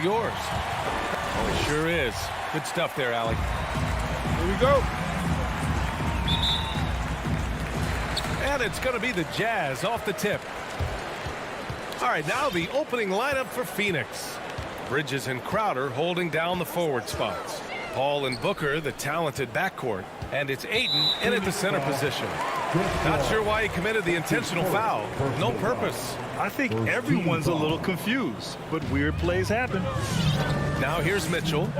yours. Oh, it sure is. Good stuff there, Allie. Here we go. And it's going to be the Jazz off the tip. All right, now the opening lineup for Phoenix. Bridges and Crowder holding down the forward spots. Paul and Booker, the talented backcourt. And it's Ayton in at the center position. Not sure why he committed the intentional foul. No purpose. I think everyone's a little confused, but weird plays happen. Now here's Mitchell.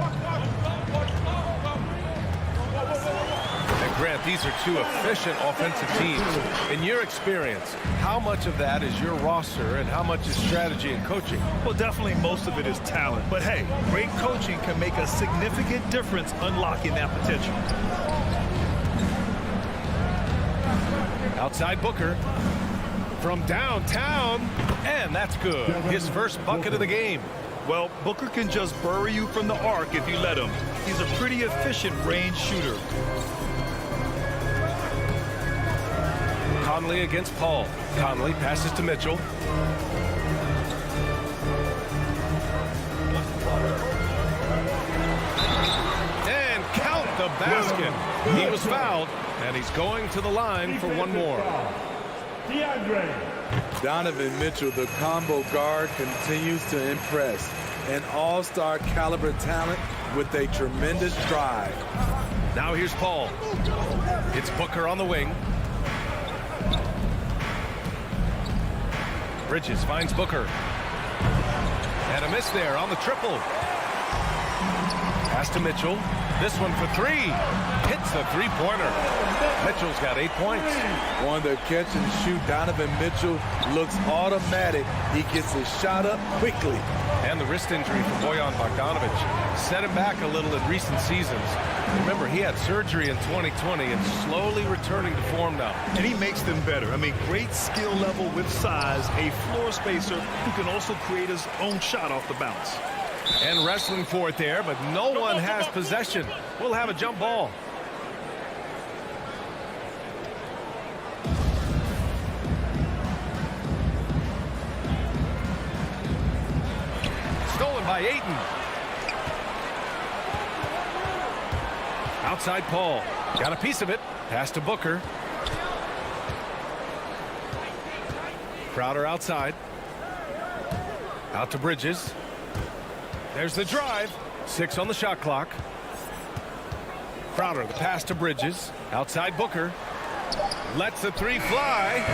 And Grant, these are two efficient offensive teams. In your experience, how much of that is your roster and how much is strategy and coaching? Well, definitely most of it is talent. But hey, great coaching can make a significant difference unlocking that potential. Outside Booker. From downtown. And that's good. His first bucket of the game. Well, Booker can just bury you from the arc if you let him. He's a pretty efficient range shooter. Conley against Paul. Conley passes to Mitchell. And count the basket. He was fouled, and he's going to the line for one more. Donovan Mitchell, the combo guard, continues to impress. An all-star caliber talent with a tremendous drive. Now here's Paul. It's Booker on the wing. Bridges finds Booker. And a miss there on the triple. Pass to Mitchell. This one for three. Hits the three-pointer. Mitchell's got 8 points. On the catch and shoot, Donovan Mitchell looks automatic. He gets his shot up quickly. And the wrist injury for Bojan Bogdanovic set him back a little in recent seasons. Remember, he had surgery in 2020 and slowly returning to form now. And he makes them better. I mean, great skill level with size, a floor spacer who can also create his own shot off the bounce. And wrestling for it there, but no one has possession. We'll have a jump ball. Stolen by Ayton. Outside Paul. Got a piece of it. Pass to Booker. Crowder outside. Out to Bridges. There's the drive. 6 on the shot clock. Crowder, the pass to Bridges. Outside Booker. Lets the three fly.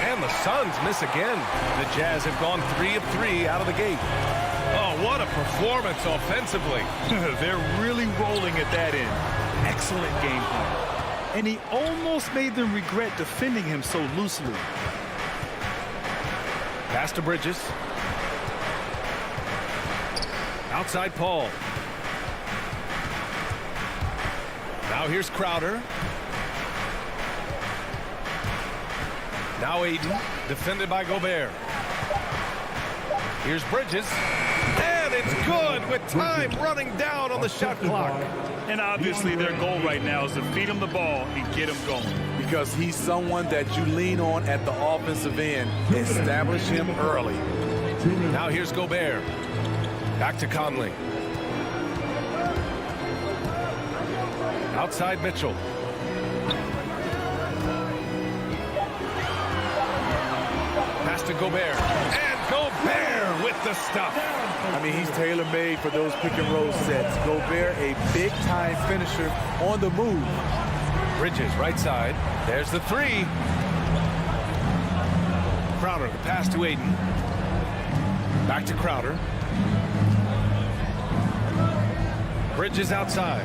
And the Suns miss again. The Jazz have gone 3 of 3 out of the gate. Oh, what a performance offensively. They're really rolling at that end. Excellent game plan. And he almost made them regret defending him so loosely. Pass to Bridges. Outside Paul. Now here's Crowder. Now Ayton, defended by Gobert. Here's Bridges. And it's good with time running down on the shot clock. And obviously their goal right now is to feed him the ball and get him going. Because he's someone that you lean on at the offensive end. Establish him early. Now here's Gobert. Back to Conley. Outside Mitchell. Pass to Gobert. And Gobert with the stuff. I mean, he's tailor-made for those pick-and-roll sets. Gobert, a big-time finisher on the move. Bridges, right side. There's the three. Crowder, the pass to Ayton. Back to Crowder. Bridges outside.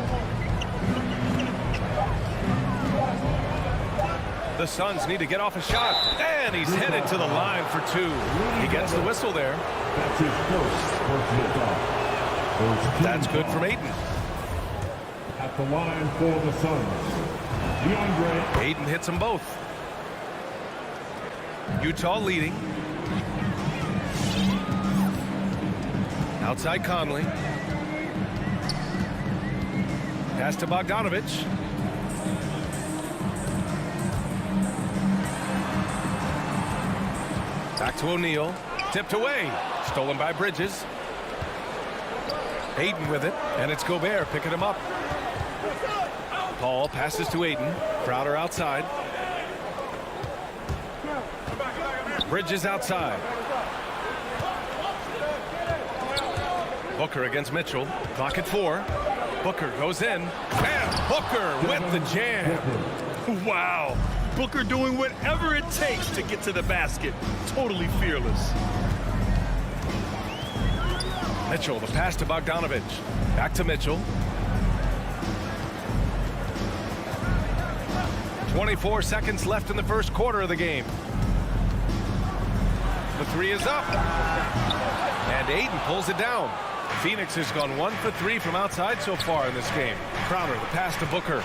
The Suns need to get off a shot. And he's headed to the line for 2. He gets the whistle there. That's his first personal foul. That's good from Ayton. At the line for the Suns, DeAndre. Ayton hits them both. Utah leading. Outside Conley. Pass to Bogdanovic. Back to O'Neal. Tipped away. Stolen by Bridges. Ayton with it, and it's Gobert picking him up. Paul passes to Ayton. Crowder outside. Bridges outside. Booker against Mitchell. Clock at 4. Booker goes in. And Booker with the jam. Wow. Booker doing whatever it takes to get to the basket. Totally fearless. Mitchell, the pass to Bogdanovic. Back to Mitchell. 24 seconds left in the first quarter of the game. The 3 is up. And Ayton pulls it down. Phoenix has gone 1 for 3 from outside so far in this game. Crowder, the pass to Booker.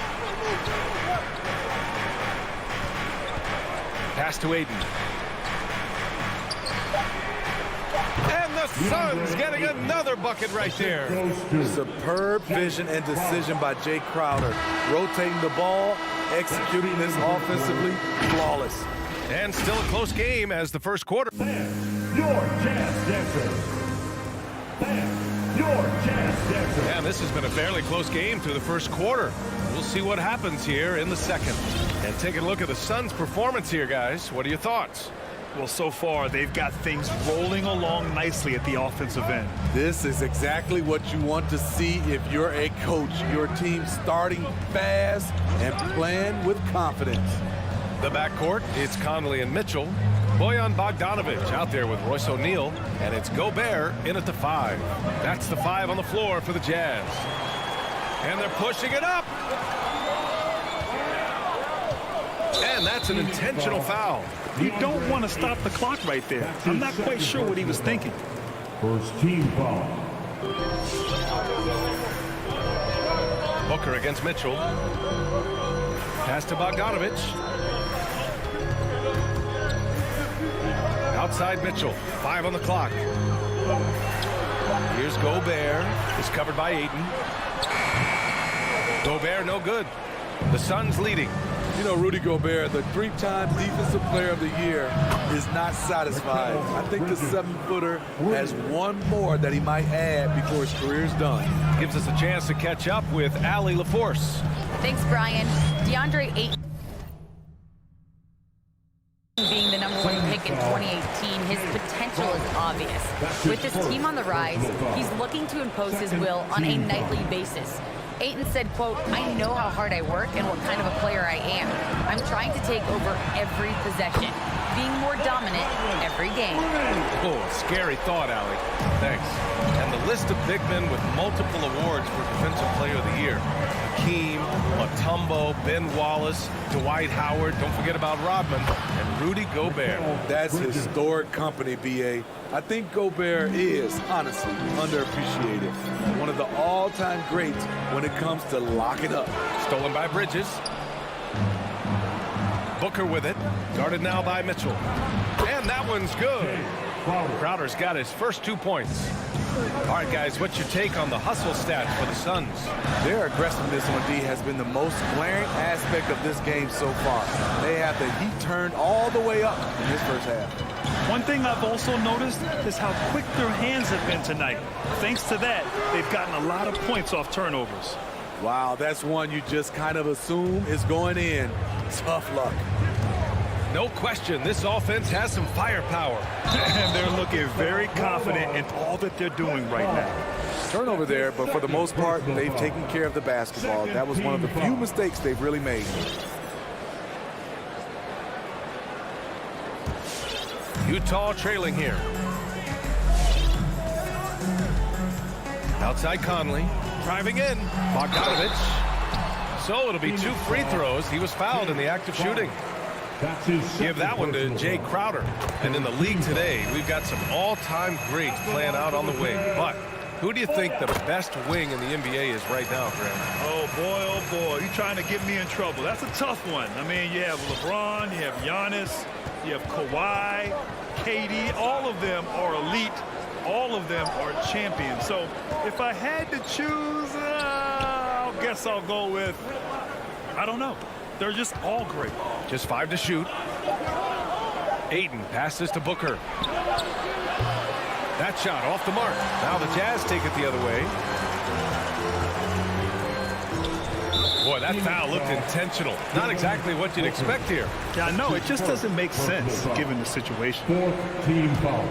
Pass to Ayton. And the Suns getting another bucket right there. Superb vision and decision by Jay Crowder. Rotating the ball, executing this offensively, flawless. And still a close game as the first quarter. Your Jazz Dancer. Your Jazz Dancer. And this has been a fairly close game through the first quarter. We'll see what happens here in the second. And taking a look at the Suns' performance here, guys. What are your thoughts? Well, so far, they've got things rolling along nicely at the offensive end. This is exactly what you want to see if you're a coach. Your team starting fast and playing with confidence. The backcourt, it's Conley and Mitchell. Bojan Bogdanovic out there with Royce O'Neal. And it's Gobert in at the 5. That's the 5 on the floor for the Jazz. And they're pushing it up. And that's an intentional foul. You don't want to stop the clock right there. I'm not quite sure what he was thinking. First team foul. Booker against Mitchell. Pass to Bogdanovic. Outside Mitchell. 5 on the clock. Here's Gobert. It's covered by Ayton. Gobert no good. The Suns leading. You know, Rudy Gobert, the 3-time Defensive Player of the Year, is not satisfied. I think the 7-footer has one more that he might add before his career's done. Gives us a chance to catch up with Allie LaForce. Thanks, Brian. DeAndre Ayton being the #1 pick in 2018, his potential is obvious. With his team on the rise, he's looking to impose his will on a nightly basis. Ayton said, quote, "I know how hard I work and what kind of a player I am. I'm trying to take over every possession, being more dominant every game." Oh, scary thought, Allie. Thanks. And the list of big men with multiple awards for Defensive Player of the Year. Hakeem, Mutombo, Ben Wallace, Dwight Howard, don't forget about Rodman, and Rudy Gobert. That's historic company, B.A. I think Gobert is, honestly, underappreciated. One of the all-time greats when it comes to locking up. Stolen by Bridges. Booker with it. Guarded now by Mitchell. And that one's good. Crowder's got his first 2 points. All right, guys, what's your take on the hustle stats for the Suns? Their aggressiveness on D has been the most glaring aspect of this game so far. They have the heat turned all the way up in this first half. One thing I've also noticed is how quick their hands have been tonight. Thanks to that, they've gotten a lot of points off turnovers. Wow, that's one you just kind of assume is going in. Tough luck. No question, this offense has some firepower. And they're looking very confident in all that they're doing right now. Turnover there, but for the most part, they've taken care of the basketball. That was one of the few mistakes they've really made. Utah trailing here. Outside Conley. Driving in. Bogdanovic. So it'll be 2 free throws. He was fouled in the act of shooting. Give that one to Jay Crowder. And in the league today, we've got some all-time greats playing out on the wing. But who do you think the best wing in the NBA is right now, Graham? Oh, boy, you're trying to get me in trouble. That's a tough one. I mean, you have LeBron, you have Giannis, you have Kawhi, KD. All of them are elite. All of them are champions. So if I had to choose, I guess I'll go with, I don't know. They're just all great. Just 5 to shoot. Ayton passes to Booker. That shot off the mark. Now the Jazz take it the other way. Boy, that foul looked intentional. Not exactly what you'd expect here. Yeah, I know. It just doesn't make sense given the situation. 4th team foul.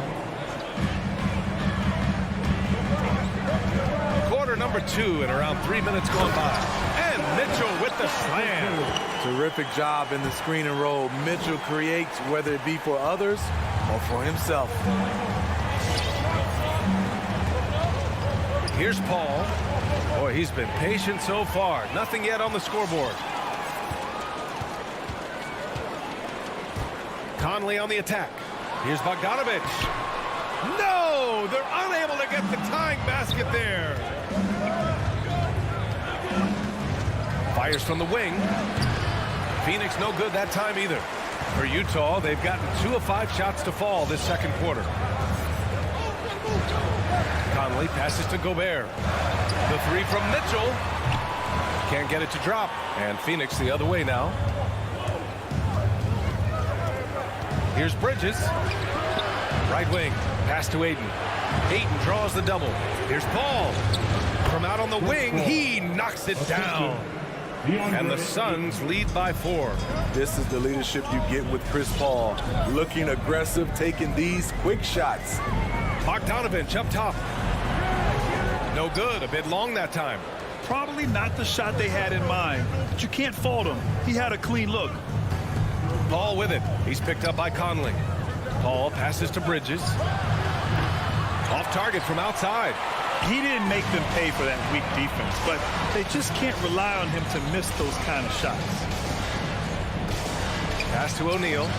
Quarter number 2 and around 3 minutes gone by. And Mitchell with the slam. Terrific job in the screen and roll. Mitchell creates, whether it be for others or for himself. Here's Paul. Boy, he's been patient so far. Nothing yet on the scoreboard. Conley on the attack. Here's Bogdanovic. No! They're unable to get the tying basket there. Fires from the wing. Phoenix no good that time either. For Utah, they've gotten 2 of 5 shots to fall this second quarter. Conley passes to Gobert. The 3 from Mitchell. Can't get it to drop. And Phoenix the other way now. Here's Bridges. Right wing. Pass to Ayton. Ayton draws the double. Here's Paul. From out on the wing, he knocks it down. And the Suns lead by 4. This is the leadership you get with Chris Paul. Looking aggressive, taking these quick shots. Bogdanovic up top. No good. A bit long that time. Probably not the shot they had in mind, but you can't fault him. He had a clean look. Paul with it. He's picked up by Conley. Paul passes to Bridges. Off target from outside. He didn't make them pay for that weak defense, but they just can't rely on him to miss those kind of shots. Pass to O'Neal.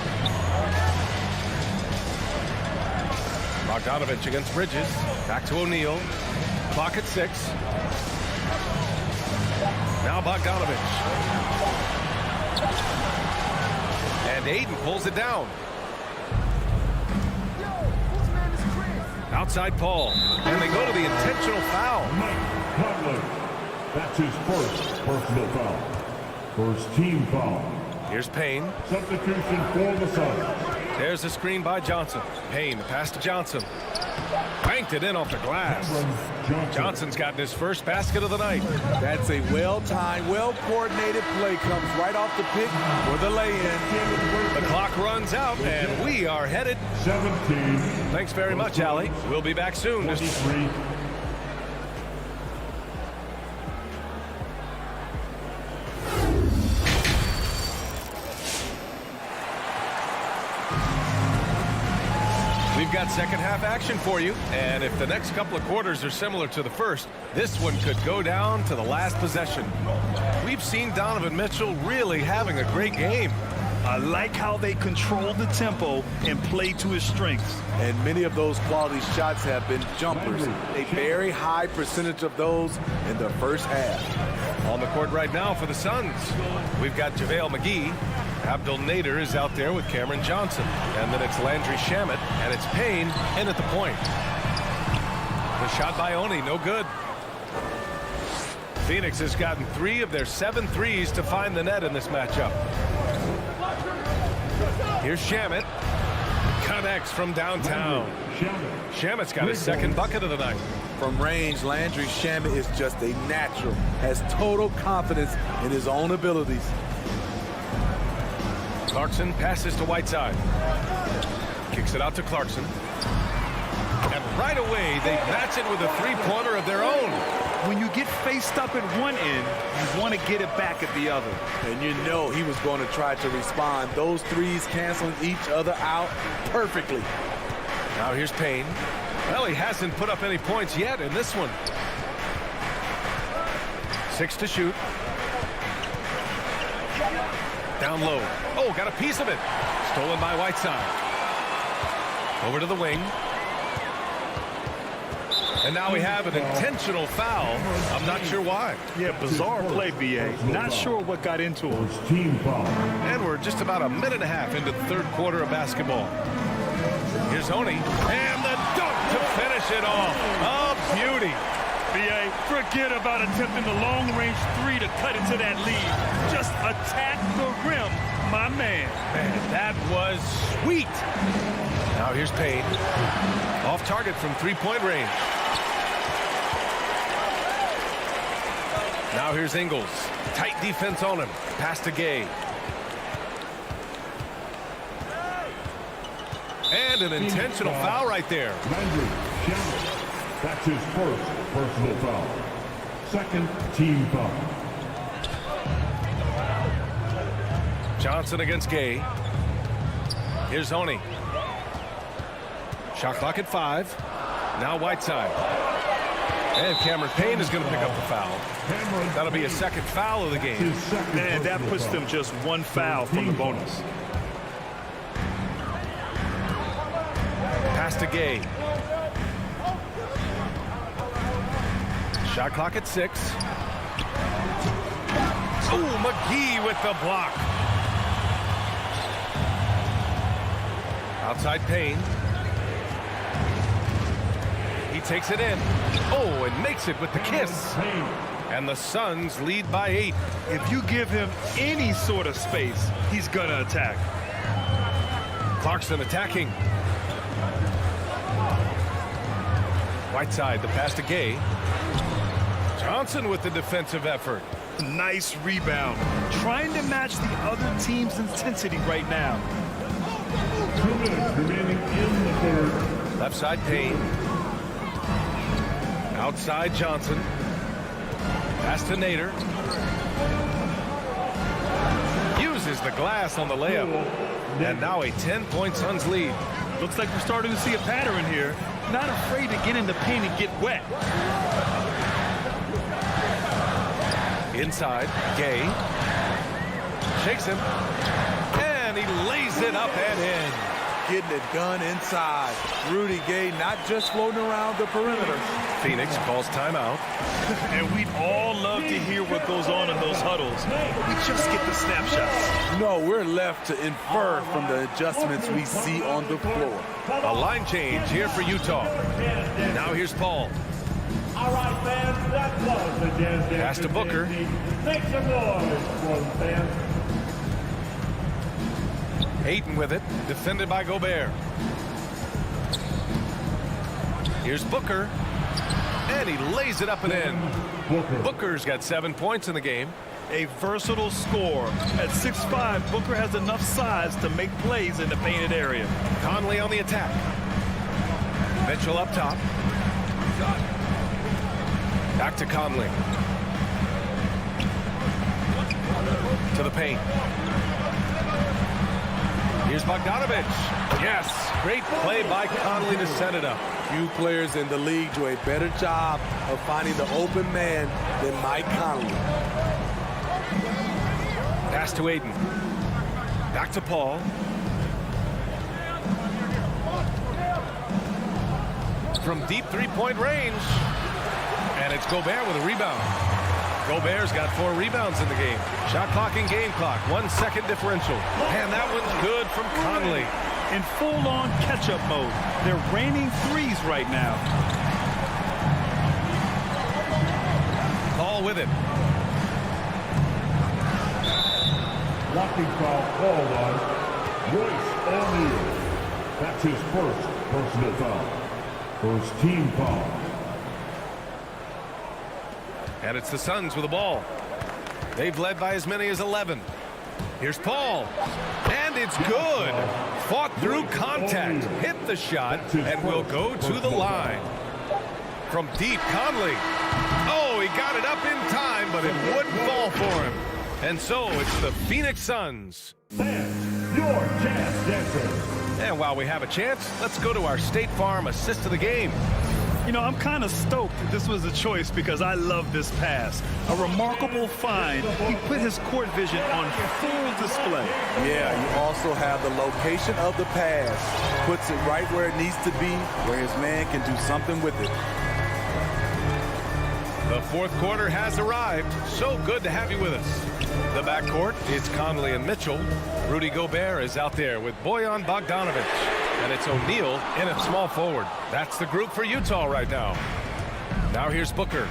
Bogdanovic against Bridges. Back to O'Neal. Clock at 6. Now Bogdanovic. And Ayton pulls it down. Outside Paul. And they go to the intentional foul. Mike Conley. That's his first personal foul. First team foul. Here's Payne. Substitution for the Suns. There's a screen by Johnson. Payne, the pass to Johnson. Banked it in off the glass. Johnson's gotten his first basket of the night. That's a well-timed, well-coordinated play. Comes right off the pick for the lay-in. The clock runs out, and we are headed. 17. Thanks very much, Allie. We'll be back soon. 23. We've got second half action for you, and if the next couple of quarters are similar to the first, this one could go down to the last possession. We've seen Donovan Mitchell really having a great game. I like how they control the tempo and play to his strengths. And many of those quality shots have been jumpers. A very high percentage of those in the first half. On the court right now for the Suns, we've got JaVale McGee. Abdel Nader is out there with Cameron Johnson. And then it's Landry Shamet, and it's Payne in at the point. The shot by Oni, no good. Phoenix has gotten 3 of their 7 threes to find the net in this matchup. Here's Shamet. Connects from downtown. Shamet's got his second bucket of the night. From range, Landry Shamet is just a natural. Has total confidence in his own abilities. Clarkson passes to Whiteside. Kicks it out to Clarkson. And right away, they match it with a three-pointer of their own. When you get faced up at one end, you want to get it back at the other. And you know he was going to try to respond. Those threes canceling each other out perfectly. Now here's Payne. Well, he hasn't put up any points yet in this one. 6 to shoot. Down low. Oh, got a piece of it. Stolen by Whiteside. Over to the wing. And now we have an intentional foul. I'm not sure why. Yeah, bizarre play, B.A. Not sure what got into him. First team foul. And we're just about a minute and a half into the third quarter of basketball. Here's Oni. And the dunk to finish it off. A beauty. B.A., forget about attempting the long-range 3 to cut into that lead. Just attack the rim, my man. Man, that was sweet. Now here's Payne. Off target from three-point range. Now here's Ingles. Tight defense on him. Pass to Gay. And an intentional foul right there. Landry Shamet. That's his first personal foul. Second team foul. Johnson against Gay. Here's Honey. Shot clock at 5. Now Whiteside. And Cameron Payne is going to pick up the foul. That'll be a second foul of the game. And that puts them just one foul from the bonus. Pass to Gay. Shot clock at 6. Oh, McGee with the block. Outside Payne. He takes it in. Oh, and makes it with the kiss. And the Suns lead by 8. If you give him any sort of space, he's going to attack. Clarkson attacking. Whiteside, the pass to Gay. Johnson with the defensive effort. Nice rebound. Trying to match the other team's intensity right now. 2 minutes remaining in the third. Left side Payne. Outside Johnson. Pass to Nader. Uses the glass on the layup. And now a 10-point Suns lead. Looks like we're starting to see a pattern here. Not afraid to get in the paint and get wet. Inside, Gay. Shakes him. And he lays it up and in. Getting it done inside. Rudy Gay not just floating around the perimeter. Phoenix calls timeout. And we'd all love to hear what goes on in those huddles. We just get the snapshots. No, we're left to infer from the adjustments we see on the floor. A line change here for Utah. Now here's Paul. All right, fans, that was the Jazz Dance. Pass to Booker. Make some noise for the fans. Ayton with it, defended by Gobert. Here's Booker, and he lays it up and in. Booker's got 7 points in the game. A versatile scorer. At 6'5", Booker has enough size to make plays in the painted area. Conley on the attack. Mitchell up top. Back to Conley. To the paint. Here's Bogdanovich. Yes, great play by Conley to set it up. Few players in the league do a better job of finding the open man than Mike Conley. Pass to Ayton. Back to Paul. From deep three-point range. And it's Gobert with a rebound. Gobert's got 4 rebounds in the game. Shot clock and game clock. 1 second differential. And that one's good from Conley. In full-on catch-up mode. They're raining threes right now. Paul with it. Blocking foul called on Royce O'Neal. That's his first personal foul. First team foul. And it's the Suns with the ball. They've led by as many as 11. Here's Paul. And it's good. Fought through contact. Hit the shot and will go to the line. From deep, Conley. Oh, he got it up in time, but it wouldn't fall for him. And so it's the Phoenix Suns. Fans, your Jazz Dancers. And while we have a chance, let's go to our State Farm assist of the game. You know, I'm kind of stoked that this was a choice because I love this pass. A remarkable find. He put his court vision on full display. Yeah, you also have the location of the pass. Puts it right where it needs to be, where his man can do something with it. The fourth quarter has arrived. So good to have you with us. The backcourt, it's Conley and Mitchell. Rudy Gobert is out there with Bojan Bogdanovich. And it's O'Neal in at small forward. That's the group for Utah right now. Now here's Booker.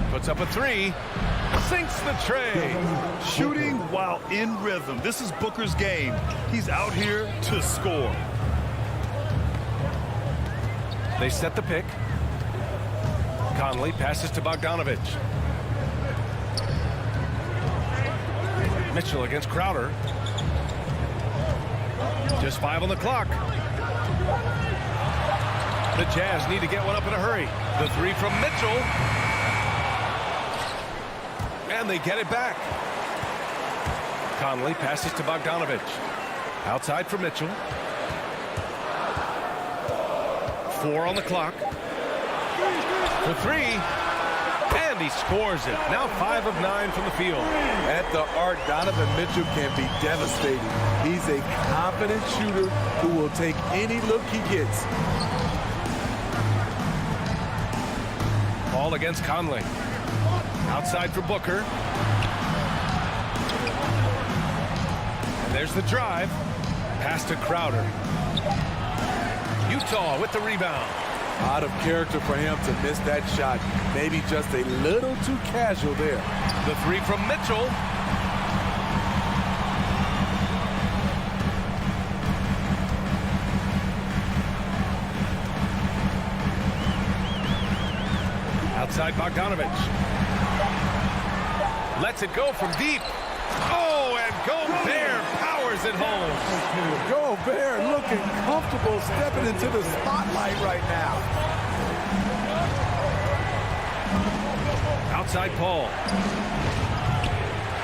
Puts up a 3. Sinks the tray. Shooting while in rhythm. This is Booker's game. He's out here to score. They set the pick. Conley passes to Bogdanovich. Mitchell against Crowder. Just 5 on the clock. The Jazz need to get one up in a hurry. The 3 from Mitchell. And they get it back. Conley passes to Bogdanovich. Outside for Mitchell. 4 on the clock. For 3. And he scores it. Now 5 of 9 from the field. At the arc, Donovan Mitchell can be devastating. He's a confident shooter who will take any look he gets. Ball against Conley. Outside for Booker. And there's the drive. Pass to Crowder. Utah with the rebound. Out of character for him to miss that shot. Maybe just a little too casual there. The 3 from Mitchell. Outside Bogdanovich. Lets it go from deep. Oh, and Gobert powers it home. Gobert looking comfortable stepping into the spotlight right now. Outside Paul.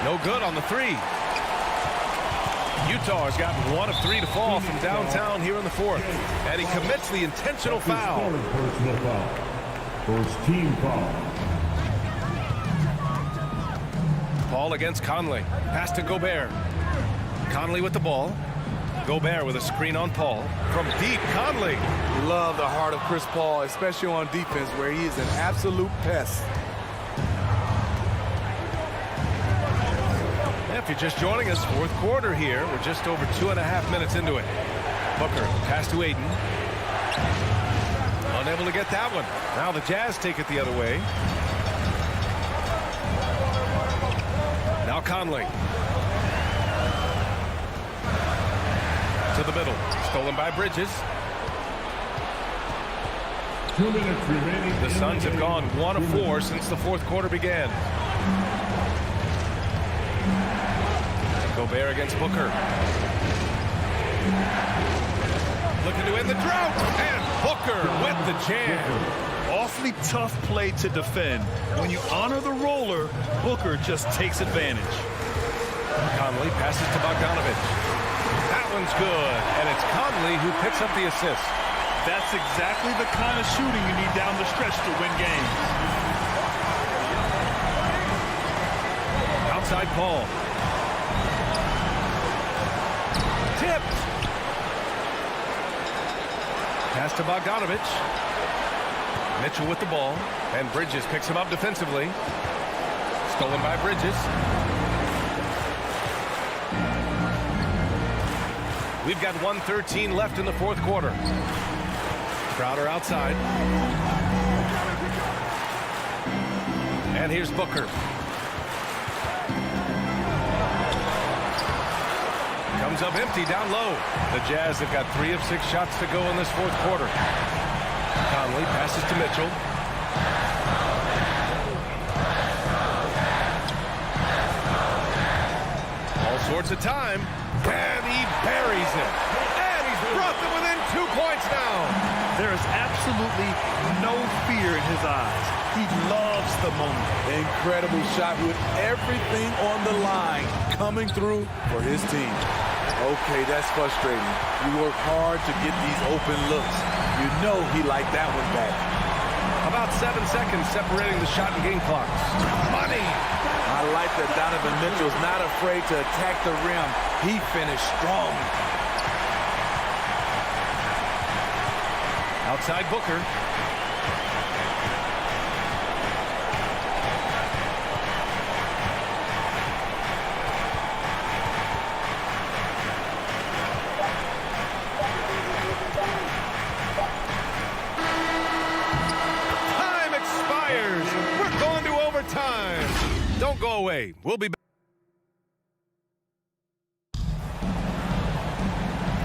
No good on the 3. Utah has gotten 1 of 3 to fall from downtown here in the 4th. And he commits the intentional foul. Personal foul. First team foul. Paul against Conley. Pass to Gobert. Conley with the ball. Gobert with a screen on Paul. From deep, Conley. Love the heart of Chris Paul, especially on defense where he is an absolute pest. If you're just joining us, 4th quarter here. We're just over 2.5 minutes into it. Booker, pass to Ayton. Unable to get that one. Now the Jazz take it the other way. Now Conley. To the middle. Stolen by Bridges. 2 minutes remaining. The Suns have gone 1 of 4 since the 4th quarter began. Gobert against Booker. Looking to end the drought. And Booker with the jam. Awfully tough play to defend. When you honor the roller, Booker just takes advantage. Conley passes to Bogdanovich. That one's good. And it's Conley who picks up the assist. That's exactly the kind of shooting you need down the stretch to win games. Outside Paul. Tipped. Pass to Bogdanovich. Mitchell with the ball. And Bridges picks him up defensively. Stolen by Bridges. We've got 1:13 left in the 4th quarter. Crowder outside. And here's Booker. Comes up empty down low. The Jazz have got 3 of 6 shots to go in this 4th quarter. Conley passes to Mitchell. All sorts of time. And he buries it. And he's brought them within 2 points now. There is absolutely no fear in his eyes. He loves the moment. Incredible shot with everything on the line coming through for his team. Okay, that's frustrating. You work hard to get these open looks. You know he liked that one back. About 7 seconds separating the shot and game clocks. Money! I like that Donovan Mitchell's not afraid to attack the rim. He finished strong. Outside Booker. Time expires. We're going to overtime. Don't go away. We'll be back.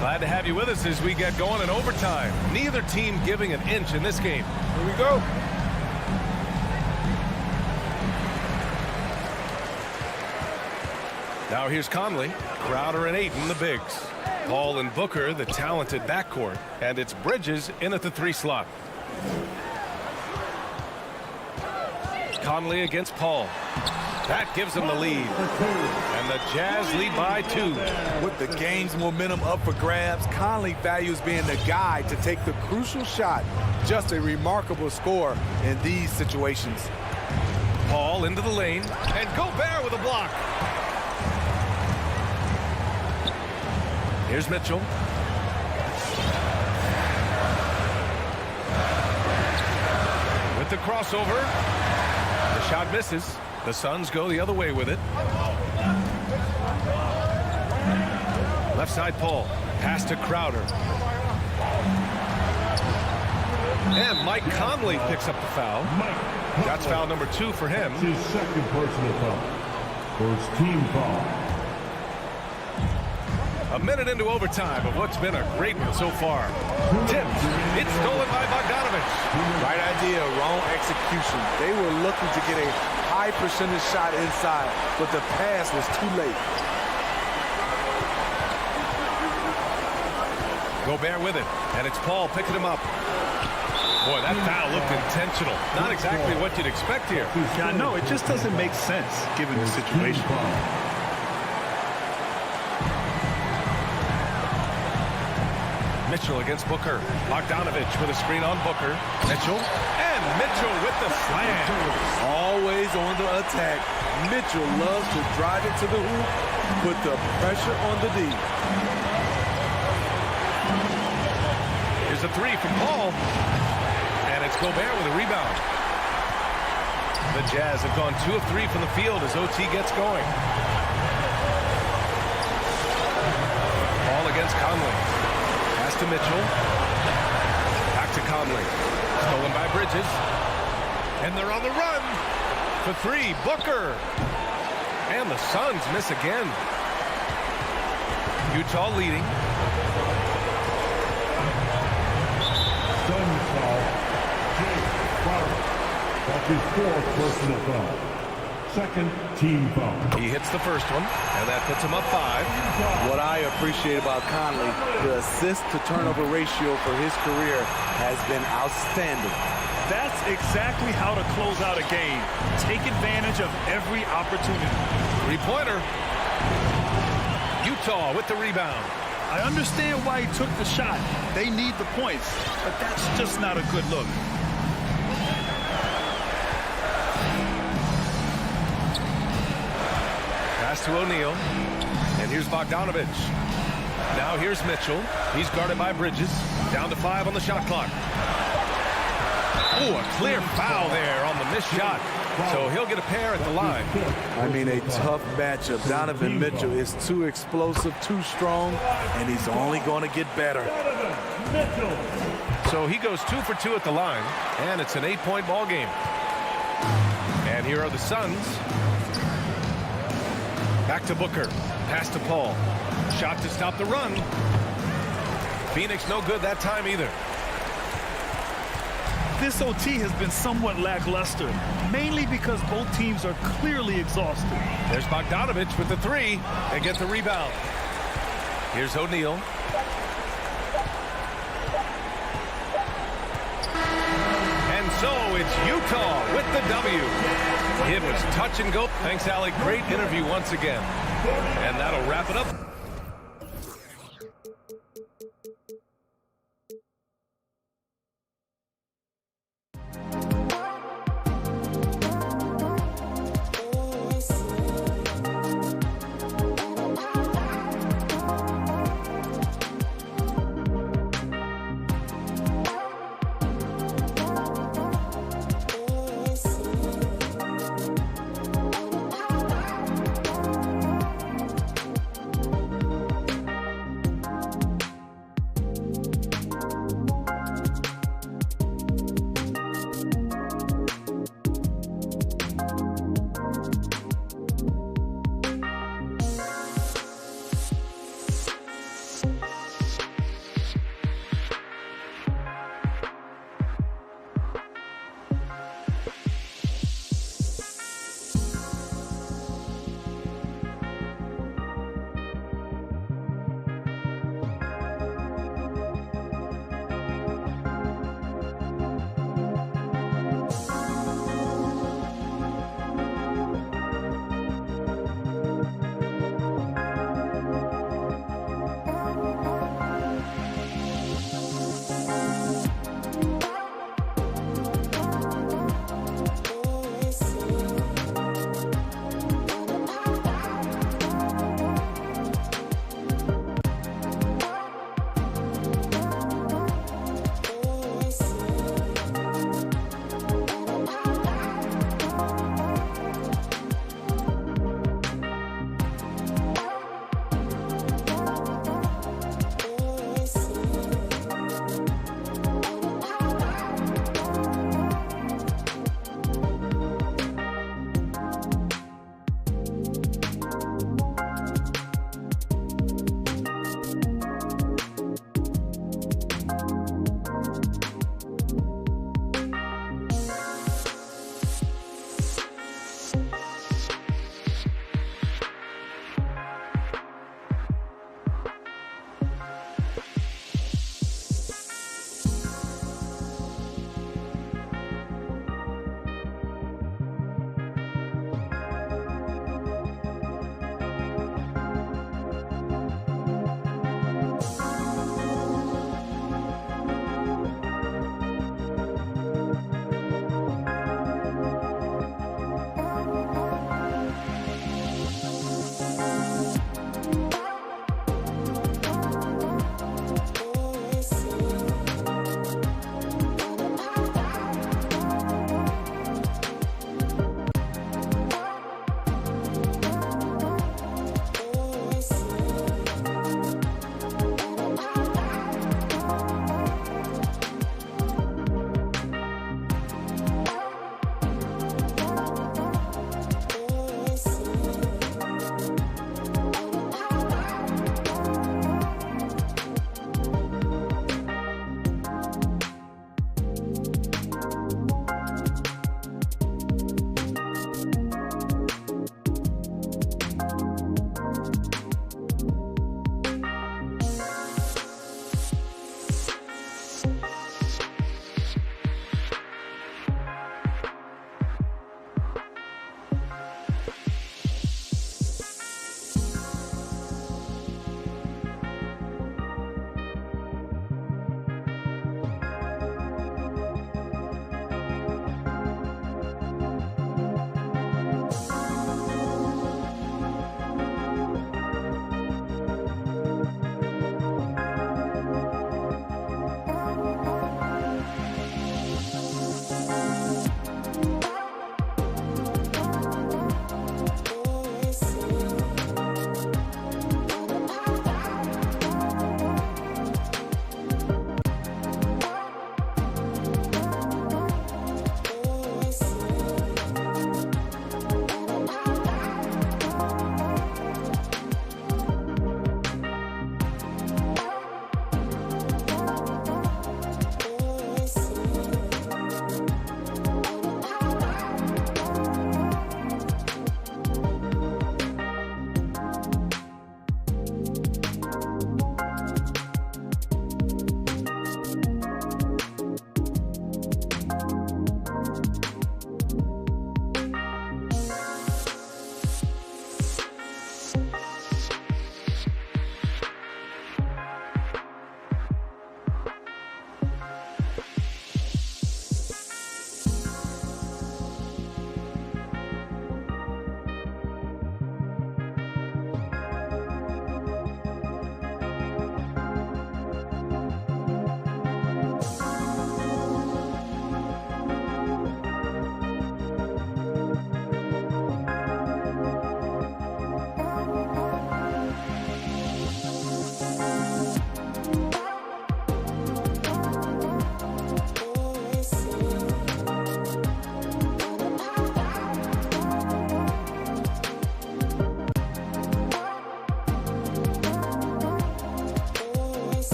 Glad to have you with us as we get going in overtime. Neither team giving an inch in this game. Here we go. Now here's Conley, Crowder and Ayton, the bigs. Paul and Booker, the talented backcourt. And it's Bridges in at the 3 slot. Conley against Paul. That gives them the lead. And the Jazz lead by 2. With the game's momentum up for grabs, Conley values being the guy to take the crucial shot. Just a remarkable score in these situations. Paul into the lane, and Gobert with a block. Here's Mitchell. With the crossover. The shot misses. The Suns go the other way with it. Left side Paul. Pass to Crowder. And Mike Conley picks up the foul. That's foul number 2 for him. His second personal foul. First team foul. A minute into overtime of what's been a great one so far. Tipped. It's stolen by Bogdanovich. Right idea, wrong execution. They were looking to get a high percentage shot inside, but the pass was too late. Gobert with it, and it's Paul picking him up. Boy, that foul looked intentional. Not exactly what you'd expect here. Yeah, no, it just doesn't make sense given the situation. Mitchell against Booker. Bogdanovich with a screen on Booker. Mitchell. And Mitchell with the slam. Always on the attack. Mitchell loves to drive it to the hoop, put the pressure on the D. Here's a 3 from Paul. And it's Gobert with a rebound. The Jazz have gone 2 of 3 from the field as OT gets going. Paul against Conley. Pass to Mitchell. Back to Conley. Stolen by Bridges. And they're on the run. For 3, Booker. And the Suns miss again. Utah leading. Suns foul. Jay Crowder. That's his 4th personal foul. Second team foul. He hits the first one, and that puts him up 5. What I appreciate about Conley, the assist-to-turnover ratio for his career has been outstanding. That's exactly how to close out a game. Take advantage of every opportunity. 3-pointer. Utah with the rebound. I understand why he took the shot. They need the points, but that's just not a good look. Pass to O'Neal. And here's Bogdanovich. Now here's Mitchell. He's guarded by Bridges. Down to 5 on the shot clock. Oh, a clear foul there on the missed shot. So he'll get a pair at the line. I mean, a tough matchup. Donovan Mitchell is too explosive, too strong, and he's only going to get better. So he goes 2 for 2 at the line, and it's an 8-point ball game. And here are the Suns. Back to Booker. Pass to Paul. Shot to stop the run. Phoenix no good that time either. This OT has been somewhat lackluster, mainly because both teams are clearly exhausted. There's Bogdanovich with the 3 and get the rebound. Here's O'Neal. And so it's Utah with the W. It was touch and go. Thanks, Allie. Great interview once again. And that'll wrap it up.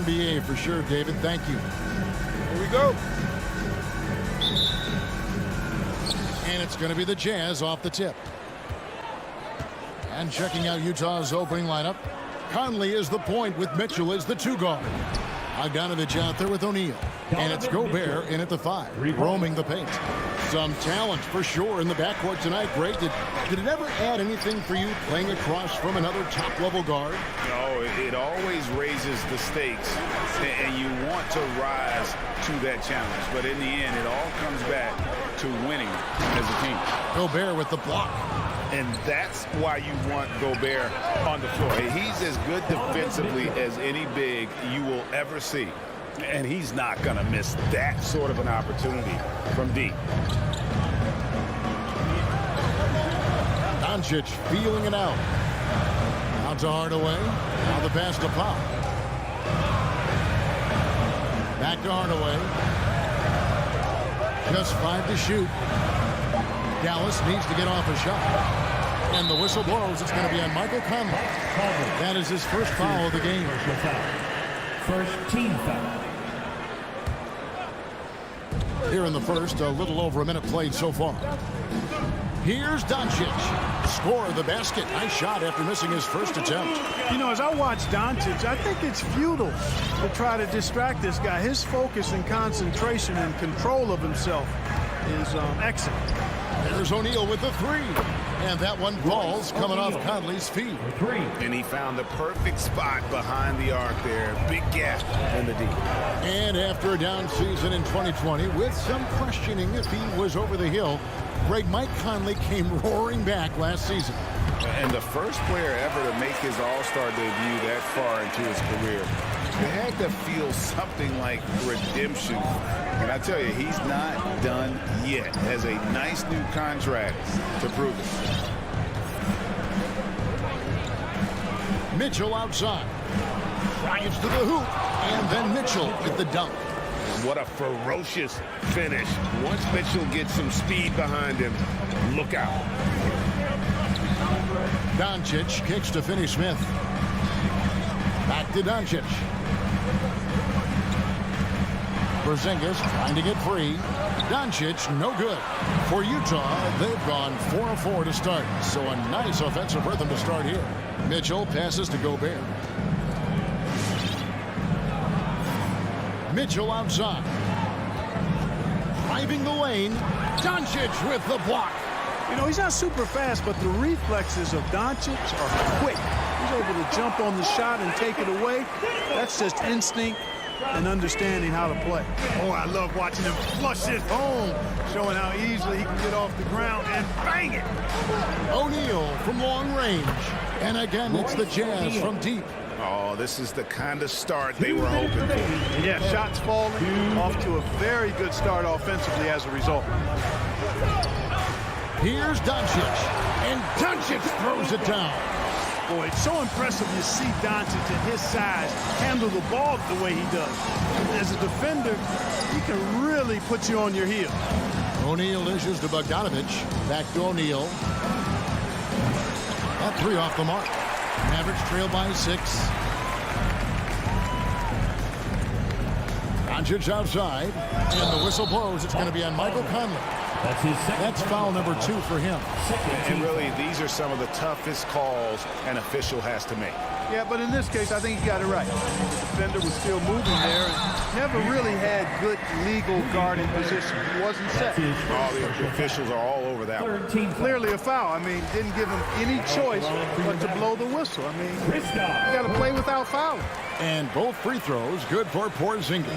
NBA for sure, David. Thank you. Here we go. And it's going to be the Jazz off the tip. And checking out Utah's opening lineup, Conley is the point with Mitchell as the 2 guard. Bogdanovich out there with O'Neal. And it's Gobert in at the 5, roaming the paint. Some talent for sure in the backcourt tonight. Great. Did it ever add anything for you playing across from another top-level guard? No, it always raises the stakes, and you want to rise to that challenge. But in the end, it all comes back to winning as a team. Gobert with the block. And that's why you want Gobert on the floor. He's as good defensively as any big you will ever see. And he's not going to miss that sort of an opportunity from deep. Doncic feeling it out. Out to Hardaway. Now the pass to Pop. Back to Hardaway. Just 5 to shoot. Dallas needs to get off a shot. And the whistle blows. It's going to be on Michael Conley. That is his first foul of the game. First team foul. Here in the first, a little over a minute played so far. Here's Doncic. Score the basket. Nice shot after missing his first attempt. You know, as I watch Doncic, I think it's futile to try to distract this guy. His focus and concentration and control of himself is excellent. There's O'Neal with the 3. And that one falls coming off Conley's feet. And he found the perfect spot behind the arc there. Big gap in the D. And after a down season in 2020, with some questioning if he was over the hill, Mike Conley came roaring back last season. And the first player ever to make his All-Star debut that far into his career. It had to feel something like redemption. And I tell you, he's not done yet. Has a nice new contract to prove it. Mitchell outside. Drives to the hoop. And then Mitchell with the dunk. What a ferocious finish. Once Mitchell gets some speed behind him, look out. Doncic kicks to Finney-Smith. Back to Doncic. Porzingis trying to get free. Doncic, no good. For Utah, they've gone 4-4 to start. So a nice offensive rhythm to start here. Mitchell passes to Gobert. Mitchell outside. Driving the lane. Doncic with the block. You know, he's not super fast, but the reflexes of Doncic are quick. He's able to jump on the shot and take it away. That's just instinct and understanding how to play. Oh, I love watching him flush it home, showing how easily he can get off the ground and bang it. O'Neal from long range. And again, it's the Jazz from deep. Oh, this is the kind of start they were hoping for. Yeah, shots falling, off to a very good start offensively as a result. Here's Doncic. And Doncic throws it down. Boy, it's so impressive to see Doncic at his size handle the ball the way he does. As a defender, he can really put you on your heel. O'Neal dishes to Bogdanovich. Back to O'Neal. That 3 off the mark. Mavericks trail by 6. Doncic outside. And the whistle blows. It's going to be on Michael Conley. That's foul number 2 for him. And really, these are some of the toughest calls an official has to make. Yeah, but in this case, I think he got it right. The defender was still moving there and never really had good legal guarding position. He wasn't set. All the officials are all over that one. Clearly a foul. I mean, didn't give him any choice but to blow the whistle. I mean, you got to play without fouling. And both free throws good for Porzingis.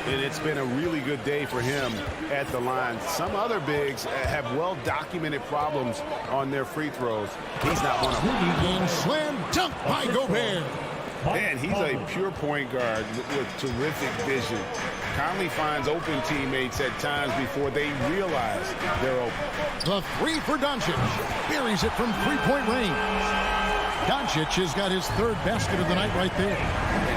It's been a really good day for him at the line. Some other bigs have well-documented problems on their free throws. He's not one of them. And slam dunk by Gobert. Man, he's a pure point guard with terrific vision. Conley finds open teammates at times before they realize they're open. The 3 for Doncic. Buries it from three-point range. Doncic has got his 3rd basket of the night right there.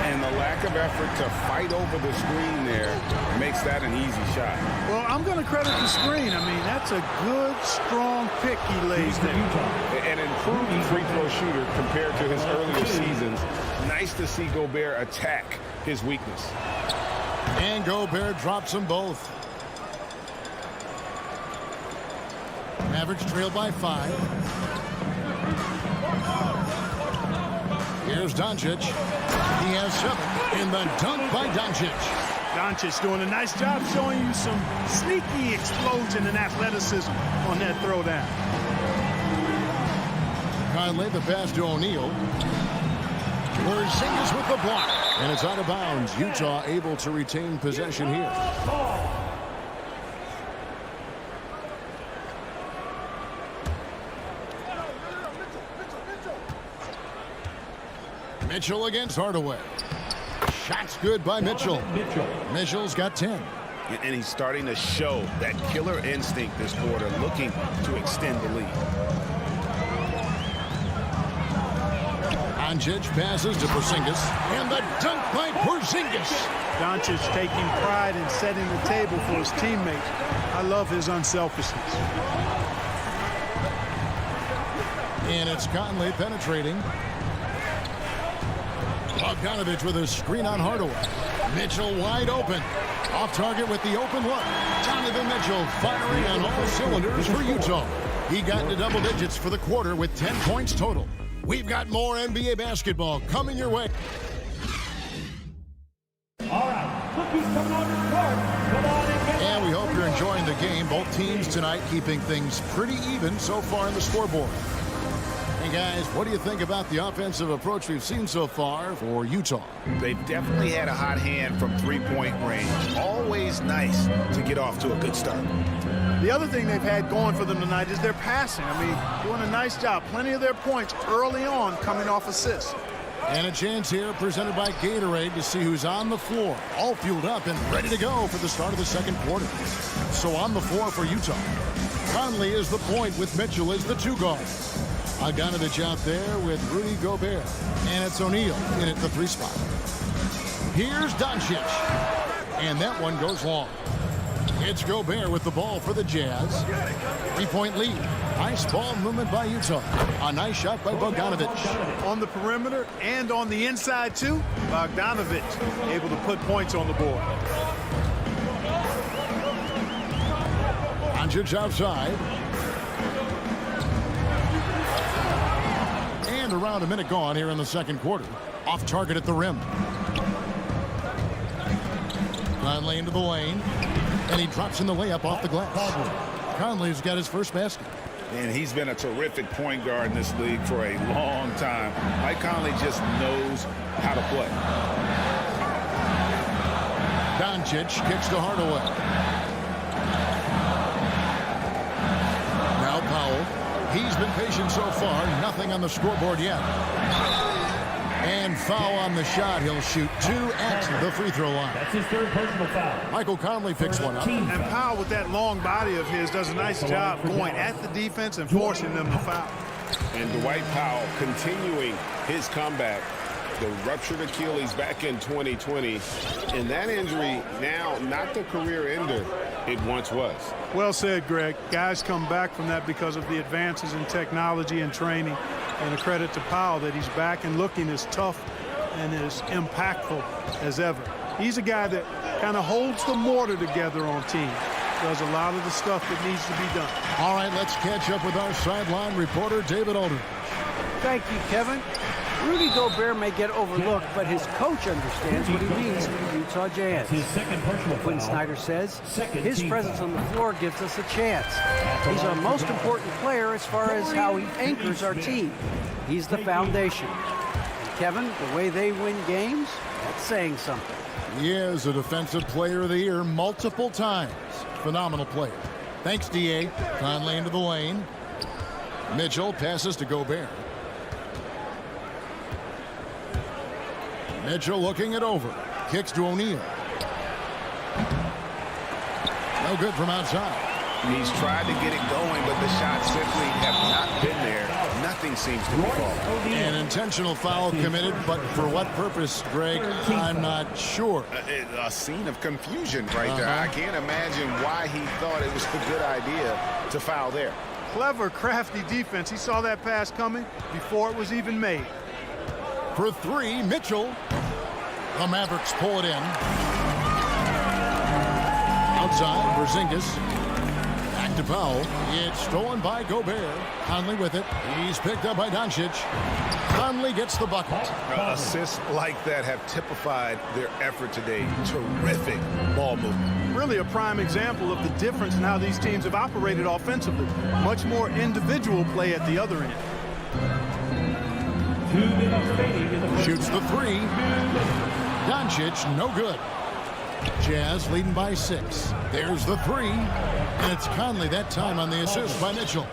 And the lack of effort to fight over the screen there makes that an easy shot. Well, I'm going to credit the screen. I mean, that's a good, strong pick he lays there. An improved free throw shooter compared to his earlier seasons. Nice to see Gobert attack his weakness. And Gobert drops them both. Mavericks trail by 5. Here's Doncic. He has 7 in the dunk by Doncic. Doncic doing a nice job showing you some sneaky explosion and athleticism on that throwdown. Conley, the pass to O'Neal. Porzingis with the block. And it's out of bounds. Utah able to retain possession here. Mitchell against Hardaway. Shots good by Mitchell. Mitchell's got 10. And he's starting to show that killer instinct this quarter, looking to extend the lead. Doncic passes to Porzingis. And the dunk by Porzingis. Doncic taking pride in setting the table for his teammates. I love his unselfishness. And it's Conley penetrating. Bogdanovich with a screen on Hardaway. Mitchell wide open. Off target with the open look. Donovan Mitchell firing on all cylinders for Utah. He got into double digits for the quarter with 10 points total. We've got more NBA basketball coming your way. All right, cookies coming on the court. Come on and get And we hope you're enjoying the game. Both teams tonight keeping things pretty even so far in the scoreboard. Hey guys, what do you think about the offensive approach we've seen so far for Utah? They've definitely had a hot hand from three-point range. Always nice to get off to a good start. The other thing they've had going for them tonight is their passing. I mean, doing a nice job. Plenty of their points early on coming off assists. And a chance here presented by Gatorade to see who's on the floor. All fueled up and ready to go for the start of the second quarter. So on the floor for Utah. Conley is the point with Mitchell as the 2 guard. Bogdanovich out there with Rudy Gobert. And it's O'Neal in at the 3 spot. Here's Doncic. And that one goes long. It's Gobert with the ball for the Jazz. 3-point lead. Nice ball movement by Utah. A nice shot by Bogdanovich. On the perimeter and on the inside, too, Bogdanovich able to put points on the board. Doncic outside. And around a minute gone here in the second quarter. Off target at the rim. Conley into the lane. And he drops in the layup off the glass. Conley's got his first basket. And he's been a terrific point guard in this league for a long time. Mike Conley just knows how to play. Doncic kicks to Hardaway. Now Powell. He's been patient so far. Nothing on the scoreboard yet. And foul on the shot. He'll shoot 2 at the free throw line. That's his 3rd personal foul. Michael Conley picks one up. And Powell, with that long body of his, does a nice job going at the defense and forcing them to foul. And Dwight Powell continuing his comeback. The ruptured Achilles back in 2020. And that injury now not the career ender it once was. Well said, Greg. Guys come back from that because of the advances in technology and training. And a credit to Powell that he's back and looking as tough and as impactful as ever. He's a guy that kind of holds the mortar together on teams. Does a lot of the stuff that needs to be done. All right, let's catch up with our sideline reporter, David Aldridge. Thank you, Kevin. Rudy Gobert may get overlooked, but his coach understands what he means to the Utah Jazz. His 2nd personal Quinn foul. Snyder says his team presence foul. on the floor gives us a chance. He's our most important player as far as how he anchors our team. He's the foundation. And Kevin, the way they win games, that's saying something. He is a Defensive Player of the Year multiple times. Phenomenal player. Thanks, D.A. Conley into the lane. Mitchell passes to Gobert. Mitchell looking it over. Kicks to O'Neal. No good from outside. He's tried to get it going, but the shots simply have not been there. Nothing seems to be falling. An intentional foul committed, but for what purpose, Greg, I'm not sure. A scene of confusion right there. I can't imagine why he thought it was a good idea to foul there. Clever, crafty defense. He saw that pass coming before it was even made. For 3, Mitchell. The Mavericks pull it in. Outside, Porzingis. Back to Powell. It's stolen by Gobert. Conley with it. He's picked up by Doncic. Conley gets the bucket. Assists like that have typified their effort today. Terrific ball movement. Really a prime example of the difference in how these teams have operated offensively. Much more individual play at the other end. Shoots the three. Doncic, no good. Jazz leading by 6. There's the three. And it's Conley that time on the assist by Mitchell.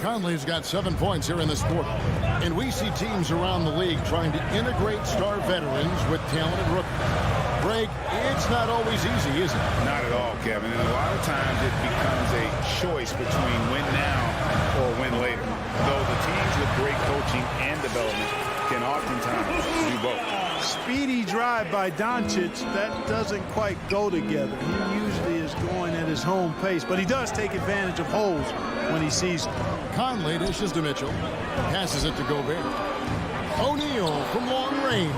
Conley's got 7 points here in this quarter. And we see teams around the league trying to integrate star veterans with talented rookies. Greg, it's not always easy, is it? Not at all, Kevin. And a lot of times it becomes a choice between win now or win later. Though the teams with great coaching and development can oftentimes do both. Speedy drive by Doncic, that doesn't quite go together. He usually is going at his home pace, but he does take advantage of holes when he sees them. Conley dishes to Mitchell. Passes it to Gobert. O'Neal from long range.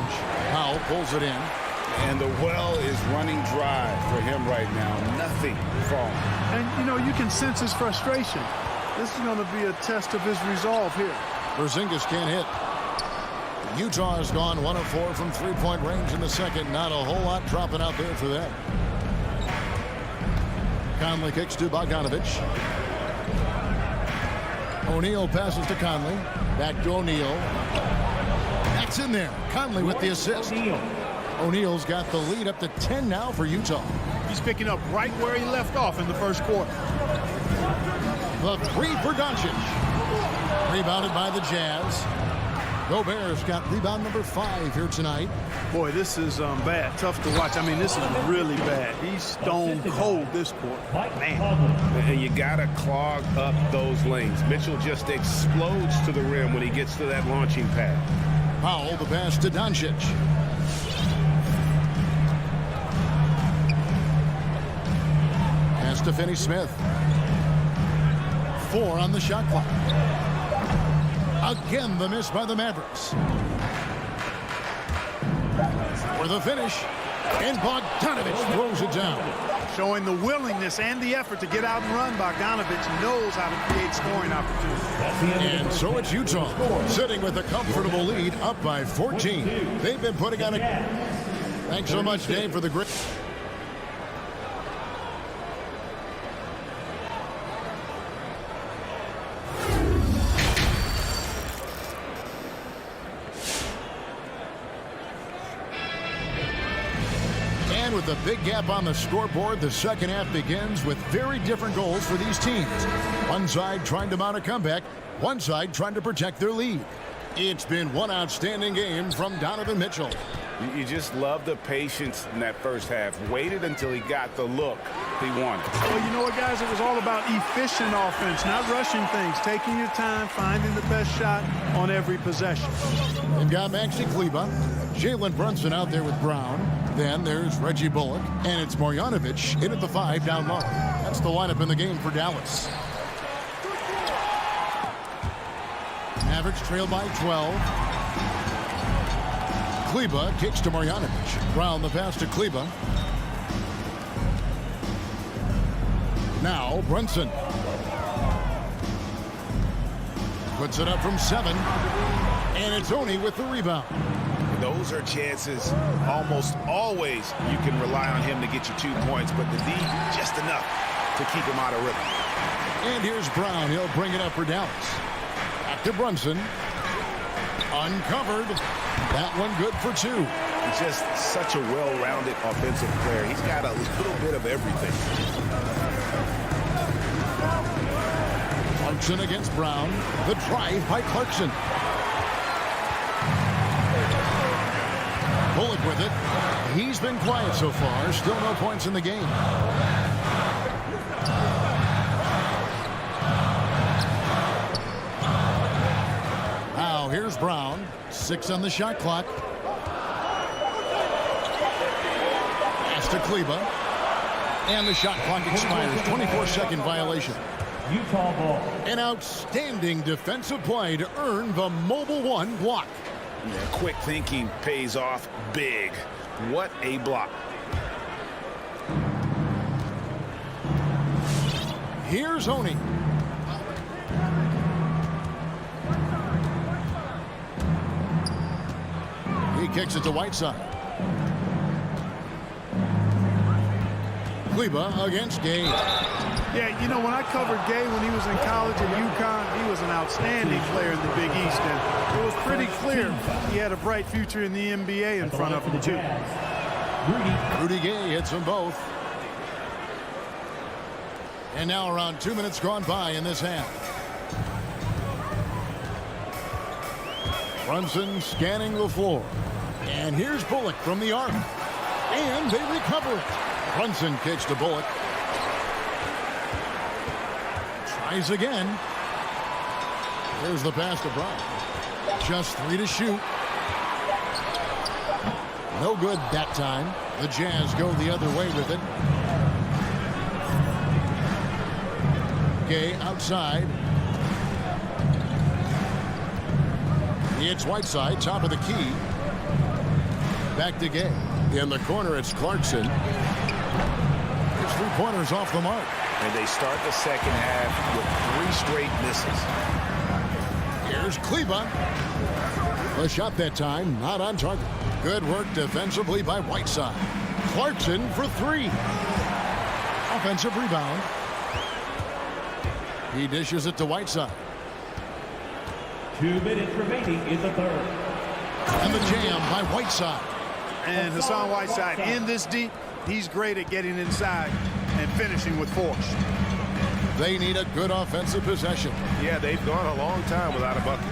Powell pulls it in. And the well is running dry for him right now. Nothing falling. And, you know, you can sense his frustration. This is going to be a test of his resolve here. Porzingis can't hit. Utah has gone 1 of 4 from three-point range in the second. Not a whole lot dropping out there for them. Conley kicks to Bogdanovic. O'Neal passes to Conley. Back to O'Neal. That's in there. Conley with the assist. O'Neal's got the lead up to 10 now for Utah. He's picking up right where he left off in the first quarter. The three for Doncic. Rebounded by the Jazz. Gobert's got rebound number 5 here tonight. Boy, this is bad. Tough to watch. I mean, this is really bad. He's stone cold this quarter. Man. And you got to clog up those lanes. Mitchell just explodes to the rim when he gets to that launching pad. Powell, the pass to Doncic. Pass to Finney-Smith. 4 on the shot clock. Again, the miss by the Mavericks. For the finish, and Bogdanovic throws it down. Showing the willingness and the effort to get out and run, Bogdanovic knows how to create scoring opportunities. And so it's Utah, sitting with a comfortable lead, up by 14. They've been putting on a... Thanks so much, Dave, for the great... With a big gap on the scoreboard, the second half begins with very different goals for these teams. One side trying to mount a comeback, one side trying to protect their lead. It's been one outstanding game from Donovan Mitchell. You just love the patience in that first half. Waited until he got the look he wanted. Well, you know what, guys? It was all about efficient offense, not rushing things, taking your time, finding the best shot on every possession. They've got Maxi Kleber, Jalen Brunson out there with Brown. Then there's Reggie Bullock, and it's Marjanovic in at the 5 down low. That's the lineup in the game for Dallas. Mavericks trail by 12. Kleber kicks to Marjanovic. Brown the pass to Kleber. Now Brunson. Puts it up from 7. And it's Oni with the rebound. Those are chances almost always you can rely on him to get you 2 points, but the D just enough to keep him out of rhythm. And here's Brown. He'll bring it up for Dallas. Back to Brunson. Uncovered. That one good for 2. He's just such a well-rounded offensive player. He's got a little bit of everything. Clarkson against Brown. The drive by Clarkson. Bullock with it. He's been quiet so far. Still no points in the game. Now here's Brown. 6 on the shot clock. Pass to Kleber. And the shot clock expires. 24-second violation. Utah ball. An outstanding defensive play to earn the Mobile One block. Yeah, quick thinking pays off big. What a block. Here's Oni. He kicks it to Whiteside. Kleba against Gay. Yeah, you know, when I covered Gay when he was in college at UConn, he was an outstanding player in the Big East, and it was pretty clear he had a bright future in the NBA in front of him, too. Rudy Gay hits them both. And now around 2 minutes gone by in this half. Brunson scanning the floor. And here's Bullock from the arc. And they recover it. Brunson kicks to Bullock. Tries again. There's the pass to Brown. Just 3 to shoot. No good that time. The Jazz go the other way with it. Gay outside. It's Whiteside, top of the key. Back to Gay. In the corner, it's Clarkson. His 3-pointers off the mark. And they start the second half with 3 straight misses. Here's Kleba. A shot that time, not on target. Good work defensively by Whiteside. Clarkson for 3. Offensive rebound. He dishes it to Whiteside. 2 minutes remaining in the third. And the jam by Whiteside. And Hassan Whiteside in this deep, he's great at getting inside and finishing with force. They need a good offensive possession. Yeah, they've gone a long time without a bucket.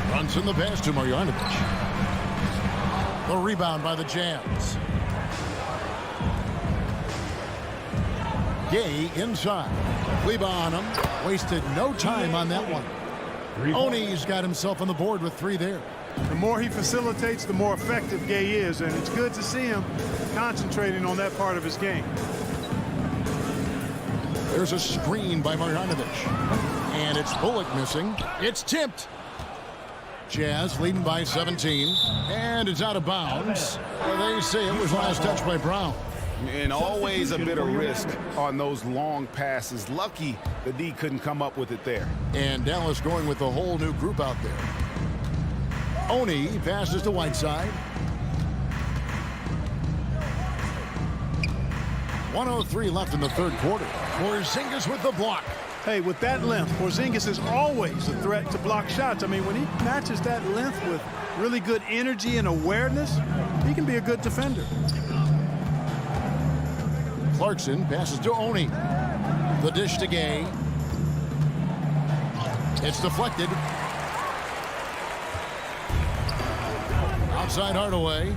Brunson the pass to Marjanovic. The rebound by the Jams. Gay inside. Kleba on him. Wasted no time on that one. Oni's got himself on the board with 3 there. The more he facilitates, the more effective Gay is, and it's good to see him concentrating on that part of his game. There's a screen by Marjanovic. And it's Bullock missing. It's tipped. Jazz leading by 17. And it's out of bounds. Well, they say it was last touched by Brown. And always a bit of risk on those long passes. Lucky the D couldn't come up with it there. And Dallas going with a whole new group out there. Oni passes to Whiteside. 1:03 left in the third quarter. Porzingis with the block. Hey, with that length, Porzingis is always a threat to block shots. I mean, when he matches that length with really good energy and awareness, he can be a good defender. Clarkson passes to Oni. The dish to Gay. It's deflected. Outside Hardaway.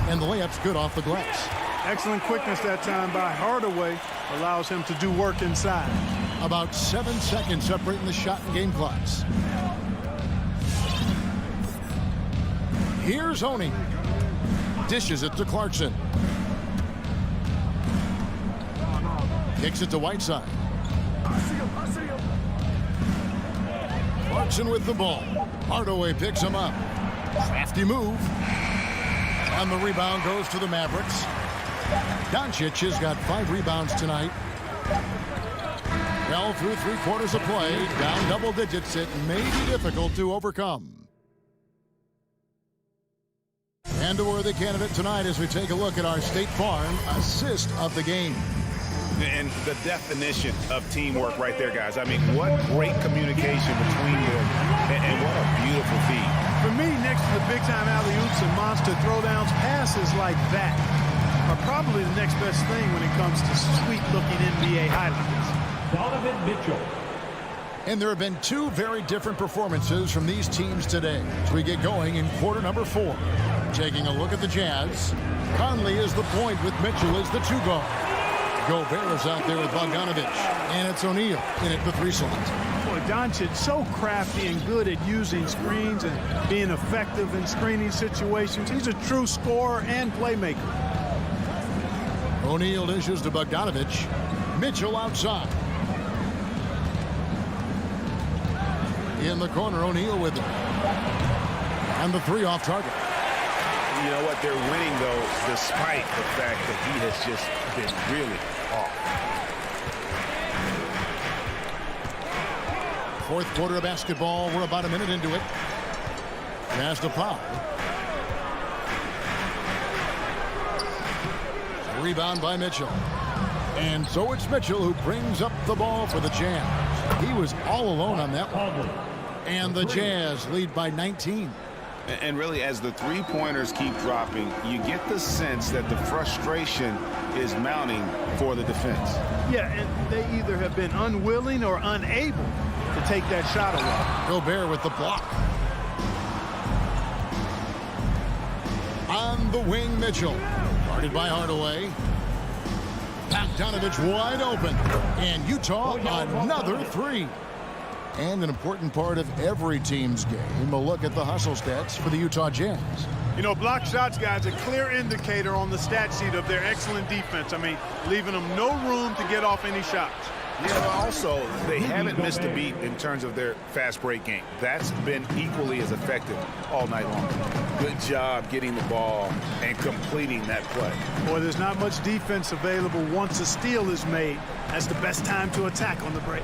And the layup's good off the glass. Excellent quickness that time by Hardaway. Allows him to do work inside. About 7 seconds separating the shot and game clocks. Here's Oni. Dishes it to Clarkson. Kicks it to Whiteside. Clarkson with the ball. Hardaway picks him up. Crafty move. And the rebound goes to the Mavericks. Doncic has got 5 rebounds tonight. Well, through 3 quarters of play, down double digits, it may be difficult to overcome. And a worthy candidate tonight as we take a look at our State Farm assist of the game. And the definition of teamwork right there, guys. I mean, what great communication between them, and what a beautiful feed. For me, next to the big-time alley-oops and monster throwdowns, passes like that are probably the next best thing when it comes to sweet-looking NBA highlights. Donovan Mitchell. And there have been 2 very different performances from these teams today as we get going in quarter number 4. Taking a look at the Jazz. Conley is the point with Mitchell as the 2 guard. Gobert is out there with Bogdanovic. And it's O'Neal in at the 3 slot. Boy, Doncic so crafty and good at using screens and being effective in screening situations. He's a true scorer and playmaker. O'Neal dishes to Bogdanovic. Mitchell outside. In the corner, O'Neal with it. And the 3 off target. You know what? They're winning, though, despite the fact that he has just been really off. Fourth quarter of basketball. We're about a minute into it. Pass to Powell. Rebound by Mitchell. And so it's Mitchell who brings up the ball for the Jazz. He was all alone on that one. And the Jazz lead by 19. And really, as the three-pointers keep dropping, you get the sense that the frustration is mounting for the defense. Yeah, and they either have been unwilling or unable to take that shot away. Gobert with the block. On the wing, Mitchell. Guarded by Hardaway. Bogdanovich wide open. And Utah another 3. And an important part of every team's game, a look at the hustle stats for the Utah Jazz. You know, block shots, guys, a clear indicator on the stat sheet of their excellent defense. I mean, leaving them no room to get off any shots. Yeah, also, they haven't missed a beat in terms of their fast break game. That's been equally as effective all night long. Good job getting the ball and completing that play. Boy, there's not much defense available once a steal is made. That's the best time to attack on the break.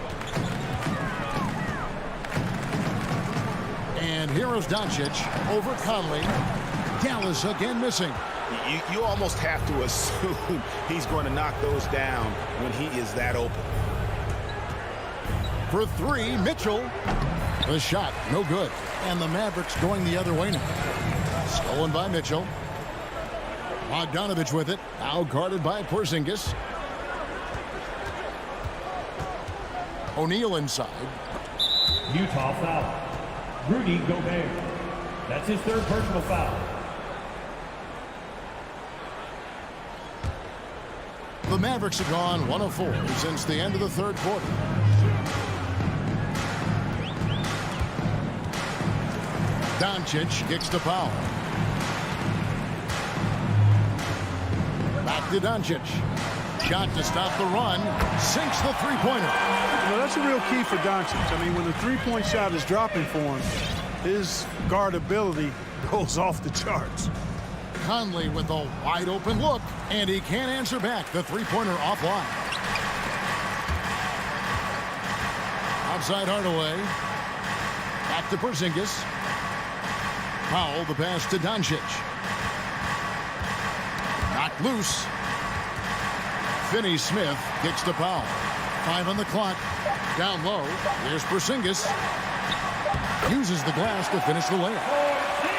And here's Doncic over Conley. Dallas again missing. You almost have to assume he's going to knock those down when he is that open. For 3, Mitchell. The shot, no good. And the Mavericks going the other way now. Stolen by Mitchell. Bogdanovich with it. Now guarded by Porzingis. O'Neal inside. Utah foul. Rudy Gobert. That's his 3rd personal foul. The Mavericks have gone 1 of 4 since the end of the 3rd quarter. Doncic kicks to Powell. Back to Doncic. Shot to stop the run. Sinks the three-pointer. Well, that's a real key for Doncic. I mean, when the three-point shot is dropping for him, his guardability goes off the charts. Conley with a wide-open look, and he can't answer back. The three-pointer offline. Outside Hardaway. Back to Porzingis. Powell, the pass to Doncic. Knocked loose. Finney-Smith kicks to Powell. 5 on the clock. Down low. Here's Porzingis. Uses the glass to finish the layup.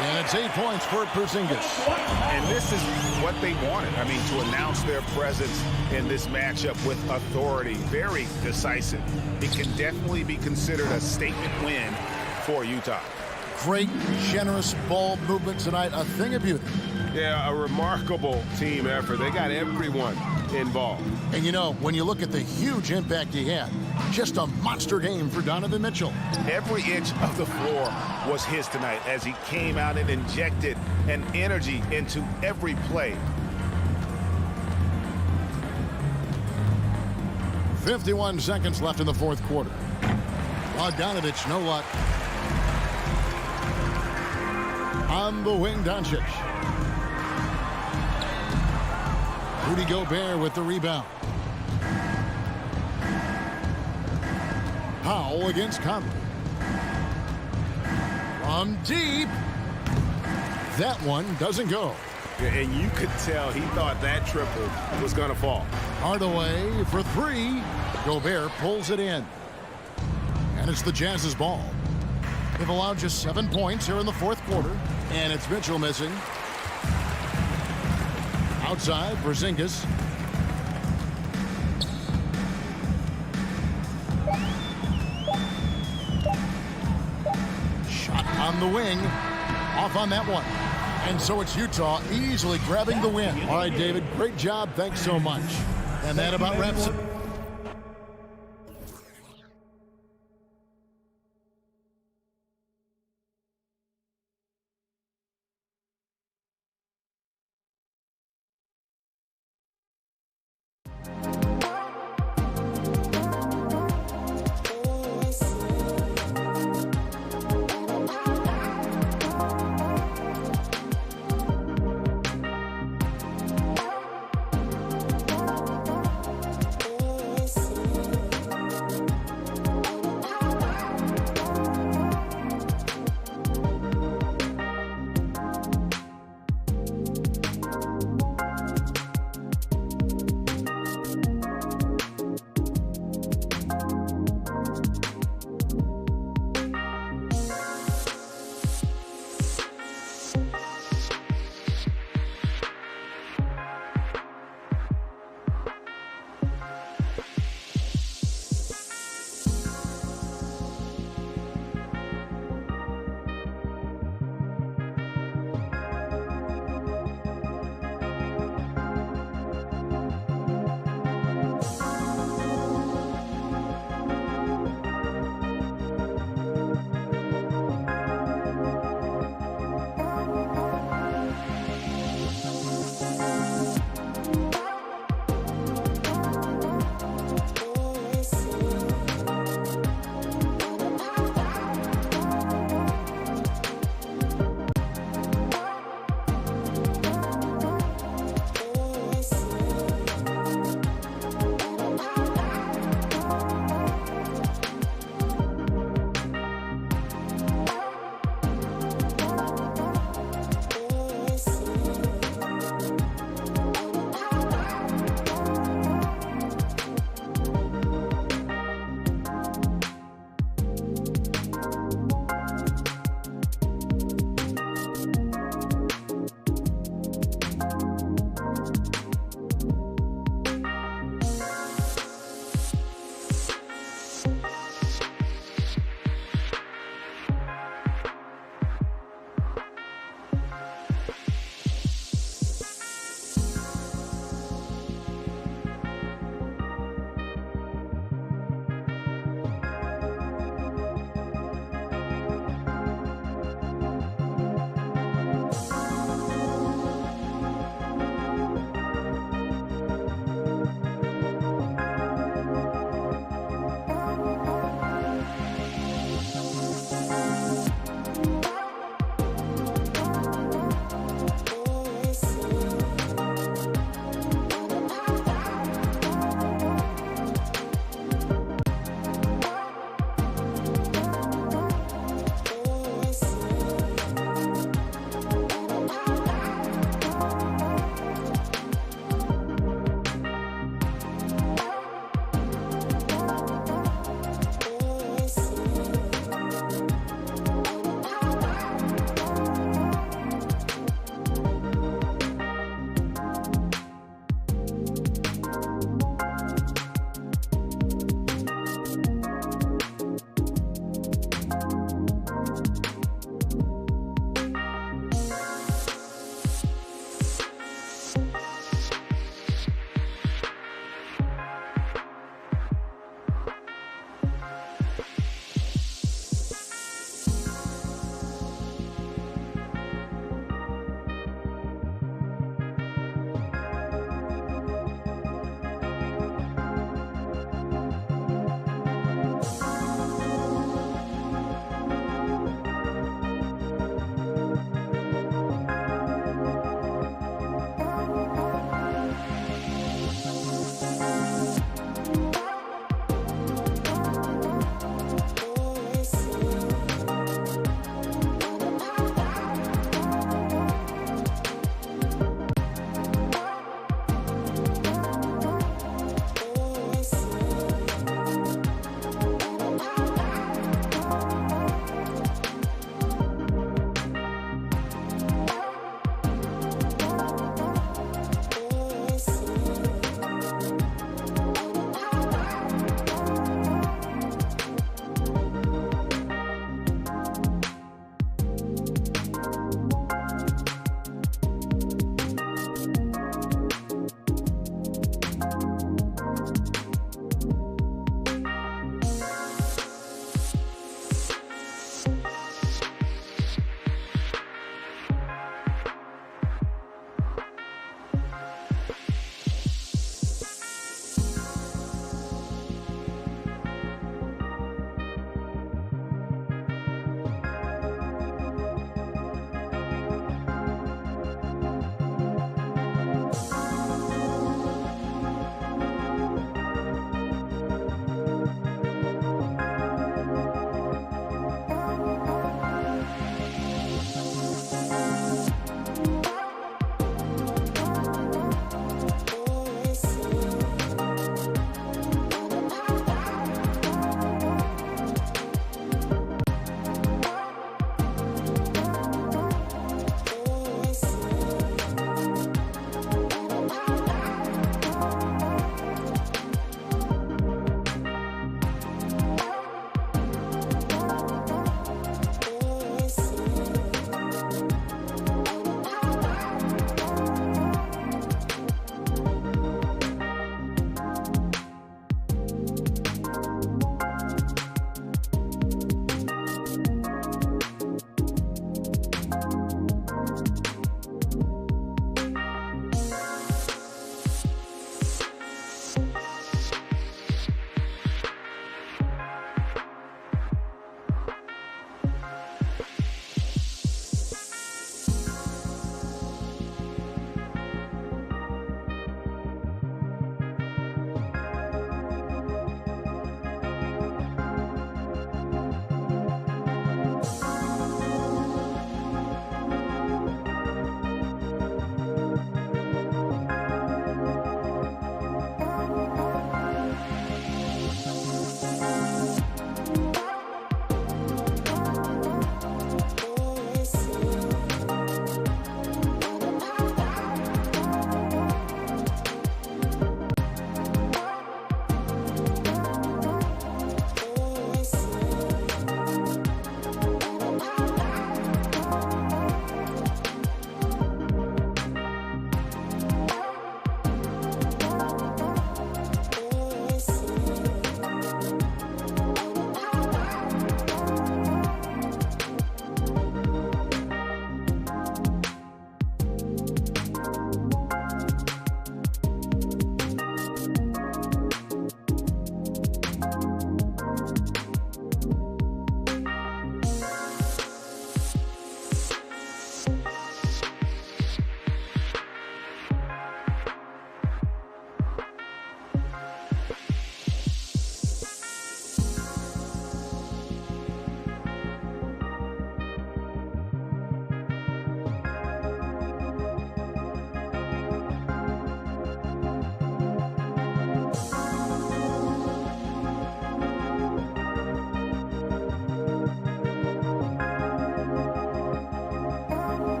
And it's 8 points for Porzingis. And this is what they wanted. I mean, to announce their presence in this matchup with authority. Very decisive. It can definitely be considered a statement win for Utah. Great, generous ball movement tonight. A thing of beauty. Yeah, a remarkable team effort. They got everyone involved. And you know, when you look at the huge impact he had, just a monster game for Donovan Mitchell. Every inch of the floor was his tonight as he came out and injected an energy into every play. 51 seconds left in the 4th quarter. Bogdanovich, no luck. On the wing, Doncic. Rudy Gobert with the rebound. Powell against Conley. From deep. That one doesn't go. And you could tell he thought that triple was going to fall. Hardaway for 3. Gobert pulls it in. And it's the Jazz's ball. They've allowed just 7 points here in the 4th quarter. And it's Mitchell missing. Outside, Porzingis. Shot on the wing. Off on that one. And so it's Utah easily grabbing the win. All right, David, great job. Thanks so much. And that about wraps it.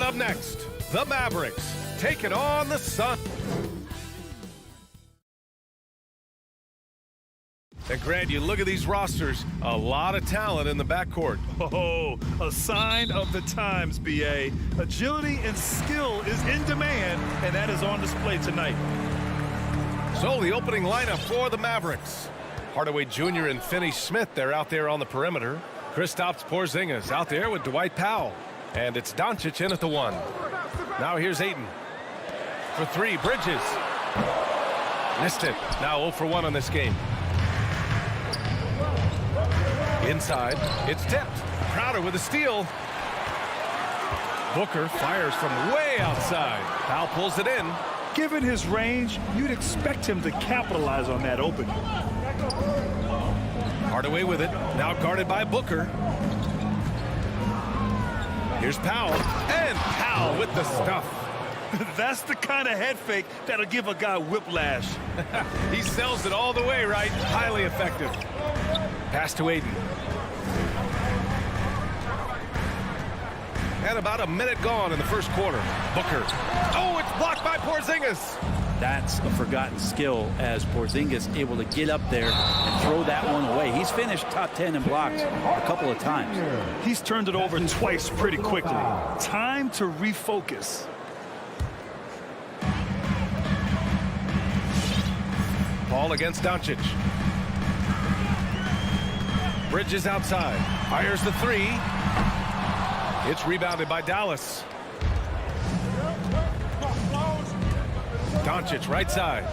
up next, the Mavericks take it on the Suns. And Grant, you look at these rosters, a lot of talent in the backcourt. Oh, a sign of the times, B.A. Agility and skill is in demand, and that is on display tonight. So the opening lineup for the Mavericks. Hardaway Jr. and Finney-Smith, they're out there on the perimeter. Kristaps Porzingis out there with Dwight Powell. And it's Doncic in at the 1. Now here's Ayton. For 3, Bridges. Missed it. Now 0 for 1 on this game. Inside, it's tipped. Crowder with a steal. Booker fires from way outside. Powell pulls it in. Given his range, you'd expect him to capitalize on that opening. Hardaway with it. Now guarded by Booker. Here's Powell. And Powell with the stuff. That's the kind of head fake that'll give a guy whiplash. He sells it all the way, right? Highly effective. Pass to Ayton. And about a minute gone in the first quarter. Booker. Oh, it's blocked by Porzingis. That's a forgotten skill as Porzingis able to get up there and throw that one away. He's finished top 10 in blocks a couple of times. He's turned it over twice pretty quickly. Time to refocus. Paul against Doncic. Bridges outside. Fires the 3. It's rebounded by Dallas. Doncic right side.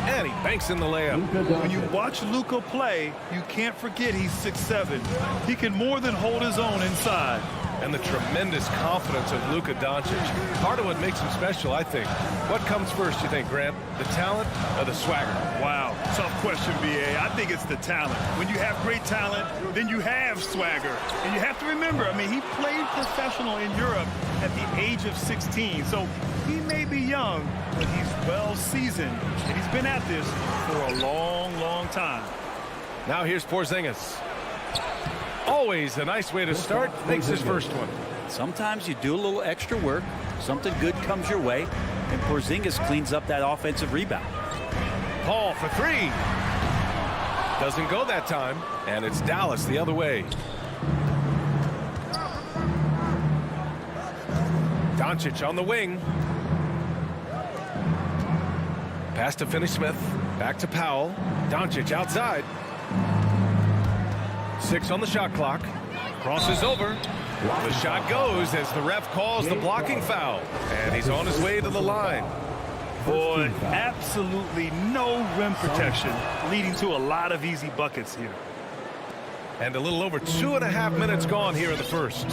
And he banks in the layup. When you watch Luka play, you can't forget he's 6'7". He can more than hold his own inside. And the tremendous confidence of Luka Doncic. Part of what makes him special, I think. What comes first, you think, Grant? The talent or the swagger? Wow, tough question, B.A. I think it's the talent. When you have great talent, then you have swagger. And you have to remember, I mean, he played professional in Europe at the age of 16. So he may be young, but he's well seasoned. And he's been at this for a long, long time. Now here's Porzingis. Always a nice way to start. Makes his first one. Sometimes you do a little extra work, something good comes your way, and Porzingis cleans up that offensive rebound. Paul for 3. Doesn't go that time, and it's Dallas the other way. Doncic on the wing. Pass to Finney-Smith. Back to Powell. Doncic outside. 6 on the shot clock. Crosses over. The shot goes as the ref calls the blocking foul. And he's on his way to the line. Boy, absolutely no rim protection, leading to a lot of easy buckets here. And a little over 2.5 minutes gone here in the first.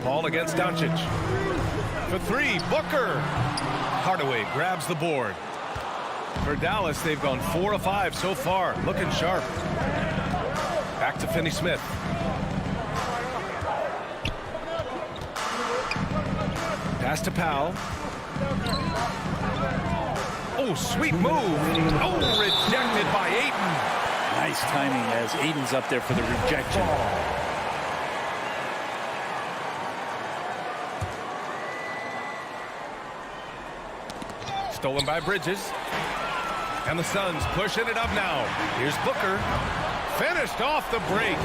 Paul against Doncic. For 3, Booker. Hardaway grabs the board. For Dallas, they've gone 4 of 5 so far. Looking sharp. Back to Finney-Smith. Pass to Powell. Oh, sweet move. Oh, rejected by Ayton. Nice timing as Ayton's up there for the rejection. Stolen by Bridges. And the Suns pushing it up now. Here's Booker. Finished off the break.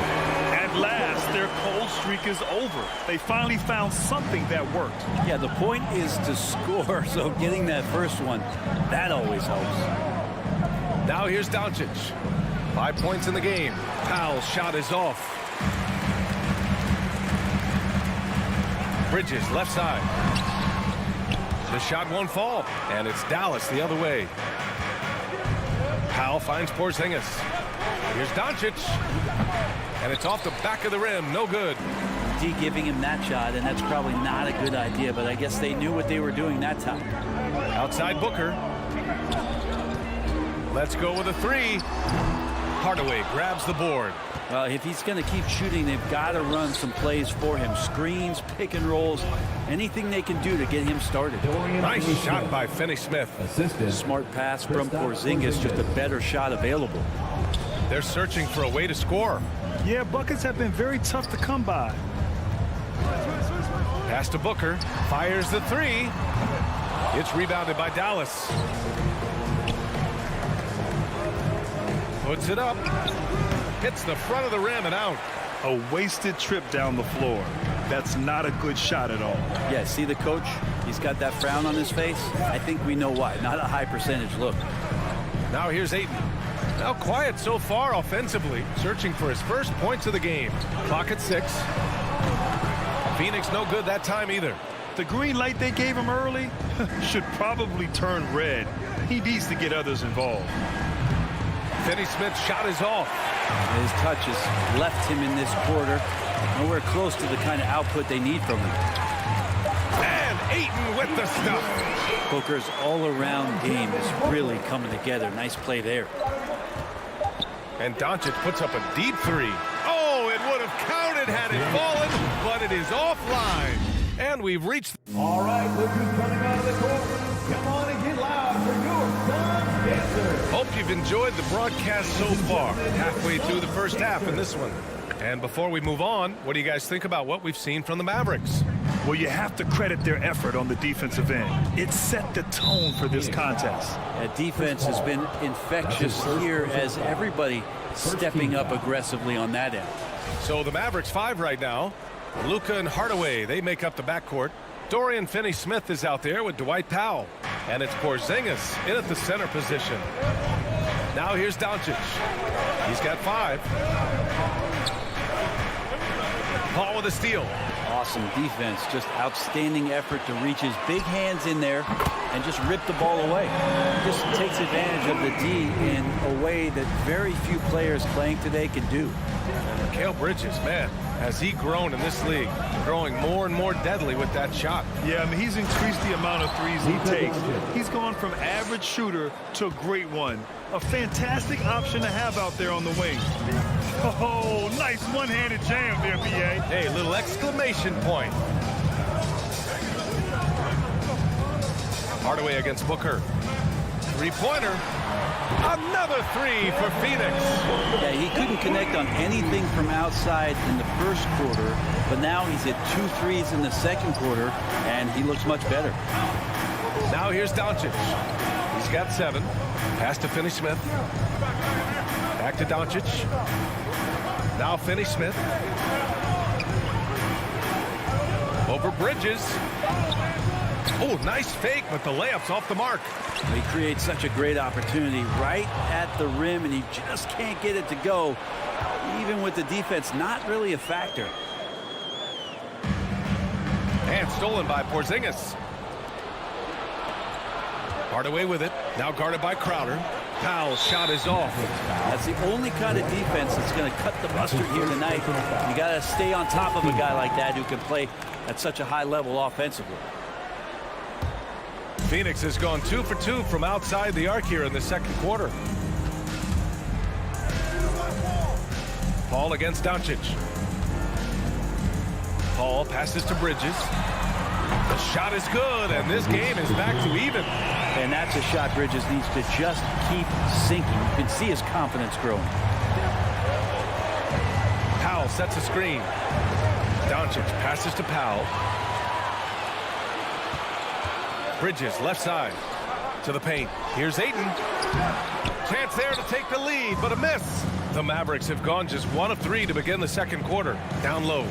At last, their cold streak is over. They finally found something that worked. Yeah, the point is to score, so getting that first one, that always helps. Now here's Doncic. 5 points in the game. Powell's shot is off. Bridges left side. The shot won't fall. And it's Dallas the other way. Powell finds Porzingis. Here's Doncic. And it's off the back of the rim. No good. D giving him that shot, and that's probably not a good idea, but I guess they knew what they were doing that time. Outside Booker. Let's go with a 3. Hardaway grabs the board. Well, if he's going to keep shooting, they've got to run some plays for him. Screens, pick and rolls, anything they can do to get him started. Nice shot by Finney-Smith. Smart pass from Porzingis, just a better shot available. They're searching for a way to score. Yeah, buckets have been very tough to come by. Pass to Booker. Fires the three. It's rebounded by Dallas. Puts it up. Hits the front of the rim and out. A wasted trip down the floor. That's not a good shot at all. Yeah, see the coach? He's got that frown on his face. I think we know why. Not a high percentage look. Now here's Ayton. Now quiet so far offensively. Searching for his first points of the game. Clock at 6. Phoenix no good that time either. The green light they gave him early should probably turn red. He needs to get others involved. Finney-Smith's shot is off. His touches left him in this quarter. Nowhere close to the kind of output they need from him. And Ayton with the stuff. Booker's all-around game is really coming together. Nice play there. And Doncic puts up a deep three. Oh, it would have counted had it fallen, but it is offline. And we've reached... All right, look who's coming out of the court. Come on and get loud for your son, Answer. Hope you've enjoyed the broadcast so far. Halfway through the first half in this one. And before we move on, what do you guys think about what we've seen from the Mavericks? Well, you have to credit their effort on the defensive end. It set the tone for this contest. That defense has been infectious here as everybody stepping up aggressively on that end. So the Mavericks 5 right now. Luka and Hardaway, they make up the backcourt. Dorian Finney-Smith is out there with Dwight Powell. And it's Porzingis in at the center position. Now here's Doncic. He's got 5. Paul with a steal. Awesome defense, just outstanding effort to reach his big hands in there and just rip the ball away. Just takes advantage of the D in a way that very few players playing today can do. And Mikal Bridges, man, has he grown in this league, growing more and more deadly with that shot. Yeah, I mean, he's increased the amount of threes he takes. He's gone from average shooter to a great one. A fantastic option to have out there on the wing. Oh, nice one-handed jam there, B.A. Hey, little exclamation point. Hardaway against Booker. Three-pointer. Another three for Phoenix. Yeah, he couldn't connect on anything from outside in the first quarter, but now he's hit 2 threes in the second quarter, and he looks much better. Now here's Doncic. He's got 7. Pass to Finney-Smith. Back to Doncic. Now Finney-Smith. Over Bridges. Oh, nice fake, but the layup's off the mark. He creates such a great opportunity right at the rim, and he just can't get it to go. Even with the defense not really a factor. And stolen by Porzingis. Hardaway with it. Now guarded by Crowder. Powell's shot is off. That's the only kind of defense that's going to cut the mustard here tonight. You got to stay on top of a guy like that who can play at such a high level offensively. Phoenix has gone 2 for 2 from outside the arc here in the second quarter. Paul against Doncic. Paul passes to Bridges. The shot is good, and this game is back to even. And that's a shot Bridges needs to just keep sinking. You can see his confidence growing. Powell sets a screen. Doncic passes to Powell. Bridges left side to the paint. Here's Ayton. Chance there to take the lead, but a miss. The Mavericks have gone just 1 of 3 to begin the second quarter. Down low.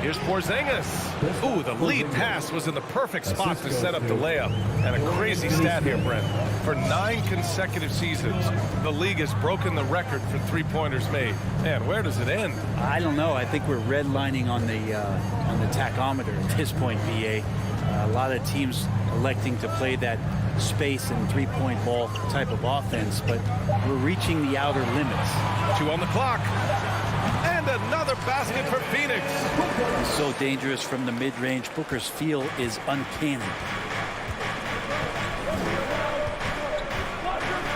Here's Porzingis. Ooh, the lead pass was in the perfect spot to set up the layup. And a crazy stat here, Brent. For 9 consecutive seasons, the league has broken the record for three-pointers made. Man, where does it end? I don't know. I think we're redlining on the tachometer at this point, VA. A lot of teams electing to play that space and three-point ball type of offense, but we're reaching the outer limits. 2 on the clock. And another basket for Phoenix. He's so dangerous from the mid-range. Booker's feel is uncanny.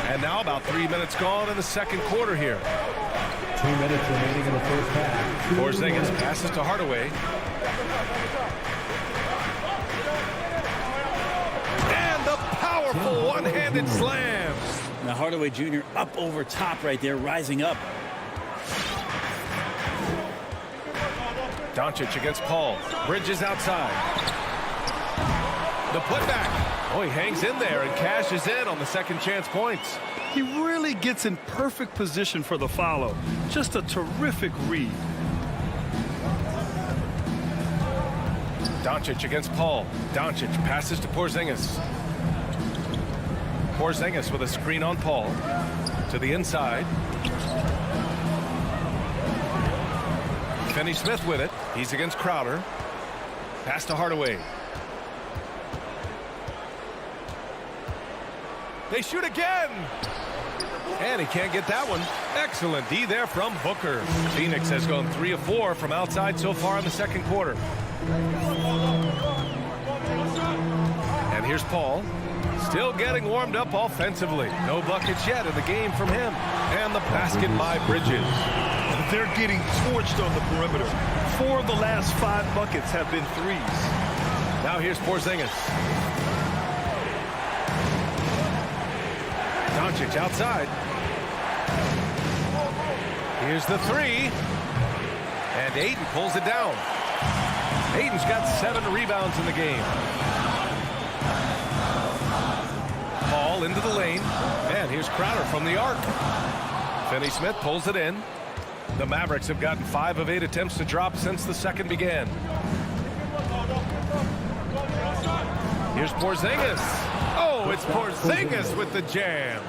And now about 3 minutes gone in the second quarter here. 2 minutes remaining in the first half. Porzingis passes to Hardaway. And the powerful one-handed slam. Now Hardaway Jr. up over top right there, rising up. Doncic against Paul. Bridges outside. The putback. Oh, he hangs in there and cashes in on the second chance points. He really gets in perfect position for the follow. Just a terrific read. Doncic against Paul. Doncic passes to Porzingis. Porzingis with a screen on Paul. To the inside. Finney-Smith with it. He's against Crowder. Pass to Hardaway. They shoot again. And he can't get that one. Excellent D there from Booker. Phoenix has gone 3 of 4 from outside so far in the second quarter. And here's Paul. Still getting warmed up offensively. No buckets yet in the game from him. And the basket by Bridges. They're getting torched on the perimeter. 4 of the last 5 buckets have been threes. Now here's Porzingis. Doncic outside. Here's the 3. And Ayton pulls it down. Ayton's got 7 rebounds in the game. Paul into the lane. And here's Crowder from the arc. Finney-Smith pulls it in. The Mavericks have gotten 5 of 8 attempts to drop since the second began. Here's Porzingis. Oh, it's Porzingis with the jam.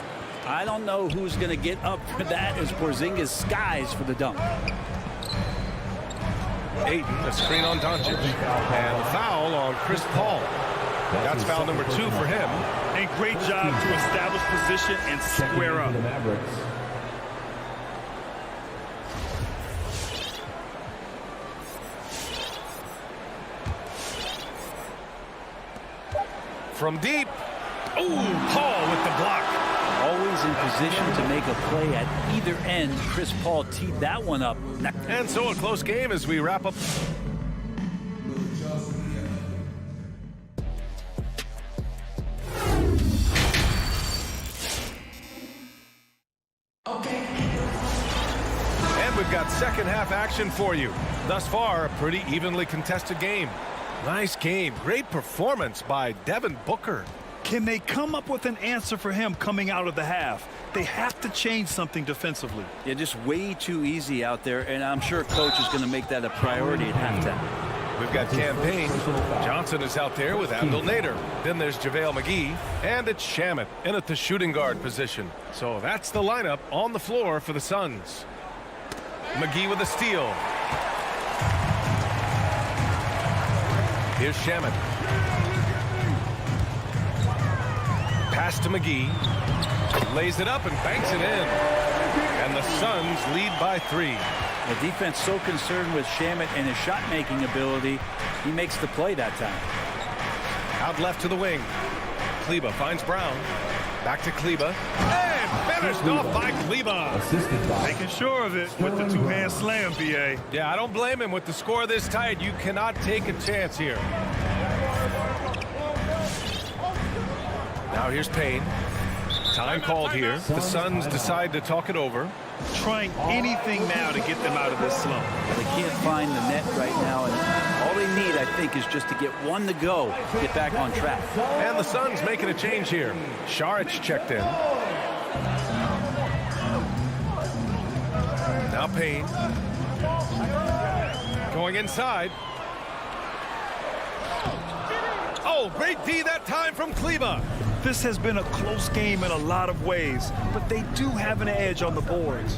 I don't know who's going to get up for that as Porzingis skies for the dunk. Ayton, a screen on Doncic. And foul on Chris Paul. That's foul number 2 for him. And great job to establish position and square up. From deep. Oh, Paul with the block. Always in position to make a play at either end. Chris Paul teed that one up. And so a close game as we wrap up. And we've got second half action for you. Thus far, a pretty evenly contested game. Nice game. Great performance by Devin Booker. Can they come up with an answer for him coming out of the half? They have to change something defensively. Yeah, just way too easy out there, and I'm sure coach is going to make that a priority at halftime. We've got Cam Payne. Johnson is out there with Abdel Nader. Then there's JaVale McGee. And it's Shamet in at the shooting guard position. So that's the lineup on the floor for the Suns. McGee with a steal. Here's Shamet. Pass to McGee. Lays it up and banks it in. And the Suns lead by 3. The defense so concerned with Shamet and his shot-making ability, he makes the play that time. Out left to the wing. Kleber finds Brown. Back to Kleber. And finished off by Kleber. Making sure of it with the two-hand slam, B.A. Yeah, I don't blame him. With the score this tight, you cannot take a chance here. Now here's Payne. Time called here. The Suns decide to talk it over. Trying anything now to get them out of this slump. They can't find the net right now, and all they need, I think, is just to get one to go, get back on track. And the Suns making a change here. Šarić checked in. Now Payne. Going inside. Oh, great D that time from Kleber. This has been a close game in a lot of ways, but they do have an edge on the boards.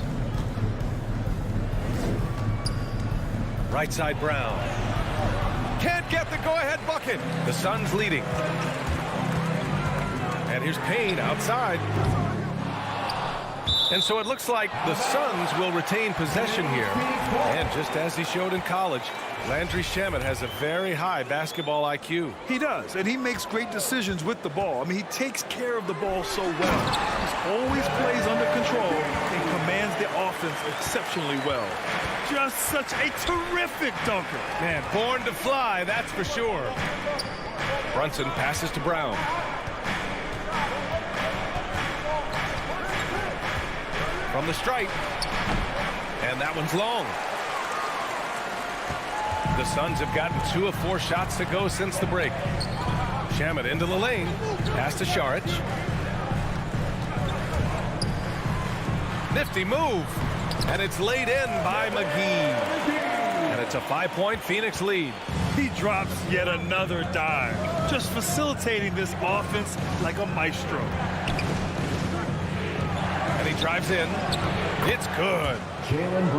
Right side Brown. Can't get the go-ahead bucket. The Suns leading. And here's Payne outside. And so it looks like the Suns will retain possession here. And just as he showed in college, Landry Shamet has a very high basketball IQ. He does, and he makes great decisions with the ball. I mean, he takes care of the ball so well. He always plays under control and commands the offense exceptionally well. Just such a terrific dunker. Man, born to fly, that's for sure. Brunson passes to Brown. From the stripe. And that one's long. The Suns have gotten 2 of 4 shots to go since the break. Shamet into the lane. Pass to Šarić. Nifty move. And it's laid in by McGee. And it's a 5-point Phoenix lead. He drops yet another dime, just facilitating this offense like a maestro. And he drives in. It's good.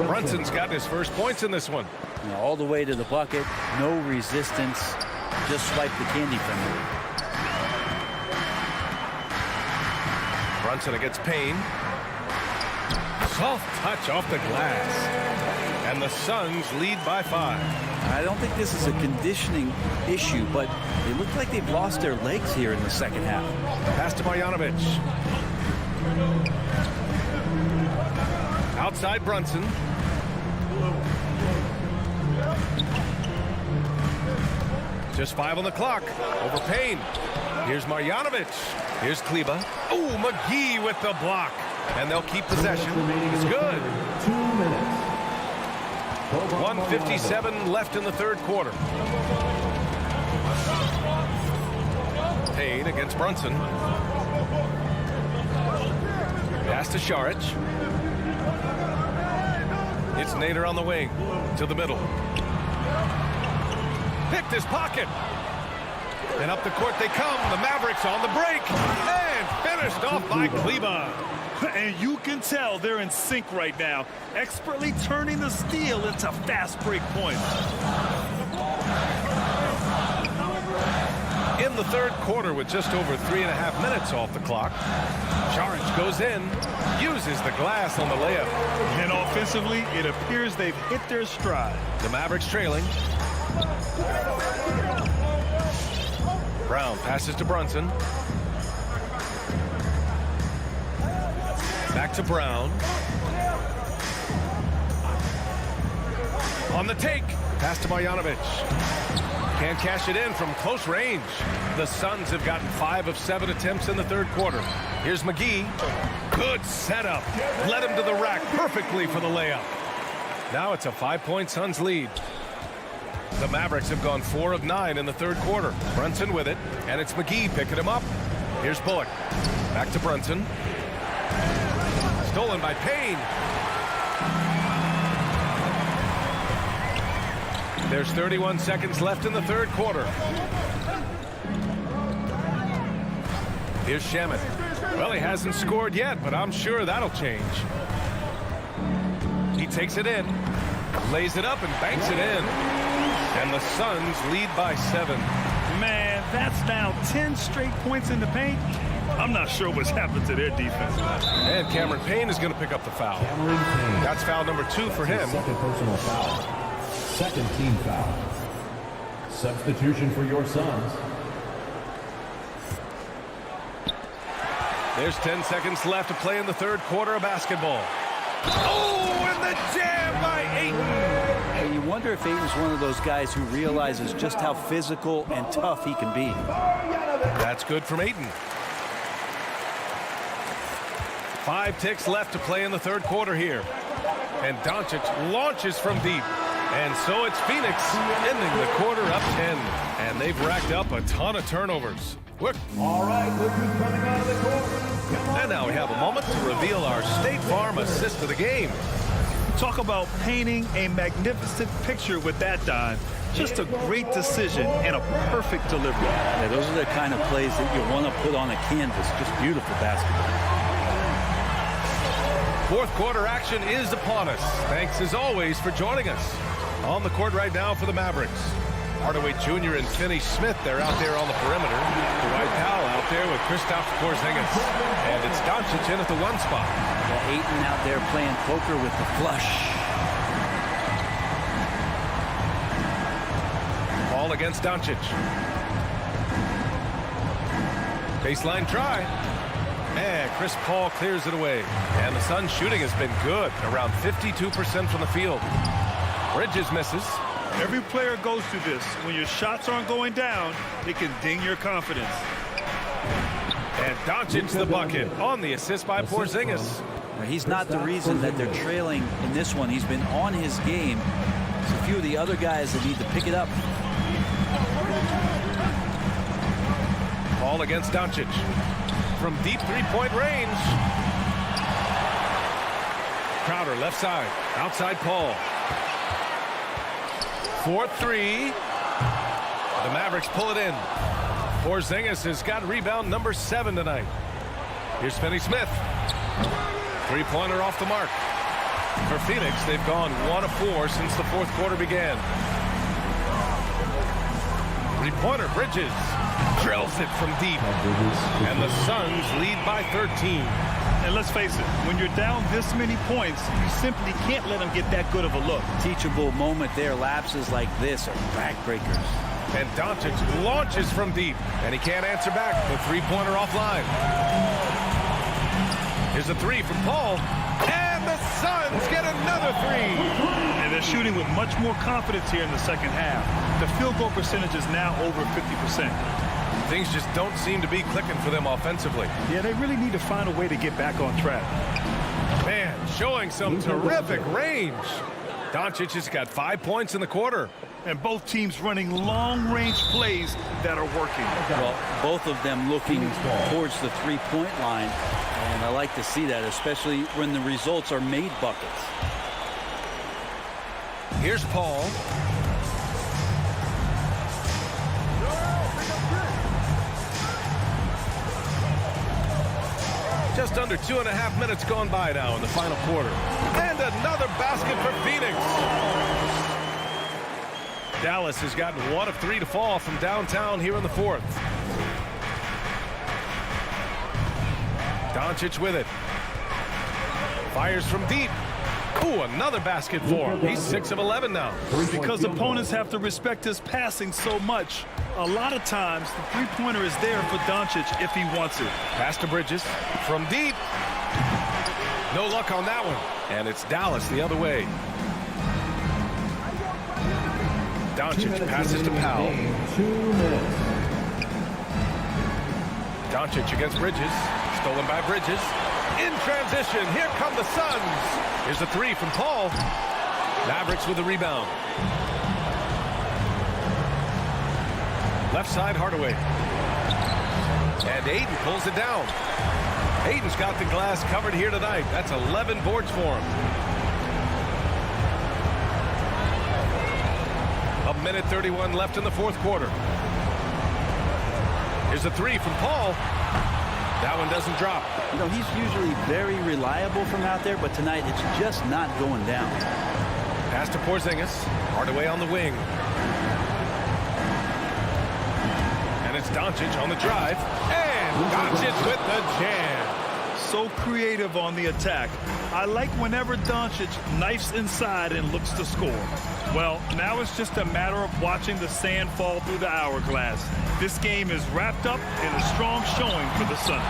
Brunson's got his first points in this one. All the way to the bucket, no resistance, just swipe the candy from him. Brunson against Payne. Soft touch off the glass. And the Suns lead by 5. I don't think this is a conditioning issue, but they look like they've lost their legs here in the second half. Pass to Marjanovic. Outside Brunson. Just 5 on the clock. Over Payne. Here's Marjanovic. Here's Kleber. Oh, McGee with the block. And they'll keep possession. It's good. 2 minutes. 1:57 left in the third quarter. Payne against Brunson. Pass to Šarić. It's Nader on the wing. To the middle. Picked his pocket. And up the court they come. The Mavericks on the break. And finished off by Kleber. And you can tell they're in sync right now, expertly turning the steal into fast break points. In the third quarter with just over 3.5 minutes off the clock, Šarić goes in, uses the glass on the layup. And offensively, it appears they've hit their stride. The Mavericks trailing. Brown passes to Brunson. Back to Brown. On the take. Pass to Marjanovic. Can't cash it in from close range. The Suns have gotten 5 of 7 attempts in the third quarter. Here's McGee. Good setup. Led him to the rack perfectly for the layup. Now it's a 5-point Suns lead. The Mavericks have gone 4 of 9 in the third quarter. Brunson with it, and it's McGee picking him up. Here's Bullock. Back to Brunson. Stolen by Payne. There's 31 seconds left in the third quarter. Here's Shamet. Well, he hasn't scored yet, but I'm sure that'll change. He takes it in, lays it up, and banks it in. And the Suns lead by 7. Man, that's now 10 straight points in the paint. I'm not sure what's happened to their defense. And Cameron Payne is going to pick up the foul. That's foul number 2 for him. Second personal foul. Second team foul. Substitution for your Suns. There's 10 seconds left to play in the third quarter of basketball. Oh, and the jam by Ayton. And you wonder if Ayton's one of those guys who realizes just how physical and tough he can be. That's good from Ayton. 5 ticks left to play in the third quarter here. And Doncic launches from deep. And so it's Phoenix ending the quarter up 10. And they've racked up a ton of turnovers. All right, look who's coming out of the court. And now we have a moment to reveal our State Farm assist of the game. Talk about painting a magnificent picture with that dime. Just a great decision and a perfect delivery. Yeah, those are the kind of plays that you want to put on a canvas. Just beautiful basketball. Fourth quarter action is upon us. Thanks as always for joining us. On the court right now for the Mavericks. Hardaway Jr. and Finney Smith, they're out there on the perimeter. Dwight Powell out there with Kristaps Porzingis. And it's Doncic in at the 1 spot. Yeah, Ayton out there playing poker with the flush. Ball against Doncic. Baseline try. And Chris Paul clears it away. And the Suns shooting has been good, around 52% from the field. Bridges misses. Every player goes through this. When your shots aren't going down, it can ding your confidence. And Doncic the bucket on the assist by Porzingis. He's not the reason that they're trailing in this one. He's been on his game. So few of the other guys that need to pick it up. Ball against Doncic. From deep three-point range. Crowder left side. Outside Paul. 4-3. The Mavericks pull it in. Porzingis has got rebound number 7 tonight. Here's Finney-Smith. Three-pointer off the mark. For Phoenix, they've gone 1 of 4 since the fourth quarter began. Three-pointer, Bridges. Drills it from deep. And the Suns lead by 13. And let's face it, when you're down this many points, you simply can't let them get that good of a look. Teachable moment there. Lapses like this are backbreakers. And Doncic launches from deep. And he can't answer back. The three-pointer offline. Here's a three from Paul. And the Suns get another three. And they're shooting with much more confidence here in the second half. The field goal percentage is now over 50%. Things just don't seem to be clicking for them offensively. Yeah, they really need to find a way to get back on track. Man, showing some terrific range. Doncic has got 5 points in the quarter. And both teams running long-range plays that are working. Well, both of them looking towards the three-point line. And I like to see that, especially when the results are made buckets. Here's Paul. Just under 2.5 minutes gone by now in the final quarter. And another basket for Phoenix. Dallas has gotten 1 of 3 to fall from downtown here in the fourth. Doncic with it. Fires from deep. Ooh, another basket for him. He's 6 of 11 now. Because opponents have to respect his passing so much. A lot of times, the three-pointer is there for Doncic if he wants it. Pass to Bridges from deep. No luck on that one. And it's Dallas the other way. Doncic passes to Powell. 2 minutes. Doncic against Bridges. Stolen by Bridges. In transition, here come the Suns. Here's a three from Paul. Mavericks with the rebound. Left side, Hardaway. And Ayton pulls it down. Ayton's got the glass covered here tonight. That's 11 boards for him. 1:31 left in the fourth quarter. Here's a three from Paul. That one doesn't drop. You know, he's usually very reliable from out there, but tonight it's just not going down. Pass to Porzingis. Hardaway on the wing. And it's Doncic on the drive. And Doncic with the jam. So creative on the attack. I like whenever Doncic knifes inside and looks to score. Well, now it's just a matter of watching the sand fall through the hourglass. This game is wrapped up in a strong showing for the Suns.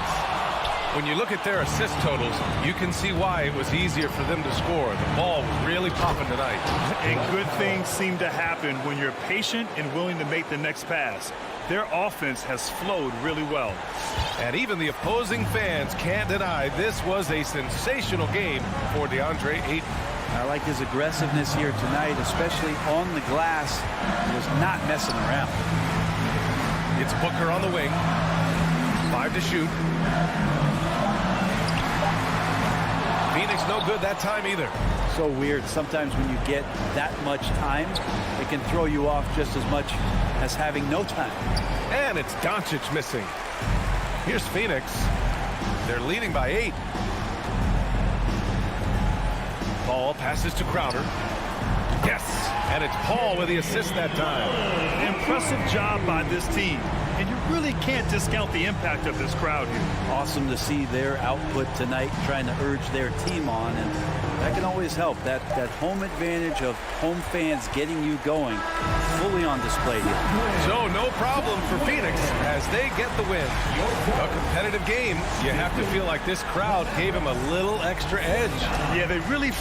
When you look at their assist totals, you can see why it was easier for them to score. The ball was really popping tonight. And good things seem to happen when you're patient and willing to make the next pass. Their offense has flowed really well. And even the opposing fans can't deny this was a sensational game for DeAndre Ayton. I like his aggressiveness here tonight, especially on the glass. He was not messing around. It's Booker on the wing. 5 to shoot. Phoenix no good that time either. So weird. Sometimes when you get that much time, it can throw you off just as much as having no time. And it's Doncic missing. Here's Phoenix. They're leading by 8. Paul passes to Crowder. Yes, and it's Paul with the assist that time. Impressive job by this team. And you really can't discount the impact of this crowd here. Awesome to see their output tonight, trying to urge their team on, and that can always help. That home advantage of home fans getting you going, fully on display here. So no problem for Phoenix as they get the win. A competitive game. You have to feel like this crowd gave him a little extra edge. Yeah, they really...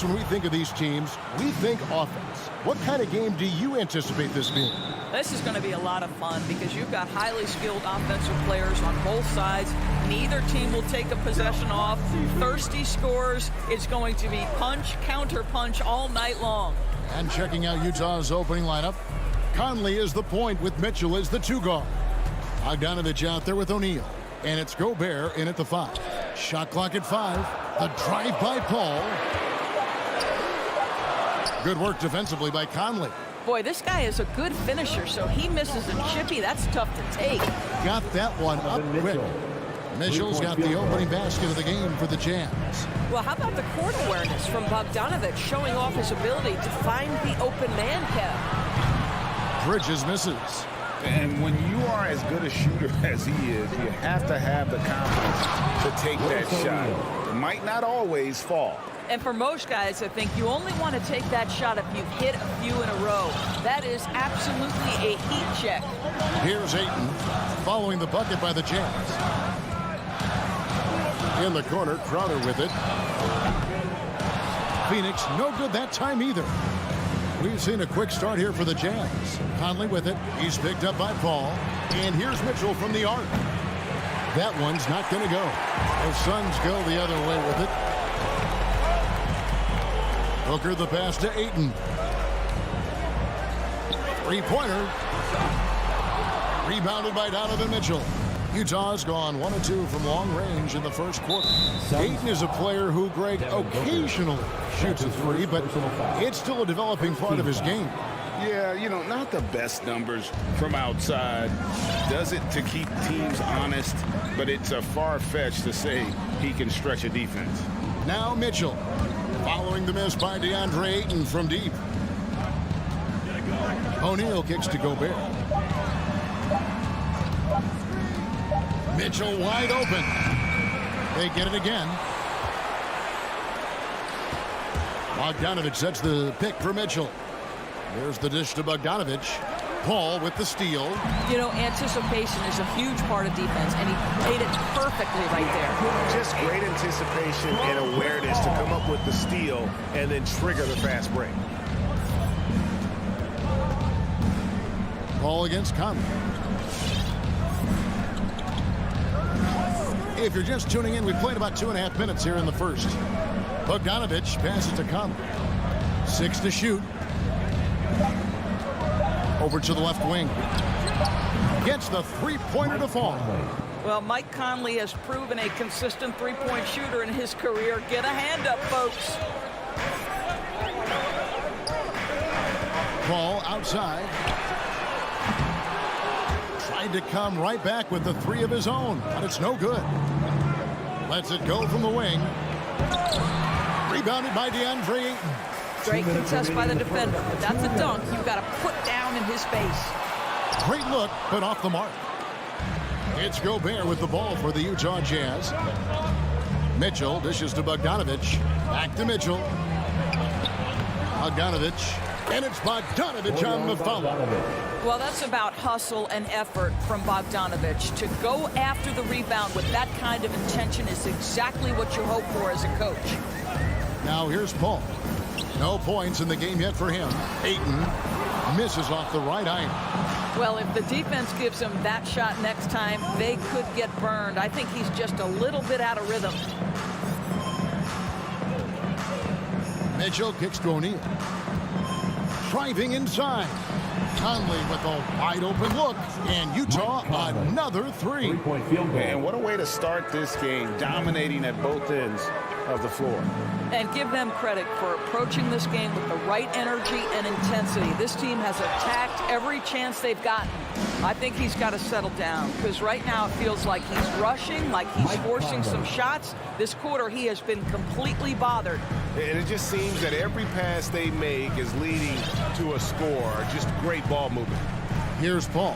course, when we think of these teams, we think offense. What kind of game do you anticipate this being? This is going to be a lot of fun because you've got highly skilled offensive players on both sides. Neither team will take a possession off. Thirsty scores. It's going to be punch, counter punch all night long. And checking out Utah's opening lineup, Conley is the point with Mitchell as the 2 guard. Bogdanovich out there with O'Neal. And it's Gobert in at the 5. Shot clock at 5. The drive by Paul. Good work defensively by Conley. Boy, this guy is a good finisher, so he misses a chippy. That's tough to take. Got that one up quick. Mitchell's got the opening basket of the game for the Jazz. Well, how about the court awareness from Bogdanovich showing off his ability to find the open man, Kev? Bridges misses. And when you are as good a shooter as he is, you have to have the confidence to take that shot. It might not always fall. And for most guys, I think you only want to take that shot if you've hit a few in a row. That is absolutely a heat check. Here's Ayton following the bucket by the Jazz. In the corner, Crowder with it. Phoenix, no good that time either. We've seen a quick start here for the Jazz. Conley with it. He's picked up by Paul. And here's Mitchell from the arc. That one's not going to go. The Suns go the other way with it. Booker the pass to Ayton. 3-pointer. Rebounded by Donovan Mitchell. Utah's gone 1 of 2 from long range in the first quarter. Ayton is a player who, Greg, occasionally shoots a 3, but it's still a developing part of his game. Yeah, you know, not the best numbers from outside. Does it to keep teams honest, but it's a far-fetched to say he can stretch a defense. Now Mitchell, following the miss by DeAndre Ayton from deep. O'Neal kicks to Gobert. Mitchell wide open. They get it again. Bogdanovich sets the pick for Mitchell. There's the dish to Bogdanovich. Paul with the steal. You know, anticipation is a huge part of defense, and he made it perfectly right there. Just great anticipation and awareness to come up with the steal and then trigger the fast break. Paul against Conley. If you're just tuning in, we played about 2.5 minutes here in the first. Bogdanovich passes to Conley. 6 to shoot. Over to the left wing. Gets the 3-pointer to fall. Well, Mike Conley has proven a consistent 3-point shooter in his career. Get a hand up, folks. Paul outside. Tried to come right back with the 3 of his own, but it's no good. Lets it go from the wing. Rebounded by DeAndre Ayton. Great contest by the defender, but that's a dunk you've got to put down in his face. Great look, but off the mark. It's Gobert with the ball for the Utah Jazz. Mitchell dishes to Bogdanovich. Back to Mitchell. Bogdanovich. And it's Bogdanovich on the foul. Well, that's about hustle and effort from Bogdanovich. To go after the rebound with that kind of intention is exactly what you hope for as a coach. Now here's Paul. No points in the game yet for him. Ayton misses off the right iron. Well, if the defense gives him that shot next time, they could get burned. I think he's just a little bit out of rhythm. Mitchell kicks to O'Neal. Driving inside. Conley with a wide open look. And Utah another 3. And what a way to start this game, dominating at both ends of the floor. And give them credit for approaching this game with the right energy and intensity. This team has attacked every chance they've gotten. I think he's got to settle down because right now it feels like he's rushing, like he's forcing some shots. This quarter he has been completely bothered. And it just seems that every pass they make is leading to a score. Just great ball movement. Here's Paul.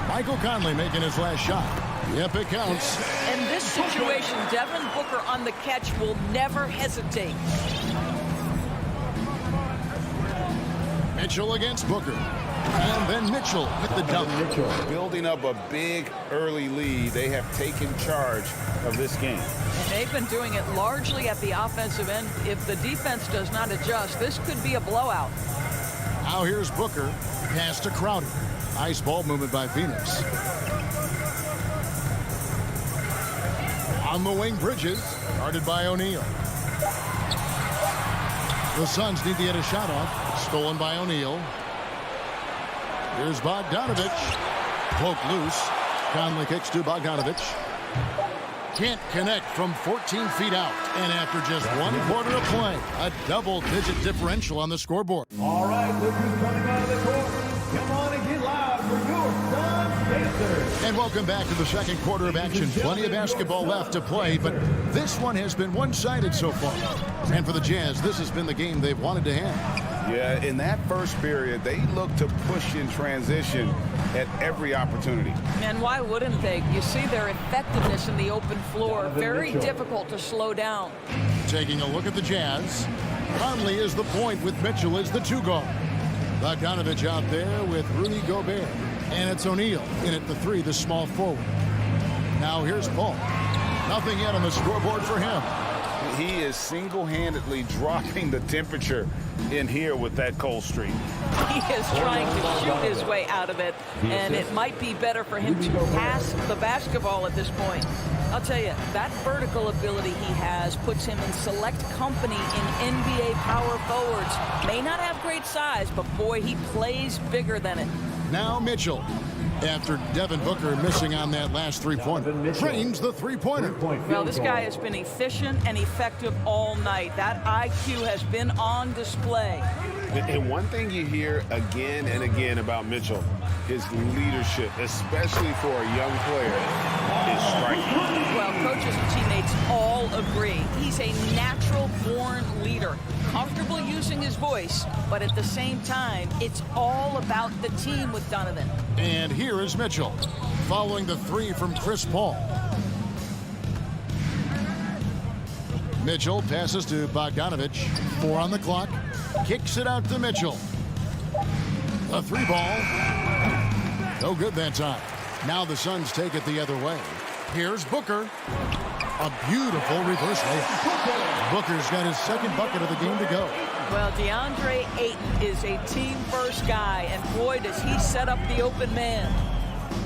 Michael Conley making his last shot. Yep, it counts. In this situation, Devin Booker on the catch will never hesitate. Mitchell against Booker. And then Mitchell with the dunk. Building up a big early lead, they have taken charge of this game. And they've been doing it largely at the offensive end. If the defense does not adjust, this could be a blowout. Now here's Booker. Pass to Crowder. Nice ball movement by Phoenix. On the wing, Bridges. Guarded by O'Neal. The Suns need to get a shot off. Stolen by O'Neal. Here's Bogdanovich. Poke loose. Conley kicks to Bogdanovich. Can't connect from 14 feet out. And after just 1 quarter of play, a double-digit differential on the scoreboard. All right, look who's coming out of the court. Come on and get loud for your Suns Pacers. And welcome back to the second quarter of action. Plenty of basketball left to play, but this one has been one-sided so far. And for the Jazz, this has been the game they've wanted to have. Yeah, in that first period, they looked to push in transition at every opportunity. And why wouldn't they? You see their effectiveness in the open floor. Very difficult to slow down. Taking a look at the Jazz. Conley is the point with Mitchell as the 2 guard. Bogdanovich out there with Rudy Gobert. And it's O'Neal in at the 3, the small forward. Now here's Paul. Nothing yet on the scoreboard for him. He is single-handedly dropping the temperature in here with that cold streak. He is trying to shoot his way out of it, and it might be better for him to pass the basketball at this point. I'll tell you, that vertical ability he has puts him in select company in NBA power forwards. May not have great size, but boy, he plays bigger than it. Now Mitchell. After Devin Booker missing on that last three-pointer. Trains the three-pointer. Well, this guy has been efficient and effective all night. That IQ has been on display. And one thing you hear again and again about Mitchell, his leadership, especially for a young player, is striking. Well, coaches and teammates all agree. He's a natural-born leader, comfortable using his voice, but at the same time, it's all about the team with Donovan. And here is Mitchell, following the 3 from Chris Paul. Mitchell passes to Bogdanovich. 4 on the clock. Kicks it out to Mitchell. A 3 ball. No good that time. Now the Suns take it the other way. Here's Booker. A beautiful reverse layup. Booker's got his second bucket of the game to go. Well, DeAndre Ayton is a team-first guy, and boy, does he set up the open man.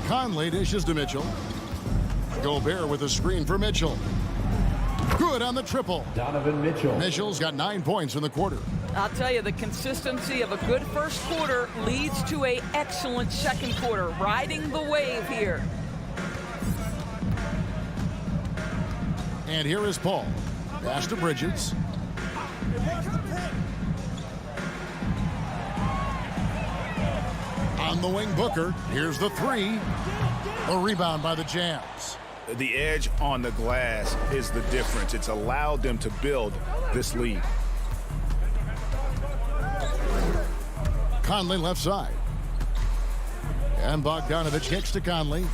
Conley dishes to Mitchell. Gobert with a screen for Mitchell. Good on the triple. Donovan Mitchell. Mitchell's got 9 points in the quarter. I'll tell you, the consistency of a good first quarter leads to an excellent second quarter. Riding the wave here. And here is Paul. Pass to Bridges. On the wing, Booker. Here's the 3. A rebound by the Jazz. The edge on the glass is the difference. It's allowed them to build this lead. Conley left side. And Bogdanovich kicks to Conley.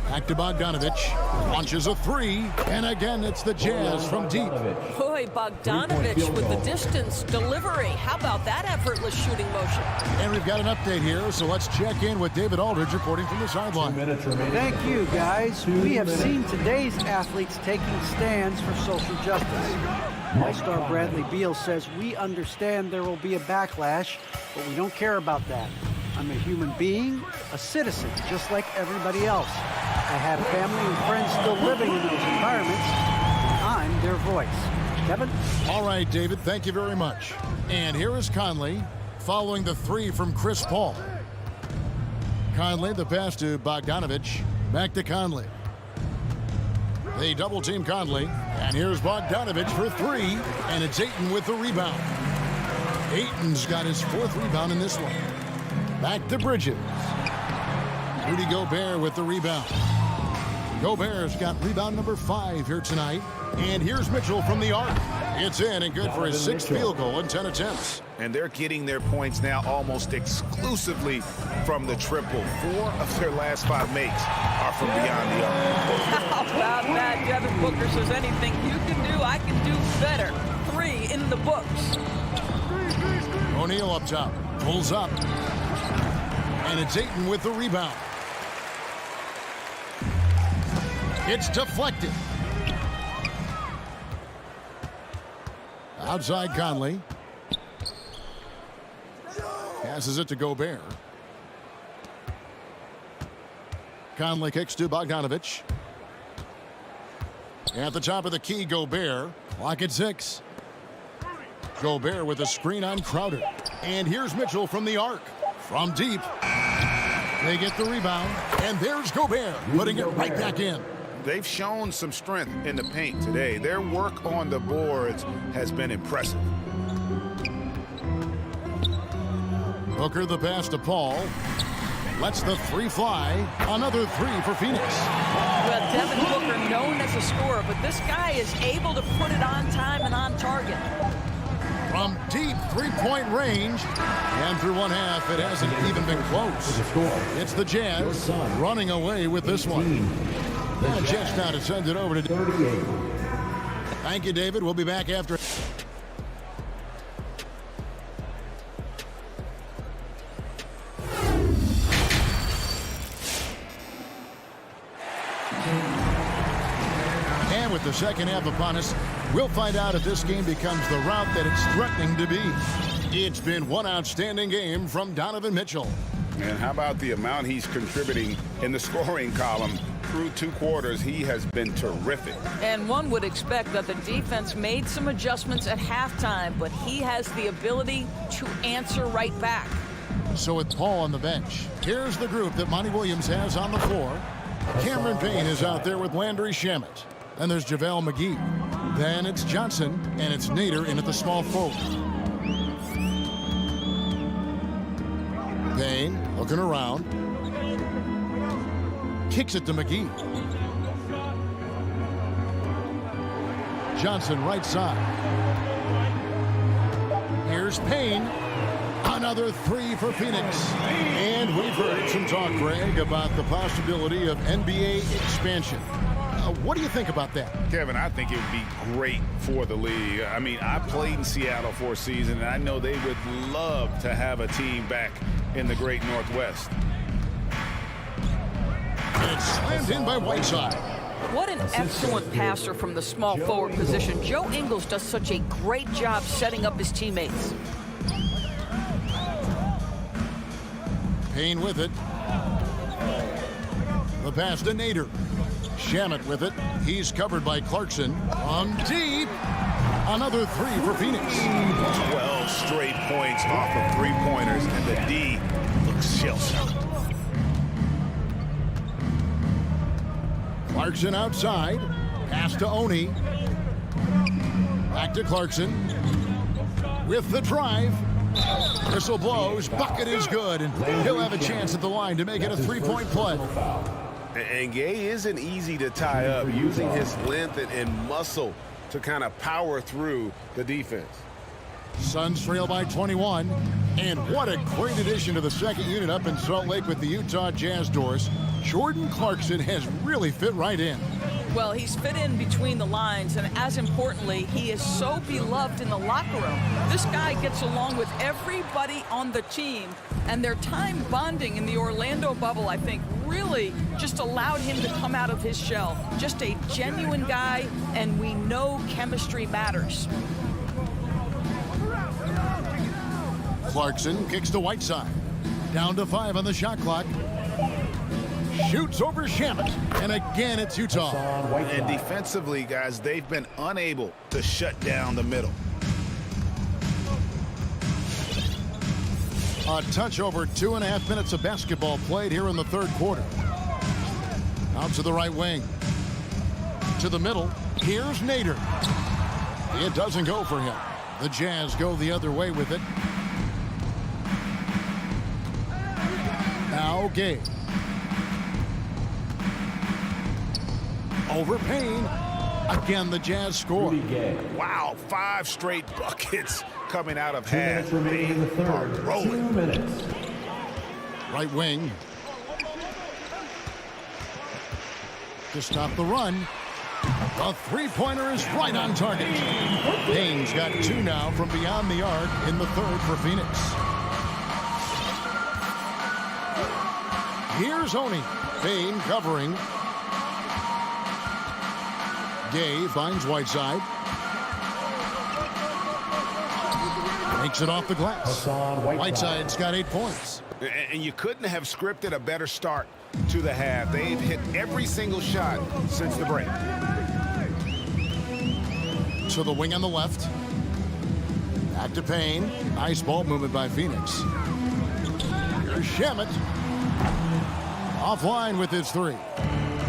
Back to Bogdanovich. Launches a 3. And again, it's the Jazz from deep. Boy, Bogdanovich with the distance delivery. How about that effortless shooting motion? And we've got an update here, so let's check in with David Aldridge reporting from the sideline. Thank you, guys. We have seen today's athletes taking stands for social justice. All-star Bradley Beal says, "We understand there will be a backlash, but we don't care about that. I'm a human being, a citizen, just like everybody else. I have family and friends still living in those environments. I'm their voice." Kevin? All right, David, thank you very much. And here is Conley, following the 3 from Chris Paul. Conley, the pass to Bogdanovich. Back to Conley. They double-team Conley. And here's Bogdanovich for 3. And it's Ayton with the rebound. Ayton's got his 4th rebound in this one. Back to Bridges. Rudy Gobert with the rebound. Gobert's got rebound number 5 here tonight. And here's Mitchell from the arc. It's in and good for his 6th field goal in 10 attempts. And they're getting their points now almost exclusively from the triple. 4 of their last 5 makes are from beyond the arc. How about that? Devin Booker says anything you can do, I can do better. 3 in the books. O'Neal up top. Pulls up. And it's Ayton with the rebound. It's deflected. Outside Conley. Passes it to Gobert. Conley kicks to Bogdanovic. At the top of the key, Gobert. Clock at 6. Gobert with a screen on Crowder. And here's Mitchell from the arc. From deep. They get the rebound. And there's Gobert putting it right back in. They've shown some strength in the paint today. Their work on the boards has been impressive. Booker the pass to Paul. Lets the three fly. Another three for Phoenix. Well, Devin Booker known as a scorer, but this guy is able to put it on time and on target. From deep three-point range. And through one half, it hasn't even been close. It's the Jazz running away with this one. Got a chance now to send it over to 38. Thank you, David. We'll be back after. And with the second half upon us, we'll find out if this game becomes the route that it's threatening to be. It's been one outstanding game from Donovan Mitchell. And how about the amount he's contributing in the scoring column? Through 2 quarters, he has been terrific. And one would expect that the defense made some adjustments at halftime, but he has the ability to answer right back. So with Paul on the bench, here's the group that Monty Williams has on the floor. Cameron Payne is out there with Landry Shamet. And there's JaVale McGee. Then it's Johnson, and it's Nader in at the small forward. Payne looking around. Kicks it to McGee. Johnson right side. Here's Payne. Another three for Phoenix. And we've heard some talk, Greg, about the possibility of NBA expansion. What do you think about that? Kevin, I think it would be great for the league. I mean, I played in Seattle for a season, and I know they would love to have a team back in the great Northwest. And it's slammed in by Whiteside. What an excellent passer from the small forward position. Joe Ingles does such a great job setting up his teammates. Payne with it. The pass to Nader. Shamet with it. He's covered by Clarkson. On deep. Another three for Phoenix. 12 straight points off of three-pointers, and the D looks shell-shocked. Clarkson outside. Pass to Oni. Back to Clarkson. With the drive. Whistle blows. Bucket is good. And he'll have a chance at the line to make it a three-point play. And Gay isn't easy to tie up, using his length and muscle to kind of power through the defense. Suns trail by 21. And what a great addition to the second unit up in Salt Lake with the Utah Jazz doors. Jordan Clarkson has really fit right in. Well, he's fit in between the lines, and as importantly, he is so beloved in the locker room. This guy gets along with everybody on the team, and their time bonding in the Orlando bubble, I think, really just allowed him to come out of his shell. Just a genuine guy, and we know chemistry matters. Clarkson kicks to Whiteside. Down to 5 on the shot clock. Shoots over Shamet. And again, it's Utah. And defensively, guys, they've been unable to shut down the middle. A touch over 2.5 minutes of basketball played here in the third quarter. Out to the right wing. To the middle. Here's Nader. It doesn't go for him. The Jazz go the other way with it. Now Gay. Over Payne. Again, the Jazz score. Wow, 5 straight buckets coming out of half. Remaining in the third. 2 minutes. Right wing. To stop the run. The three-pointer is right on target. Payne's got 2 now from beyond the arc in the third for Phoenix. Here's Oni. Payne covering. Gay finds Whiteside. Makes it off the glass. Whiteside's got 8 points. And you couldn't have scripted a better start to the half. They've hit every single shot since the break. To the wing on the left. Back to Payne. Nice ball movement by Phoenix. Here's Shamet. Offline with his 3.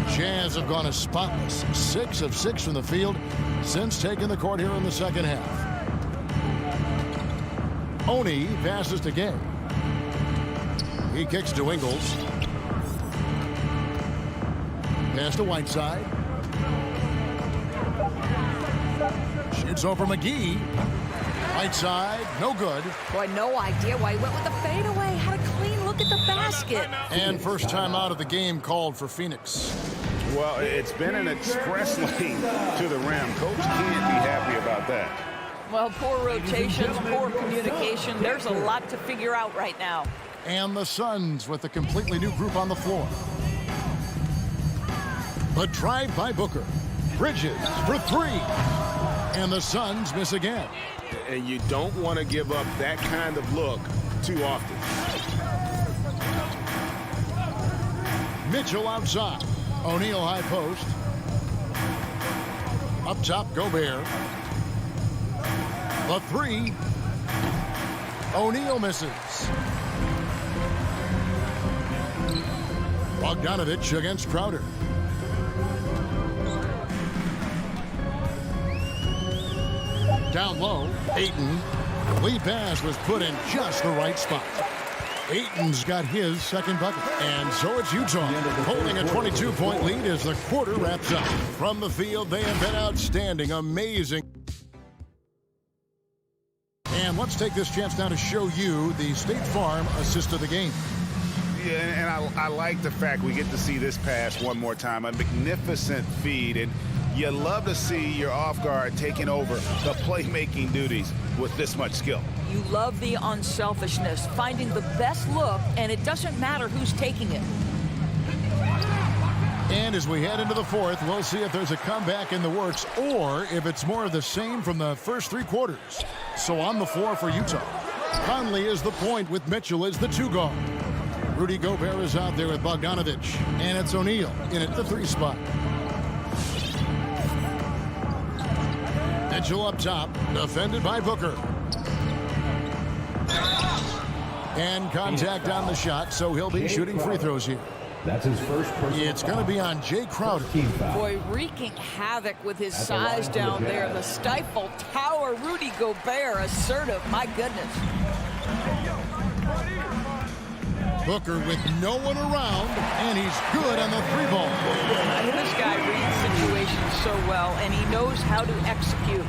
Jazz have gone as spotless. 6 of 6 from the field since taking the court here in the second half. Oni passes to Gay. He kicks to Ingles. Pass to Whiteside. Shoots over McGee. Whiteside, no good. Boy, no idea why he went with the fadeaway. Had a clean look at the basket. And first time out of the game called for Phoenix. Well, it's been an express lane to the rim. Coach can't be happy about that. Well, poor rotations, poor communication. There's a lot to figure out right now. And the Suns with a completely new group on the floor. The drive by Booker. Bridges for 3. And the Suns miss again. And you don't want to give up that kind of look too often. Mitchell outside. O'Neal high post. Up top, Gobert. The 3. O'Neal misses. Bogdanovich against Crowder. Down low, Ayton. Lead pass was put in just the right spot. Ayton's got his second bucket. And so it's Utah holding a 22-point lead as the quarter wraps up. From the field, they have been outstanding, amazing. And let's take this chance now to show you the State Farm assist of the game. Yeah, and I like the fact we get to see this pass one more time. A magnificent feed, and you love to see your off guard taking over the playmaking duties with this much skill. You love the unselfishness, finding the best look, and it doesn't matter who's taking it. And as we head into the fourth, we'll see if there's a comeback in the works or if it's more of the same from the first 3 quarters. So on the floor for Utah, Conley is the point with Mitchell as the 2 guard. Rudy Gobert is out there with Bogdanovich, and it's O'Neal in at the 3 spot. Mitchell up top, defended by Booker. And contact on the shot, so he'll be shooting free throws here. That's his first personal It's going to be on Jay Crowder. Boy, wreaking havoc with his size down there. The stifle tower, Rudy Gobert, assertive. My goodness. Booker with no one around, and he's good on the 3-ball. This guy reads situations so well, and he knows how to execute.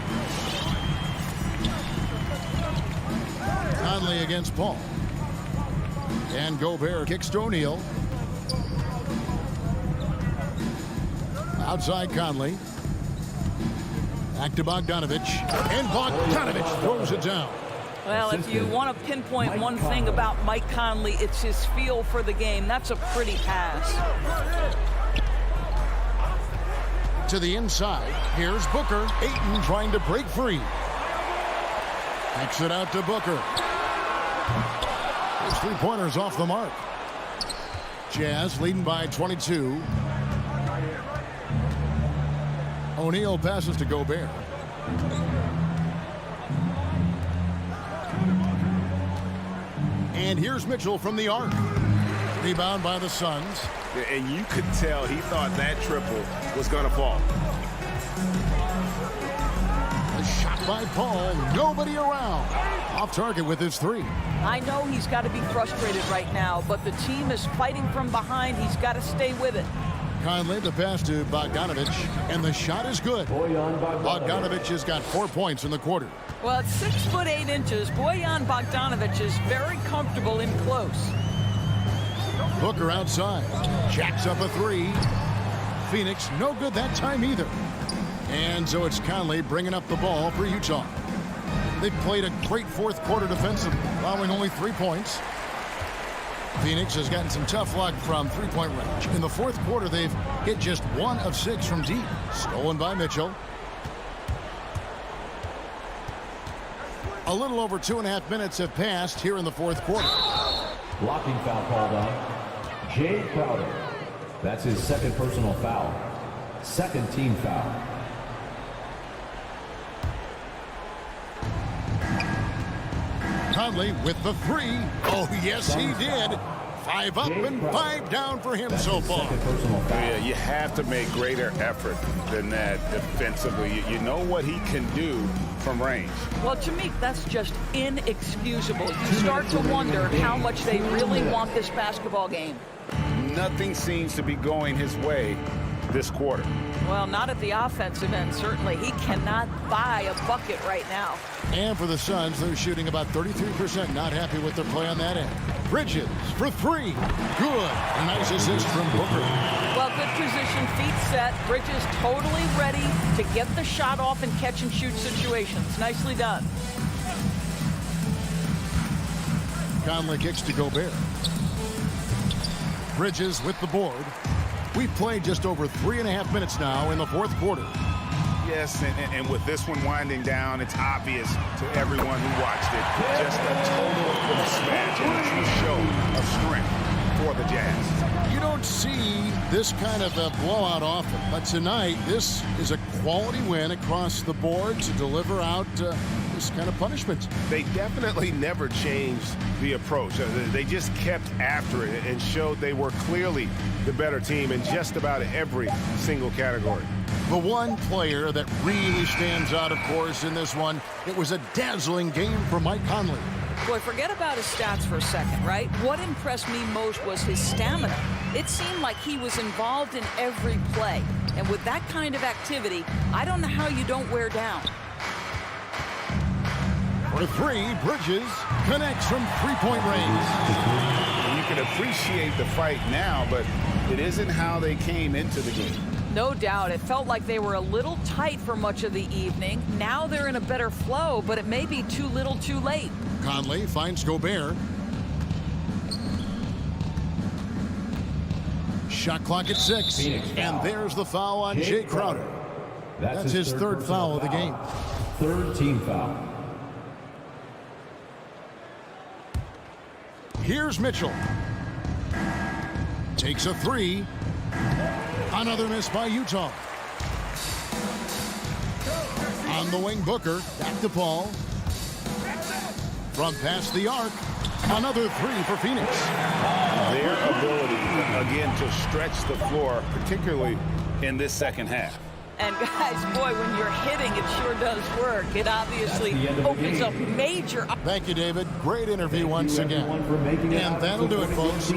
Conley against Paul. And Gobert kicks to O'Neal. Outside Conley. Back to Bogdanovich. And Bogdanovich throws it down. Well, if you want to pinpoint one thing about Mike Conley, it's his feel for the game. That's a pretty pass. To the inside. Here's Booker. Ayton trying to break free. Kicks it out to Booker. His 3-pointers off the mark. Jazz leading by 22. O'Neal passes to Gobert. And here's Mitchell from the arc. Rebound by the Suns. And you could tell he thought that triple was going to fall. A shot by Paul. Nobody around. Off target with his 3. I know he's got to be frustrated right now, but the team is fighting from behind. He's got to stay with it. Conley the pass to Bogdanovich, and the shot is good. Bogdanovich has got 4 points in the quarter. Well, at 6'8" Bojan Bogdanovich is very comfortable in close. Booker outside. Jacks up a 3. Phoenix no good that time either. And so it's Conley bringing up the ball for Utah. They've played a great fourth quarter defensively, allowing only 3 points. Phoenix has gotten some tough luck from three-point range. In the fourth quarter, they've hit just 1 of 6 from deep. Stolen by Mitchell. A little over 2.5 minutes have passed here in the fourth quarter. Blocking foul called on Jay Crowder. That's his second personal foul. Second team foul. Conley with the 3. Oh, yes, he did. 5 up and 5 down for him so far. Yeah, you have to make greater effort than that defensively. You know what he can do from range. Well, Jameek, that's just inexcusable. You start to wonder how much they really want this basketball game. Nothing seems to be going his way this quarter. Well, not at the offensive end, certainly. He cannot buy a bucket right now. And for the Suns, they're shooting about 33%. Not happy with their play on that end. Bridges for 3. Good. A nice assist from Booker. Well, good position, feet set. Bridges totally ready to get the shot off in catch-and-shoot situations. Nicely done. Conley kicks to Gobert. Bridges with the board. We've played just over 3.5 minutes now in the fourth quarter. Yes, and with this one winding down, it's obvious to everyone who watched it. Just a total mismatch and a true show of strength for the Jazz. You don't see this kind of a blowout often, but tonight this is a quality win across the board to deliver out this kind of punishment. They definitely never changed the approach. They just kept after it and showed they were clearly the better team in just about every single category. The one player that really stands out, of course, in this one, it was a dazzling game for Mike Conley. Boy, forget about his stats for a second, right? What impressed me most was his stamina. It seemed like he was involved in every play. And with that kind of activity, I don't know how you don't wear down. For 3, Bridges connects from three-point range. You can appreciate the fight now, but it isn't how they came into the game. No doubt. It felt like they were a little tight for much of the evening. Now they're in a better flow, but it may be too little too late. Conley finds Gobert. Shot clock at 6. And there's the foul on Jay Crowder. That's his third foul of the game. Third team foul. Here's Mitchell. Takes a 3. Another miss by Utah. On the wing, Booker. Back to Paul. From past the arc. Another 3 for Phoenix. Their ability, again, to stretch the floor, particularly in this second half. And guys, boy, when you're hitting, it sure does work. It obviously opens up major. Thank you, David. Great interview once again. And that'll do it, folks.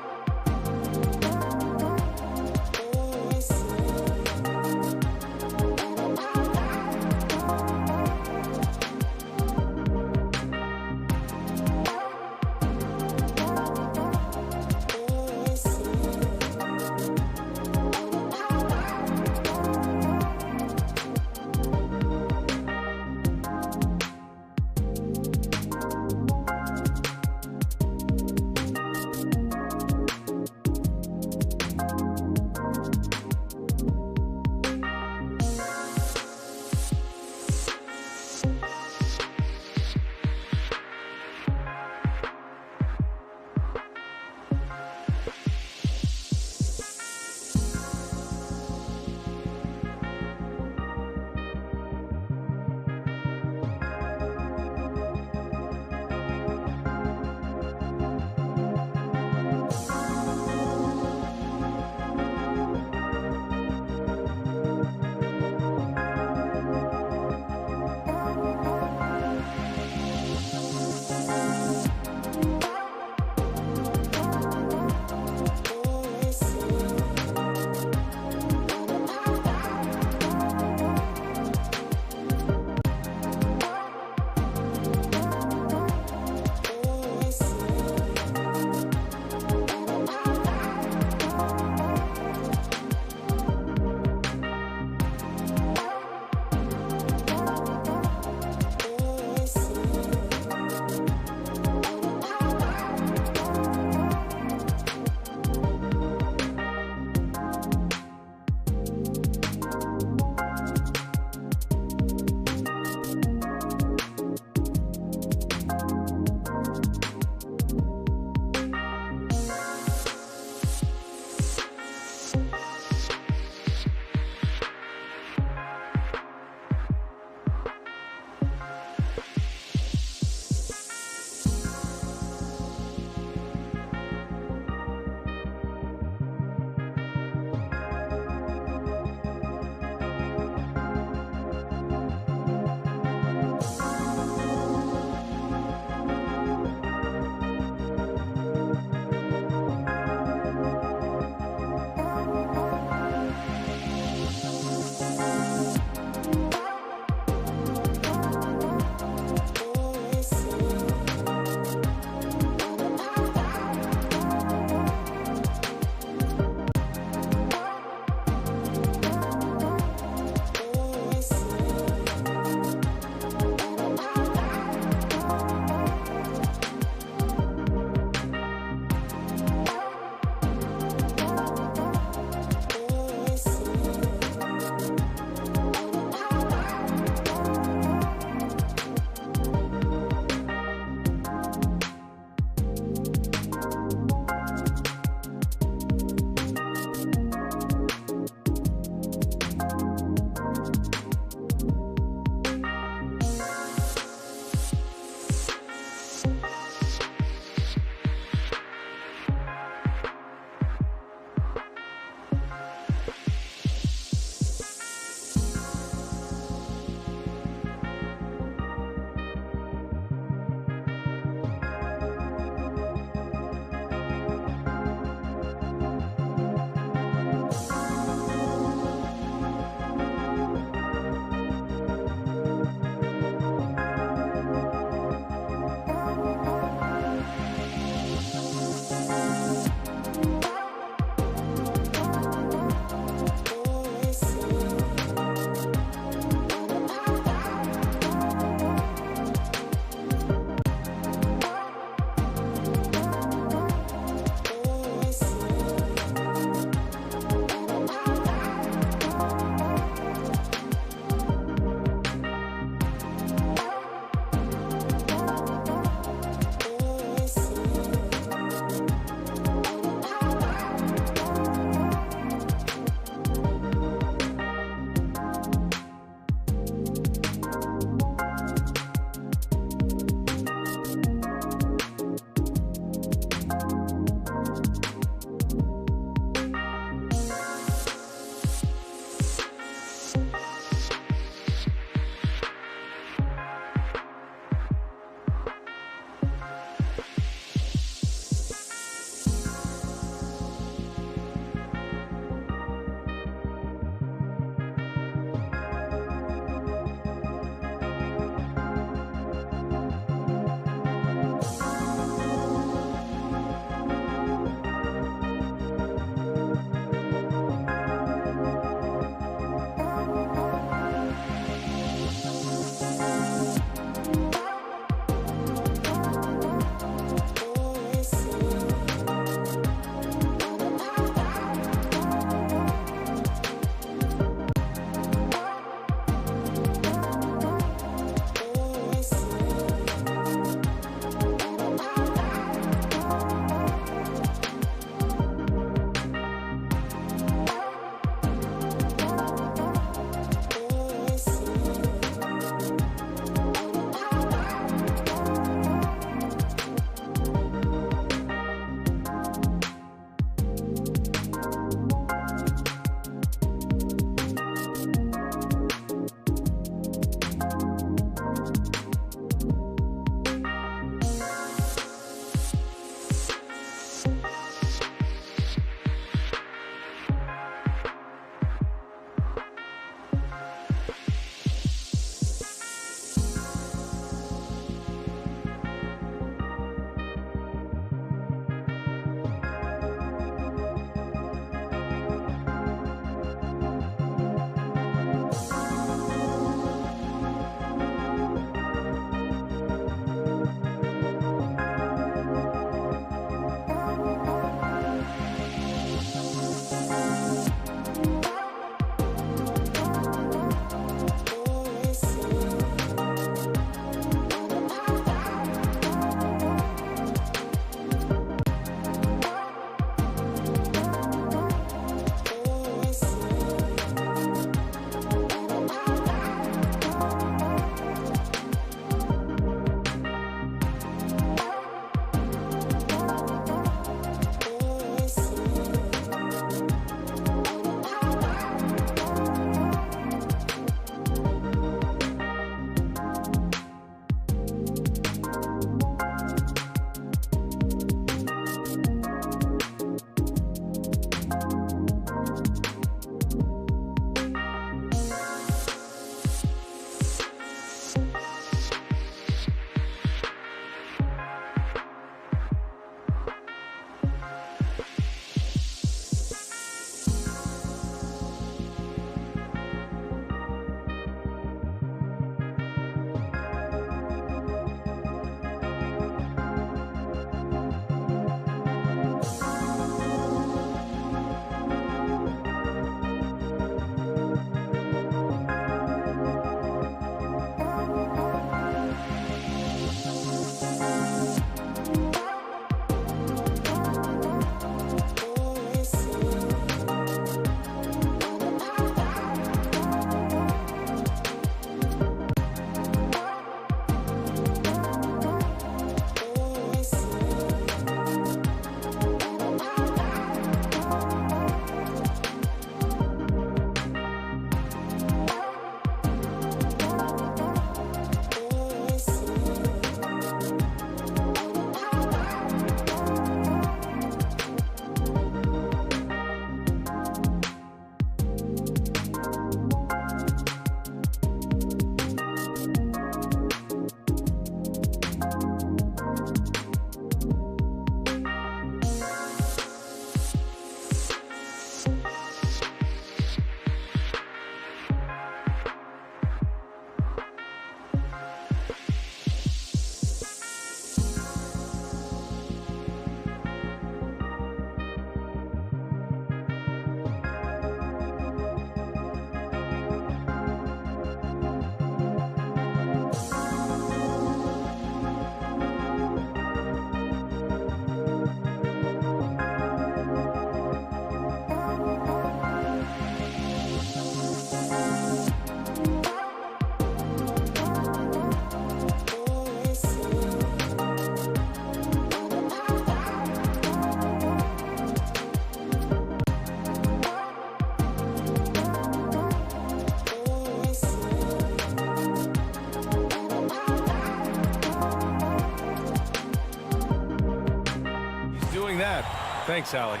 Thanks, Allie.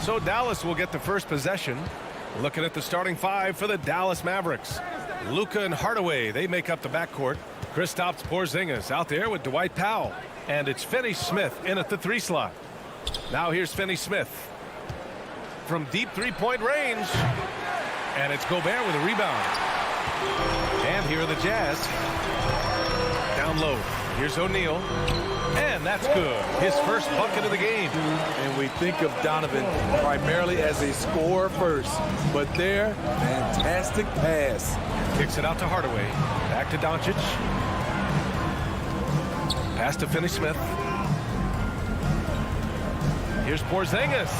So Dallas will get the first possession. Looking at the starting five for the Dallas Mavericks. Luka and Hardaway, they make up the backcourt. Kristaps Porzingis out there with Dwight Powell. And it's Finney-Smith in at the 3 slot. Now here's Finney-Smith from deep three-point range. And it's Gobert with a rebound. And here are the Jazz. Down low. Here's O'Neal. And that's good. His first bucket of the game. And we think of Donovan primarily as a scorer first. But there, fantastic pass. Kicks it out to Hardaway. Back to Doncic. Pass to Finney-Smith. Here's Porzingis.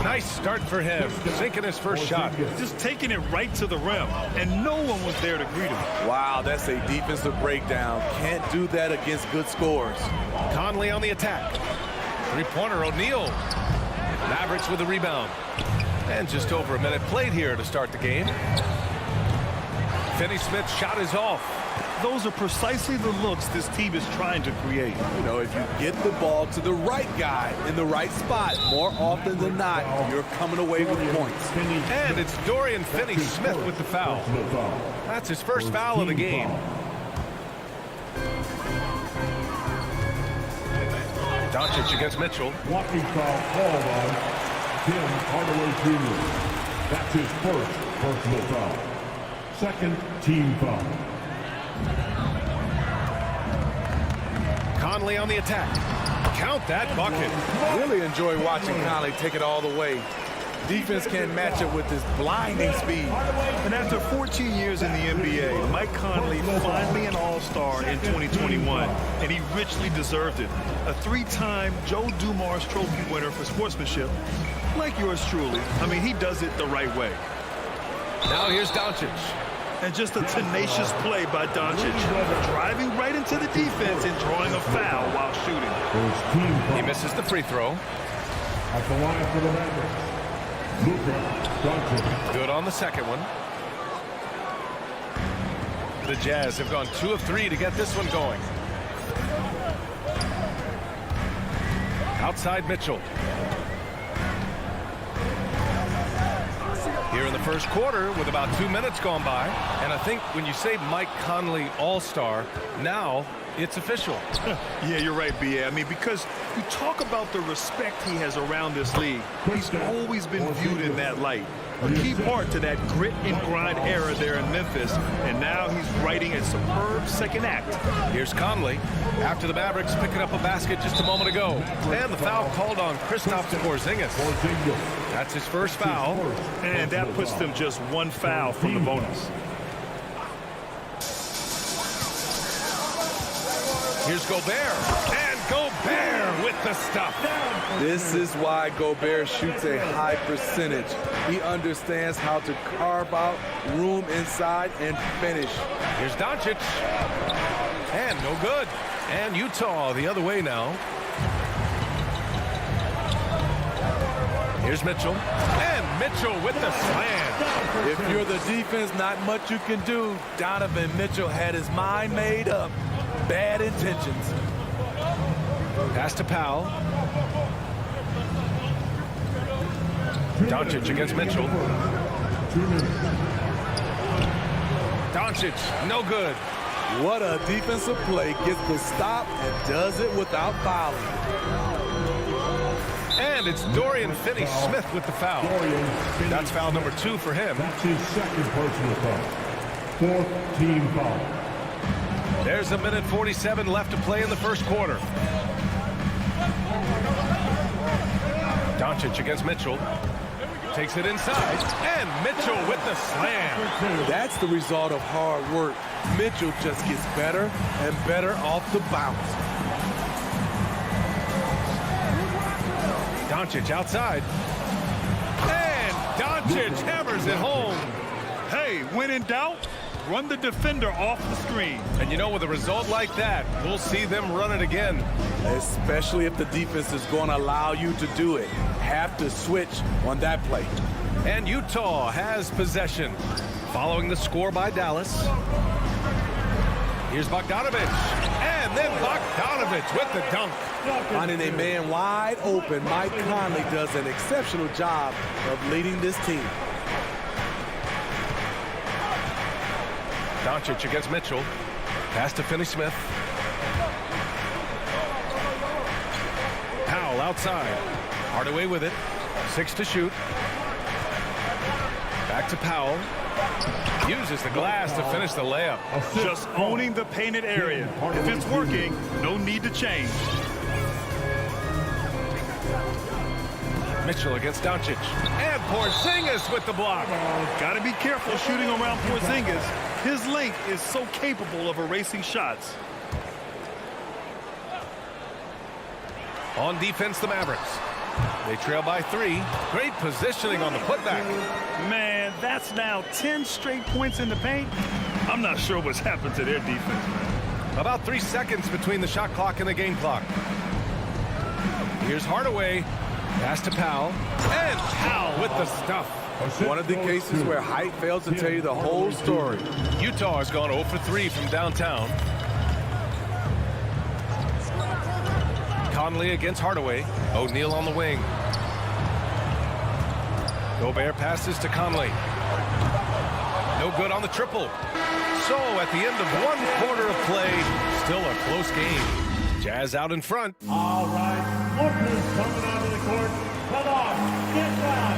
Nice start for him. Sinking his first shot. Just taking it right to the rim, and no one was there to greet him. Wow, that's a defensive breakdown. Can't do that against good scorers. Conley on the attack. Three-pointer, O'Neal. Mavericks with the rebound. And just over a minute played here to start the game. Finney-Smith's shot is off. Those are precisely the looks this team is trying to create. You know, if you get the ball to the right guy in the right spot, more often than not, you're coming away with points. And it's Dorian Finney-Smith with the foul. That's his first foul of the game. Doncic against Mitchell. Walking foul called on Tim Hardaway Jr. That's his first personal foul. Second team foul. Conley on the attack. Count that bucket. Really enjoy watching Conley take it all the way. Defense can't match it with his blinding speed. And after 14 years in the NBA, Mike Conley finally an All-Star in 2021, and he richly deserved it. A 3-time Joe Dumars Trophy winner for sportsmanship, like yours truly. I mean, he does it the right way. Now here's Doncic. And just a tenacious play by Doncic, driving right into the defense and drawing a foul while shooting. He misses the free throw. At the line for the Mavericks, Luka Doncic. Good on the second one. The Jazz have gone 2 of 3 to get this one going. Outside Mitchell. Here in the first quarter with about 2 minutes gone by. And I think when you say Mike Conley All-Star, now it's official. Yeah, you're right, B.A. I mean, because you talk about the respect he has around this league. He's always been viewed in that light. A key part to that grit and grind era there in Memphis. And now he's writing a superb second act. Here's Conley after the Mavericks picking up a basket just a moment ago. And the foul called on Kristaps Porzingis. That's his first foul. And that puts them just 1 foul from the bonus. Here's Gobert. And Gobert with the stuff. This is why Gobert shoots a high percentage. He understands how to carve out room inside and finish. Here's Doncic. And no good. And Utah the other way now. Here's Mitchell. And Mitchell with the slam. If you're the defense, not much you can do. Donovan Mitchell had his mind made up. Bad intentions. Pass to Powell. Doncic against Mitchell. Doncic, no good. What a defensive play. Gets the stop and does it without fouling. And it's Dorian Finney-Smith with the foul. That's foul number 2 for him. That's his second personal foul. 4th team foul. There's 1:47 left to play in the first quarter. Doncic against Mitchell. Takes it inside. And Mitchell with the slam. That's the result of hard work. Mitchell just gets better and better off the bounce. Doncic outside. And Doncic hammers it home. Hey, when in doubt, run the defender off the screen. And you know, with a result like that, we'll see them run it again. Especially if the defense is going to allow you to do it. Have to switch on that play. And Utah has possession. Following the score by Dallas. Here's Bogdanovich. And then Bogdanovich with the dunk. Finding a man wide open, Mike Conley does an exceptional job of leading this team. Doncic against Mitchell. Pass to Finney-Smith. Powell outside. Hardaway with it. 6 to shoot. Back to Powell. Uses the glass to finish the layup. Just owning the painted area. If it's working, no need to change. Mitchell against Doncic. And Porzingis with the block. Got to be careful shooting around Porzingis. His length is so capable of erasing shots. On defense, the Mavericks. They trail by 3. Great positioning on the putback. Man, that's now 10 straight points in the paint. I'm not sure what's happened to their defense, man. About 3 seconds between the shot clock and the game clock. Here's Hardaway. Pass to Powell. And Powell with the stuff. One of the cases where height fails to tell you the whole story. Utah has gone 0 for 3 from downtown. Conley against Hardaway. O'Neal on the wing. Gobert passes to Conley. No good on the triple. So at the end of 1 quarter of play, still a close game. Jazz out in front. All right, lookers coming onto the court. Come on, get down.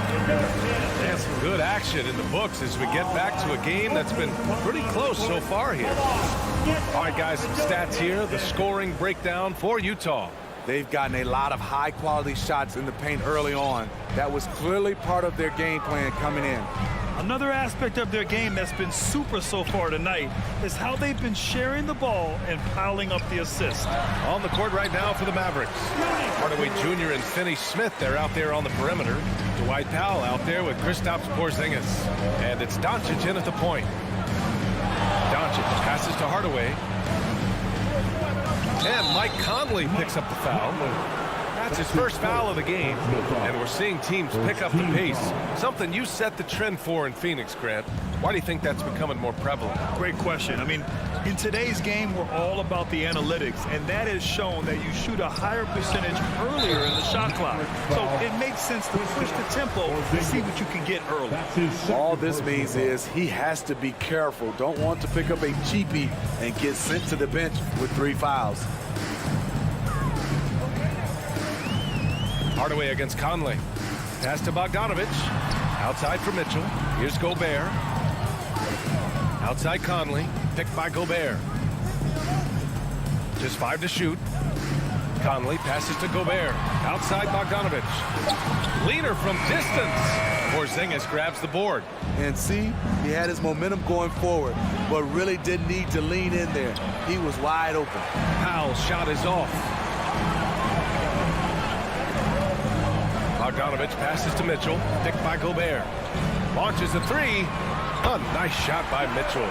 And some good action in the books as we get back to a game that's been pretty close so far here. All right, guys, some stats here. The scoring breakdown for Utah. They've gotten a lot of high-quality shots in the paint early on. That was clearly part of their game plan coming in. Another aspect of their game that's been super so far tonight is how they've been sharing the ball and piling up the assists. On the court right now for the Mavericks. Hardaway Jr. and Finney-Smith, they're out there on the perimeter. Dwight Powell out there with Kristaps Porzingis. And it's Doncic in at the point. Doncic passes to Hardaway. And Mike Conley picks up the foul. That's his first foul of the game. And we're seeing teams pick up the pace. Something you set the trend for in Phoenix, Grant. Why do you think that's becoming more prevalent? Great question. I mean, in today's game, we're all about the analytics, and that has shown that you shoot a higher percentage earlier in the shot clock. So it makes sense to push the tempo to see what you can get early. All this means is he has to be careful. Don't want to pick up a cheapie and get sent to the bench with 3 fouls. Hardaway against Conley. Pass to Bogdanovich. Outside for Mitchell. Here's Gobert. Outside Conley. Picked by Gobert. Just 5 to shoot. Conley passes to Gobert. Outside Bogdanovich. Leaner from distance. Porzingis grabs the board. And see, he had his momentum going forward, but really didn't need to lean in there. He was wide open. Powell's shot is off. Bogdanovich passes to Mitchell. Picked by Gobert. Launches a 3. A nice shot by Mitchell.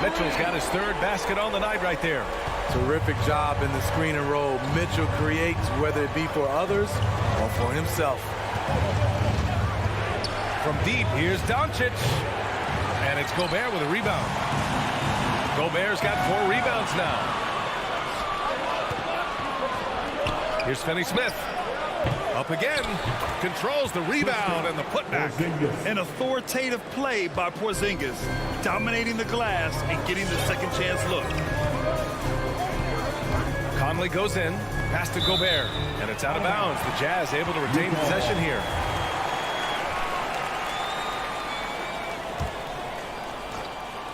Mitchell's got his 3rd basket on the night right there. Terrific job in the screen and roll. Mitchell creates, whether it be for others or for himself. From deep, here's Doncic. And it's Gobert with a rebound. Gobert's got 4 rebounds now. Here's Finney-Smith. Up again, controls the rebound and the putback. An authoritative play by Porzingis, dominating the glass and getting the second chance look. Conley goes in, pass to Gobert, and it's out of bounds. The Jazz able to retain possession here.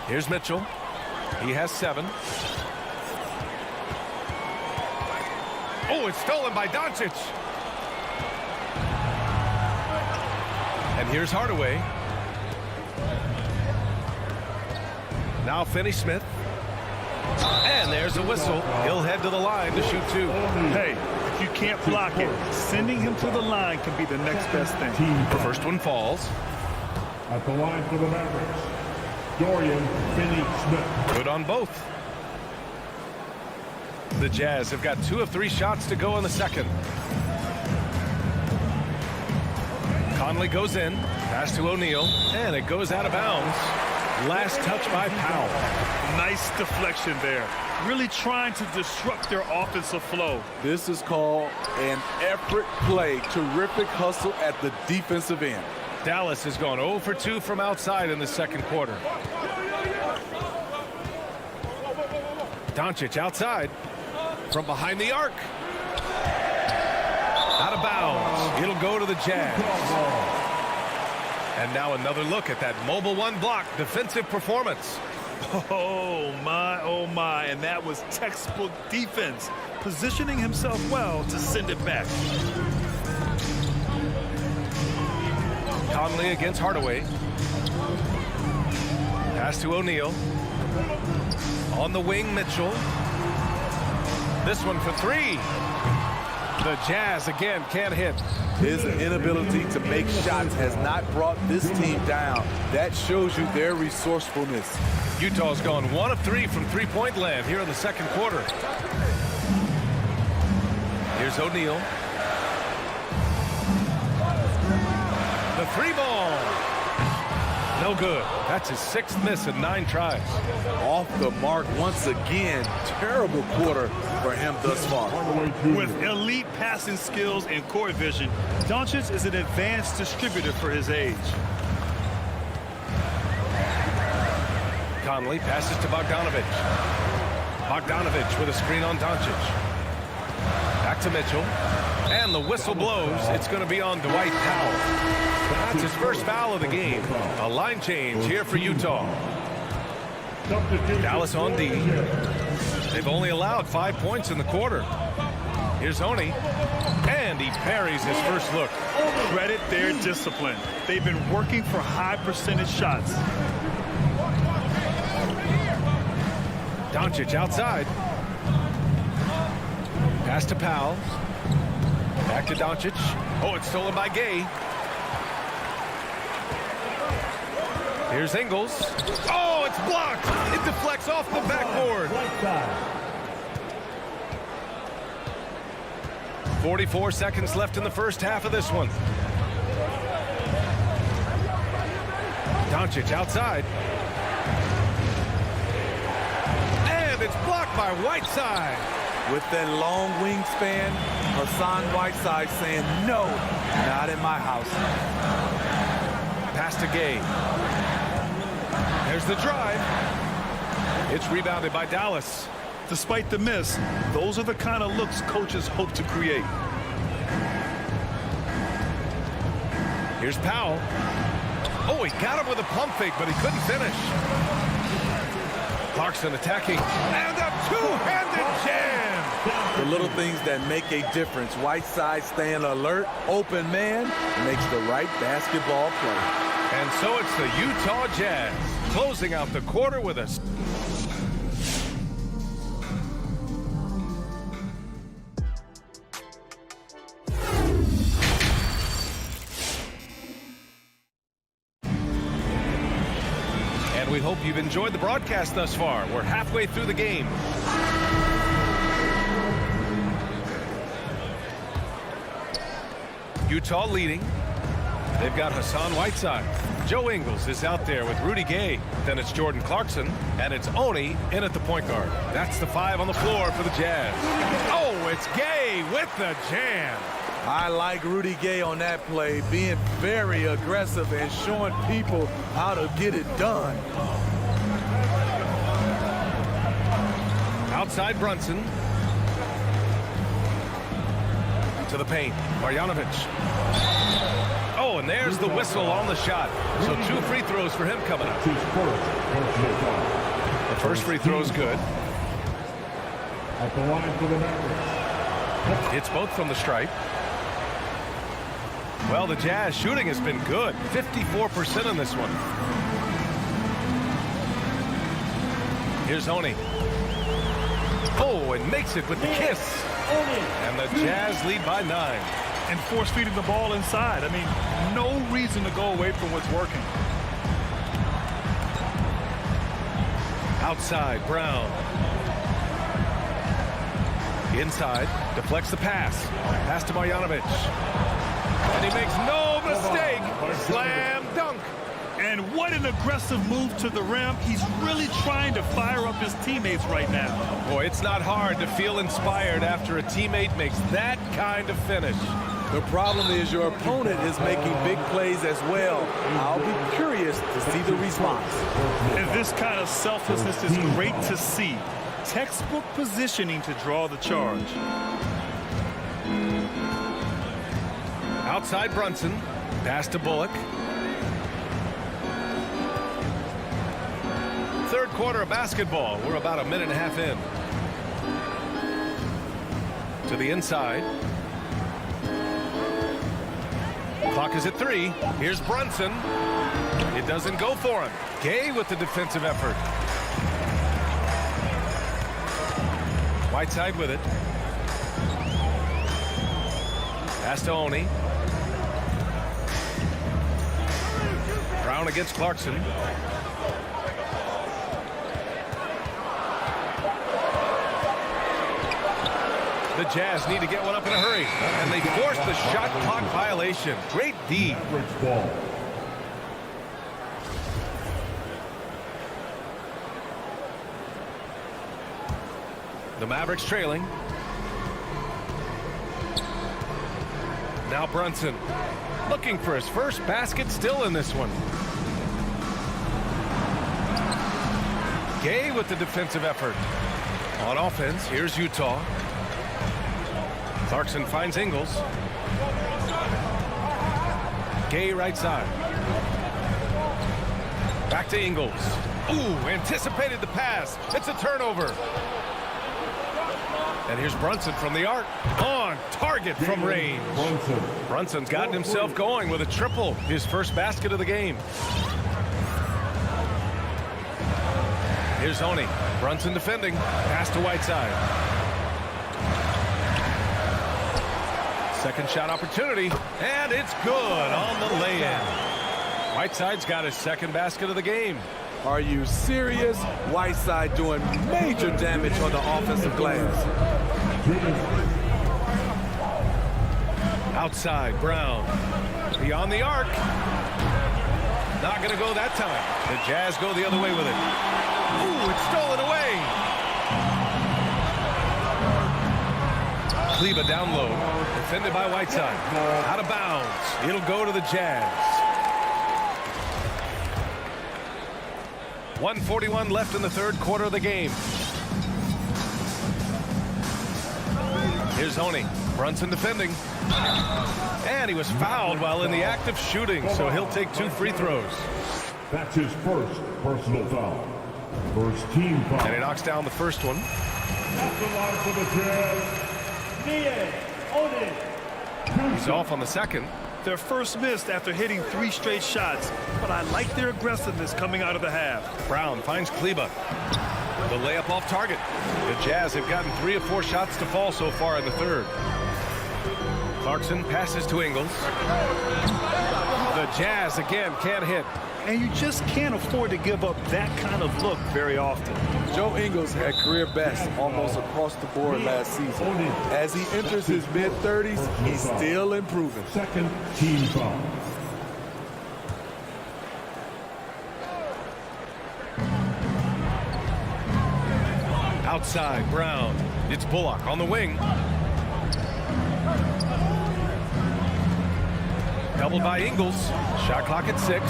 Here's Mitchell. He has 7. Oh, it's stolen by Doncic. And here's Hardaway. Now Finney-Smith. And there's a whistle. He'll head to the line to shoot 2. Hey, if you can't block it, sending him to the line can be the next best thing. The first one falls. At the line for the Mavericks, Dorian Finney-Smith. Good on both. The Jazz have got 2 of 3 shots to go in the second. Conley goes in, pass to O'Neal, and it goes out of bounds. Last touch by Powell. Nice deflection there. Really trying to disrupt their offensive flow. This is called an effort play. Terrific hustle at the defensive end. Dallas has gone 0 for 2 from outside in the second quarter. Doncic outside from behind the arc. Out of bounds. It'll go to the Jazz. And now another look at that mobile one block defensive performance. Oh my, and that was textbook defense, positioning himself well to send it back. Conley against Hardaway. Pass to O'Neal. On the wing, Mitchell. This one for three. The Jazz again can't hit. His inability to make shots has not brought this team down. That shows you their resourcefulness. Utah's gone 1 of 3 from three-point land here in the second quarter. Here's O'Neal. The three ball. No good. That's his 6th miss in 9 tries. Off the mark once again. Terrible quarter for him thus far. With elite passing skills and court vision, Doncic is an advanced distributor for his age. Conley passes to Bogdanovic. Bogdanovic with a screen on Doncic. Back to Mitchell. And the whistle blows. It's going to be on Dwight Powell. That's his first foul of the game. A line change here for Utah. Dallas on D. They've only allowed 5 points in the quarter. Here's Oni. And he parries his first look. Credit their discipline. They've been working for high percentage shots. Doncic outside. Pass to Powell. Back to Doncic. Oh, it's stolen by Gay. Here's Ingles. Oh, it's blocked. It deflects off the backboard. 44 seconds left in the first half of this one. Doncic outside. And it's blocked by Whiteside. With that long wingspan, Hassan Whiteside saying, no, not in my house. Pass to Gay. There's the drive. It's rebounded by Dallas. Despite the miss, those are the kind of looks coaches hope to create. Here's Powell. Oh, he got him with a pump fake, but he couldn't finish. Clarkson attacking. And a two-handed jam. The little things that make a difference. Whiteside staying alert, open man, makes the right basketball play. And so it's the Utah Jazz closing out the quarter with us. And we hope you've enjoyed the broadcast thus far. We're halfway through the game. Utah leading. They've got Hassan Whiteside. Joe Ingles is out there with Rudy Gay. Then it's Jordan Clarkson, and it's Oni in at the point guard. That's the 5 on the floor for the Jazz. Oh, it's Gay with the jam. I like Rudy Gay on that play, being very aggressive and showing people how to get it done. Outside Brunson. To the paint. Marjanovic. Oh, and there's the whistle on the shot. So 2 free throws for him coming up. The first free throw is good. At the line for the Mavericks. It's both from the stripe. Well, the Jazz shooting has been good. 54% in this one. Here's Oni. Oh, and makes it with the kiss. And the Jazz lead by 9. And force feeding the ball inside. I mean, no reason to go away from what's working. Outside, Brown. Inside, deflects the pass. Pass to Marjanovic. And he makes no mistake. Slam dunk. And what an aggressive move to the rim. He's really trying to fire up his teammates right now. Boy, it's not hard to feel inspired after a teammate makes that kind of finish. The problem is your opponent is making big plays as well. I'll be curious to see the response. And this kind of selflessness is great to see. Textbook positioning to draw the charge. Outside Brunson. Pass to Bullock. Third quarter of basketball. We're about a minute and a half in. To the inside. Clock is at 3. Here's Brunson. It doesn't go for him. Gay with the defensive effort. Whiteside with it. Pass to Oni. Brown against Clarkson. The Jazz need to get one up in a hurry. And they force the shot clock violation. Great D. The Mavericks trailing. Now Brunson looking for his first basket, still in this one. Gay with the defensive effort. On offense, here's Utah. Clarkson finds Ingles. Gay right side. Back to Ingles. Ooh, anticipated the pass. It's a turnover. And here's Brunson from the arc. On target from range. Brunson's gotten himself going with a triple. His first basket of the game. Here's Oni. Brunson defending. Pass to Whiteside. Second shot opportunity. And it's good on the lay-in. Whiteside's got his second basket of the game. Are you serious? Whiteside doing major damage on the offensive glass. Outside, Brown. Beyond the arc. Not going to go that time. The Jazz go the other way with it. Ooh, it's stolen away. Kleber down low. Defended by Whiteside. Out of bounds. It'll go to the Jazz. 1:41 left in the third quarter of the game. Here's Oni. Brunson defending. And he was fouled while in the act of shooting, so he'll take 2 free throws. That's his first personal foul. First team foul. And he knocks down the first one. That's the line for the Jazz. He's off on the second. Their first miss after hitting 3 straight shots, but I like their aggressiveness coming out of the half. Brown finds Kleber. The layup off target. The Jazz have gotten 3 of 4 shots to fall so far in the third. Clarkson passes to Ingles. The Jazz again can't hit. And you just can't afford to give up that kind of look very often. Joe Ingles had career best almost across the board last season. As he enters his mid-30s, he's still improving. Second team foul. Outside, Brown. It's Bullock on the wing. Doubled by Ingles. Shot clock at 6.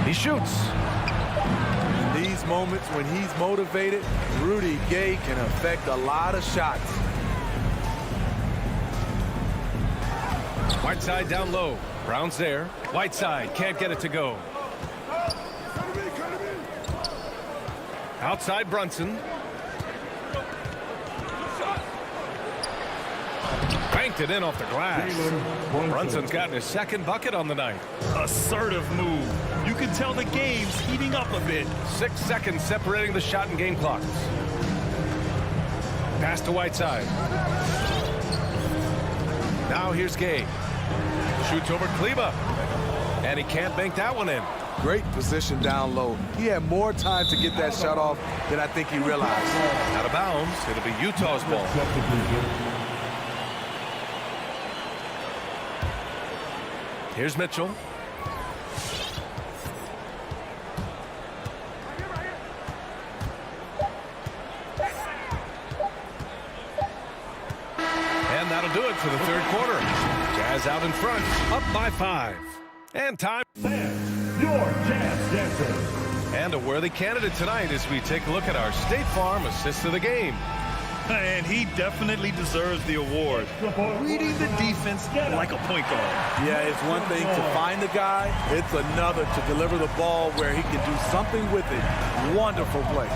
He shoots. In these moments when he's motivated, Rudy Gay can affect a lot of shots. Whiteside down low. Brown's there. Whiteside can't get it to go. Outside Brunson. Banked it in off the glass. Brunson's gotten his second bucket on the night. Assertive move. You can tell the game's heating up a bit. 6 seconds separating the shot and game clocks. Pass to Whiteside. Now here's Gay. Shoots over Kleber. And he can't bank that one in. Great position down low. He had more time to get that shot off than I think he realized. Out of bounds. It'll be Utah's ball. Here's Mitchell. that'll do it for the third quarter. Jazz out in front, up by 5. And time. Your Jazz Dancer. And a worthy candidate tonight as we take a look at our State Farm Assist of the Game. And he definitely deserves the award. Reading the defense like a point guard. Yeah, it's one thing to find the guy. It's another to deliver the ball where he can do something with it. Wonderful play.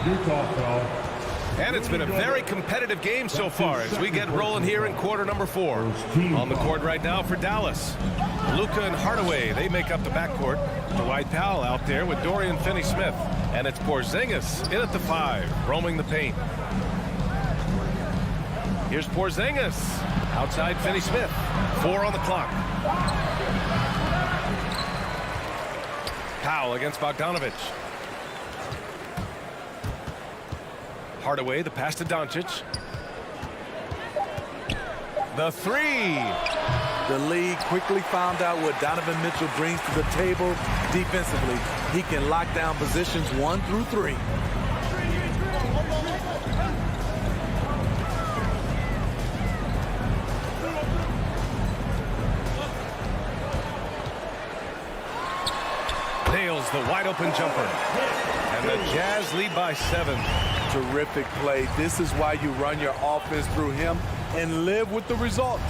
Utah foul. And it's been a very competitive game so far as we get rolling here in quarter number 4. On the court right now for Dallas. Luka and Hardaway, they make up the backcourt. Dwight Powell out there with Dorian Finney-Smith. And it's Porzingis in at the 5, roaming the paint. Here's Porzingis. Outside Finney-Smith. 4 on the clock. Powell against Bogdanovic. Hardaway, the pass to Doncic. The 3. The league quickly found out what Donovan Mitchell brings to the table defensively. He can lock down positions 1 through 3. Nails the wide open jumper. And the Jazz lead by 7. Terrific play. This is why you run your offense through him and live with the results.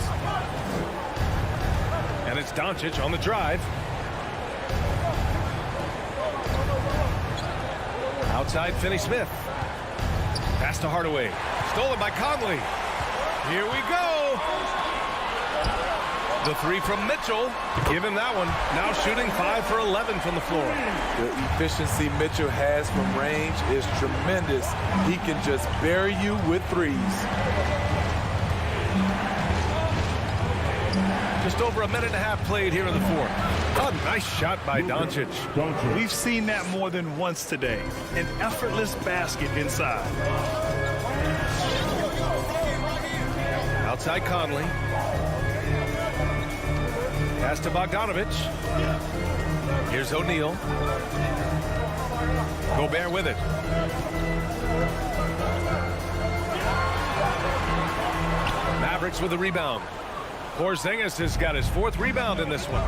And it's Doncic on the drive. Outside Finney-Smith. Pass to Hardaway. Stolen by Conley. Here we go. The 3 from Mitchell. Give him that one. Now shooting 5 for 11 from the floor. The efficiency Mitchell has from range is tremendous. He can just bury you with threes. Just over a minute and a half played here in the fourth. A nice shot by Doncic. We've seen that more than once today. An effortless basket inside. Outside Conley. Pass to Bogdanovic. Here's O'Neal. Gobert with it. Mavericks with the rebound. Porzingis has got his 4th rebound in this one.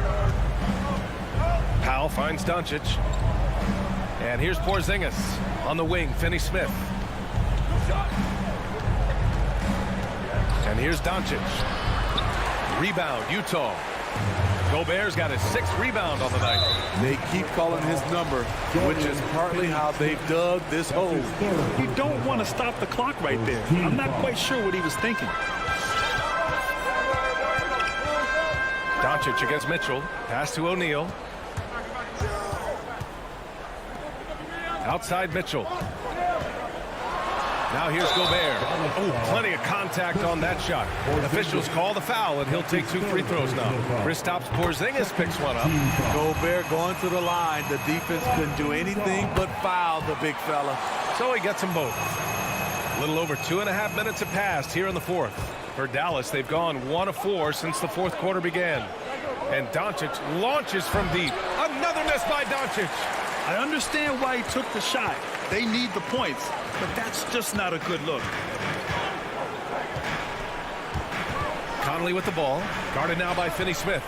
Powell finds Doncic. And here's Porzingis on the wing. Finney-Smith. And here's Doncic. Rebound, Utah. Gobert's got his 6th rebound on the night. They keep calling his number, which is partly how they've dug this hole. You don't want to stop the clock right there. I'm not quite sure what he was thinking. Doncic against Mitchell. Pass to O'Neal. Outside Mitchell. Now here's Gobert. Oh, plenty of contact on that shot. Officials call the foul, and he'll take 2 free throws now. Kristaps Porzingis picks one up. Gobert going to the line. The defense couldn't do anything but foul the big fella. So he gets them both. A little over 2.5 minutes have passed here in the fourth. For Dallas, they've gone 1 of 4 since the fourth quarter began. And Doncic launches from deep. Another miss by Doncic. I understand why he took the shot. They need the points, but that's just not a good look. Conley with the ball. Guarded now by Finney-Smith.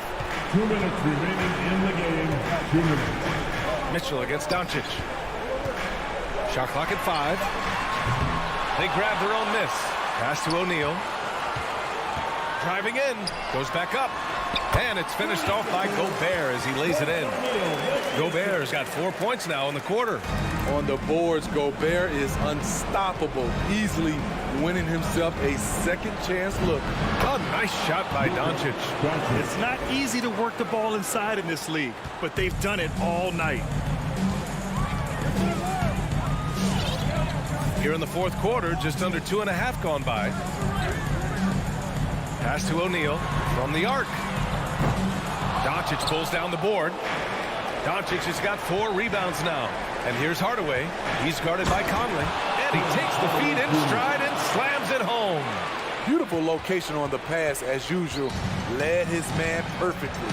2 minutes remaining in the game. 2 minutes. Mitchell against Doncic. Shot clock at 5. They grab their own miss. Pass to O'Neal. Driving in. Goes back up. And it's finished off by Gobert as he lays it in. Gobert's got 4 points now in the quarter. On the boards, Gobert is unstoppable, easily winning himself a second chance look. A nice shot by Doncic. It's not easy to work the ball inside in this league, but they've done it all night. Here in the fourth quarter, just under 2.5 gone by. Pass to O'Neal from the arc. Doncic pulls down the board. Doncic has got 4 rebounds now. And here's Hardaway. He's guarded by Conley. And he takes the feed in stride and slams it home. Beautiful location on the pass as usual. Led his man perfectly.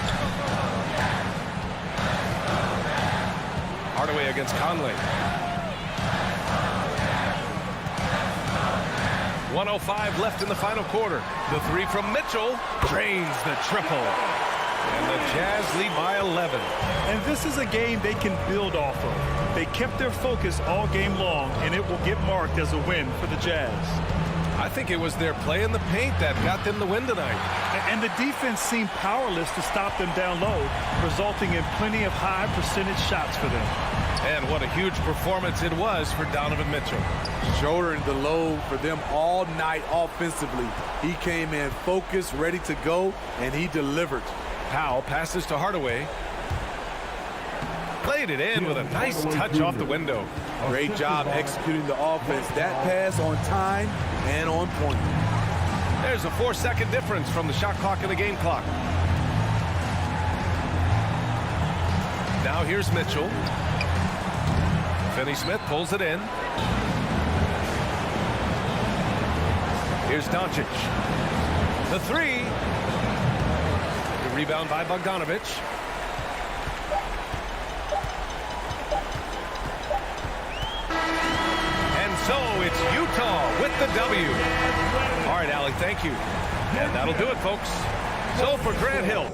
Hardaway against Conley. 1:05 left in the final quarter. The three from Mitchell drains the triple. And the Jazz lead by 11. And this is a game they can build off of. They kept their focus all game long, and it will get marked as a win for the Jazz. I think it was their play in the paint that got them the win tonight. And the defense seemed powerless to stop them down low, resulting in plenty of high percentage shots for them. And what a huge performance it was for Donovan Mitchell. Shouldering the load for them all night offensively. He came in focused, ready to go, and he delivered. Powell passes to Hardaway. Played it in with a nice touch off the window. Great job executing the offense. That pass on time and on point. There's a 4-second difference from the shot clock and the game clock. Now here's Mitchell. Finney-Smith pulls it in. Here's Doncic. The three. The rebound by Bogdanovich. And so it's Utah with the W. All right, Allie, thank you. And that'll do it, folks. So for Grant Hill.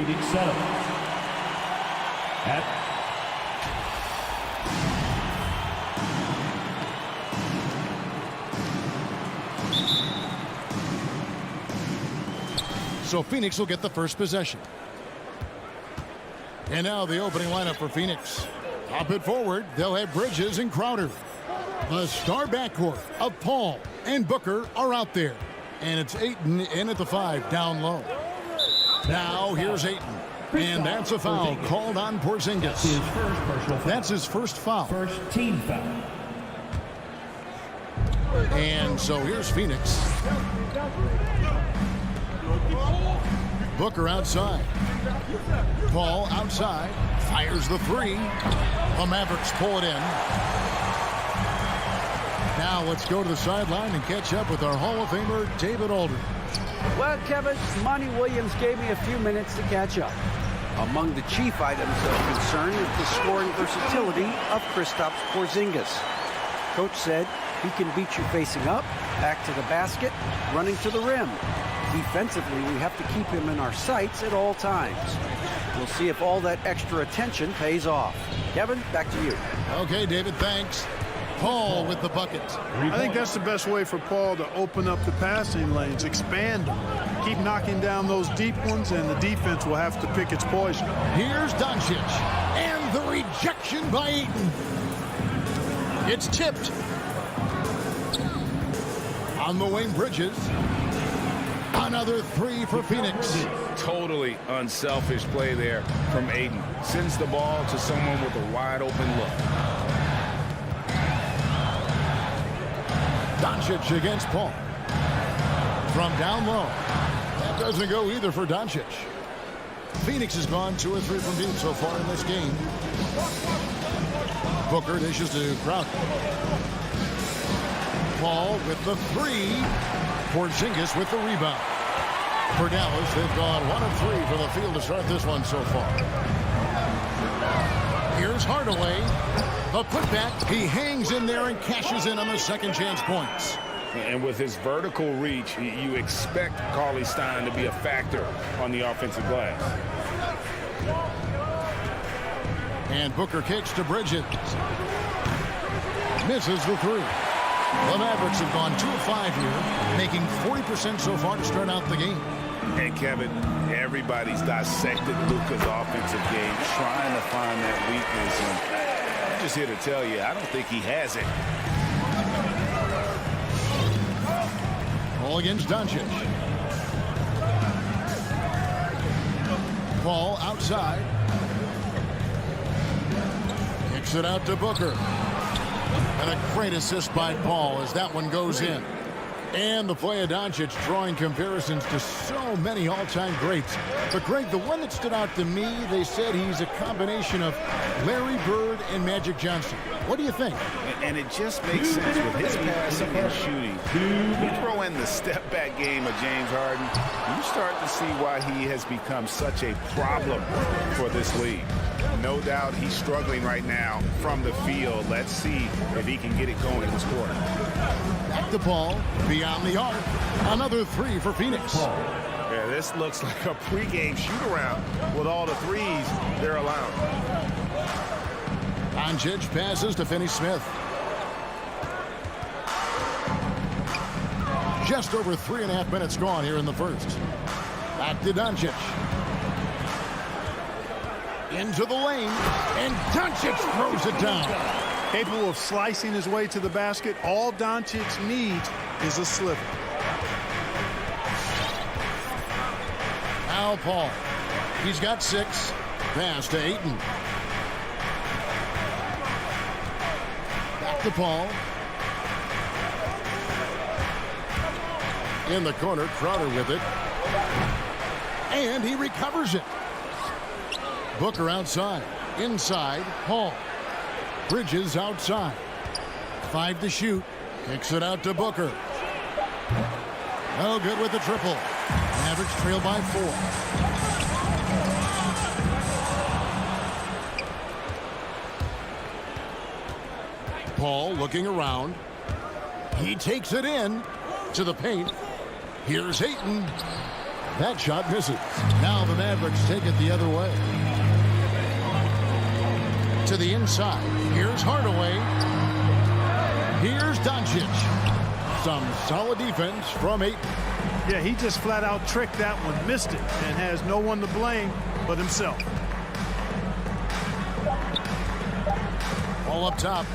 Phoenix setup. At So Phoenix will get the first possession. And now the opening lineup for Phoenix. Up it forward, they'll have Bridges and Crowder. The star backcourt of Paul and Booker are out there. And it's Ayton in at the 5, down low. Now here's Ayton. And that's a foul called on Porzingis. That's his first foul. First team foul. And so here's Phoenix. Booker outside. Paul outside. Fires the 3. The Mavericks pull it in. Now let's go to the sideline and catch up with our Hall of Famer, David Aldridge. Well, Kevin, Monty Williams gave me a few minutes to catch up. Among the chief items of concern is the scoring versatility of Kristaps Porzingis. Coach said he can beat you facing up, back to the basket, running to the rim. Defensively, we have to keep him in our sights at all times. We'll see if all that extra attention pays off. Kevin, back to you. Okay, David, thanks. Paul with the bucket. I think that's the best way for Paul to open up the passing lanes, expand them. Keep knocking down those deep ones, and the defense will have to pick its poison. Here's Doncic, and the rejection by Ayton. It's tipped. On the wing, Bridges. Another 3 for Phoenix. Totally unselfish play there from Ayton. Sends the ball to someone with a wide open look. Doncic against Paul. From down low. That doesn't go either for Doncic. Phoenix has gone 2 or 3 from deep so far in this game. Booker dishes to Crowder. Paul with the 3. Porzingis with the rebound. For Dallas, they've gone 1 of 3 from the field to start this one so far. Here's Hardaway. A putback. He hangs in there and cashes in on the second chance points. And with his vertical reach, you expect Cauley-Stein to be a factor on the offensive glass. And Booker kicks to Bridges. Misses the 3. The Mavericks have gone 2 of 5 here, making 40% so far to start out the game. And Kevin, everybody's dissected Luka's offensive game, trying to find that weakness. And I'm just here to tell you, I don't think he has it. Paul against Doncic. Paul outside. Kicks it out to Booker. And a great assist by Paul as that one goes in. And the play of Doncic drawing comparisons to so many all-time greats. But Greg, the one that stood out to me, they said he's a combination of Larry Bird and Magic Johnson. What do you think? And it just makes sense with his passing and shooting. You throw in the step-back game of James Harden, you start to see why he has become such a problem for this league. No doubt he's struggling right now from the field. Let's see if he can get it going this quarter. Back to Paul, beyond the arc. Another 3 for Phoenix. Yeah, this looks like a pregame shoot-around with all the threes they're allowing. Doncic passes to Finney-Smith. Just over 3.5 minutes gone here in the first. Back to Doncic. Into the lane, and Doncic throws it down. Capable of slicing his way to the basket, all Doncic needs is a sliver. Now Paul. He's got 6. Pass to Ayton. Back to Paul. In the corner, Crowder with it. And he recovers it. Booker outside. Inside, Paul. Bridges outside. 5 to shoot. Kicks it out to Booker. No good with the triple. Mavericks trail by 4. Paul looking around. He takes it in to the paint. Here's Ayton. That shot misses. Now the Mavericks take it the other way. To the inside. Here's Hardaway. Here's Doncic. Some solid defense from Ayton. Yeah, he just flat out tricked that one, missed it, and has no one to blame but himself. All up top.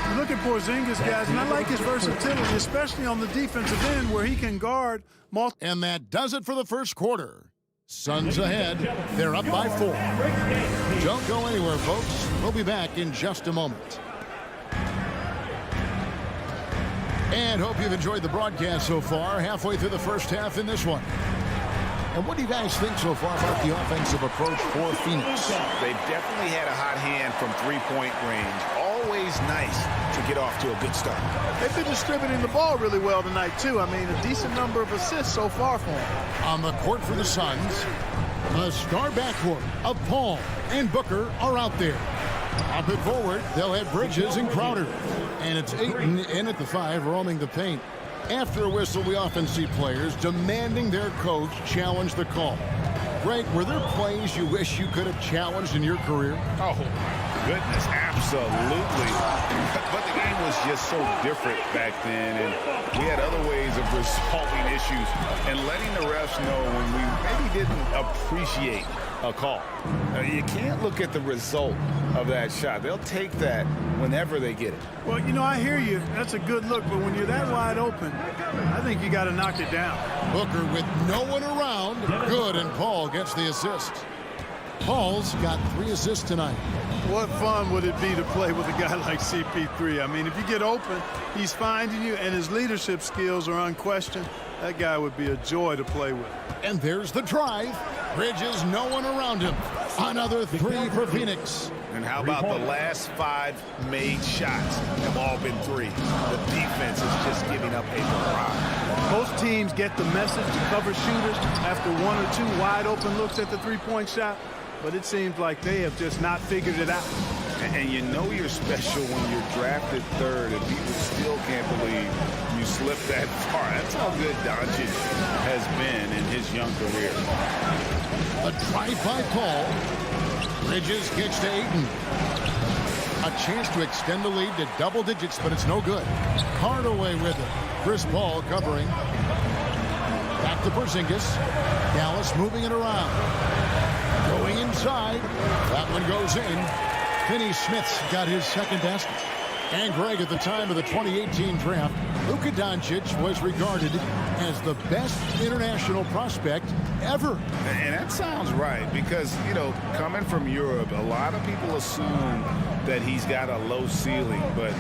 You look at Porzingis, guys, and I like his versatility, especially on the defensive end where he can guard multiple. And that does it for the first quarter. Suns ahead. They're up by 4. Don't go anywhere, folks. We'll be back in just a moment. And hope you've enjoyed the broadcast so far. Halfway through the first half in this one. And what do you guys think so far about the offensive approach for Phoenix? They've definitely had a hot hand from three-point range. Always nice to get off to a good start. They've been distributing the ball really well tonight, too. I mean, a decent number of assists so far for them. On the court for the Suns, the star backcourt of Paul and Booker are out there. Up and forward, they'll have Bridges and Crowder. And it's Ayton in at the 5, roaming the paint. After a whistle, we often see players demanding their coach challenge the call. Greg, were there plays you wish you could have challenged in your career? Oh, goodness, absolutely. But the game was just so different back then, and we had other ways of resolving issues and letting the refs know when we maybe didn't appreciate a call. You can't look at the result of that shot. They'll take that whenever they get it. Well, you know, I hear you. That's a good look, but when you're that wide open, I think you got to knock it down. Booker with no one around. Good, and Paul gets the assist. Paul's got 3 assists tonight. What fun would it be to play with a guy like CP3? I mean, if you get open, he's finding you, and his leadership skills are unquestioned. That guy would be a joy to play with. And there's the drive. Bridges, no one around him. Another 3 for Phoenix. And how about the last 5 made shots have all been 3? The defense is just giving up a barrage. Most teams get the message to cover shooters after 1 or 2 wide open looks at the three-point shot, but it seems like they have just not figured it out. And you know you're special when you're drafted 3rd and people still can't believe you slipped that far. That's how good Doncic has been in his young career. A drive by Paul. Bridges gets to Ayton. A chance to extend the lead to double digits, but it's no good. Hardaway with it. Chris Paul covering. Back to Porzingis. Dallas moving it around. Going inside. That one goes in. Finney Smith's got his second basket. And Greg, at the time of the 2018 draft, Luka Doncic was regarded as the best international prospect ever. And that sounds right because, you know, coming from Europe, a lot of people assume that he's got a low ceiling, but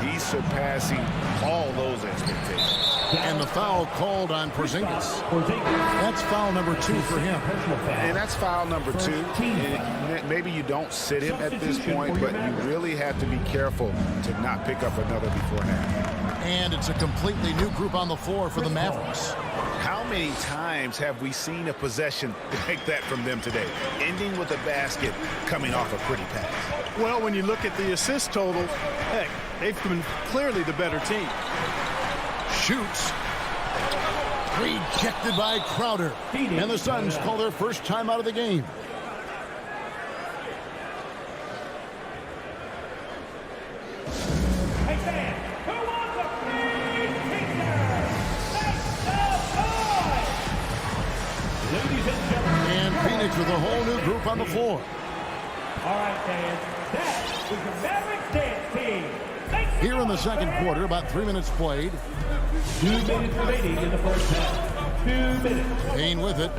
he's surpassing all those expectations. And the foul called on Porzingis. That's foul number 2 for him. And that's foul number 2. And maybe you don't sit him at this point, but you really have to be careful to not pick up another beforehand. And it's a completely new group on the floor for the Mavericks. How many times have we seen a possession like that from them today, ending with a basket coming off a pretty pass? Well, when you look at the assist total, heck, they've been clearly the better team. Shoots. Rejected by Crowder. And the Suns call their first time out of the game. And Phoenix with a whole new group on the floor. All right, fans, that is the Mavericks dance team. Here in the second quarter, about 3 minutes played. 2 minutes remaining in the first half. 2 minutes. Payne with it.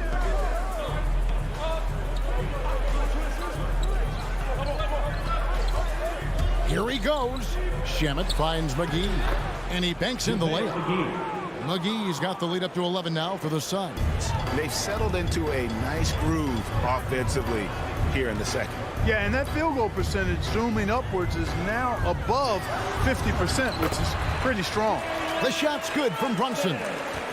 Here he goes. Shamet finds McGee. And he banks in the layup. McGee's got the lead up to 11 now for the Suns. They've settled into a nice groove offensively here in the second. Yeah, and that field goal percentage zooming upwards is now above 50%, which is pretty strong. The shot's good from Brunson.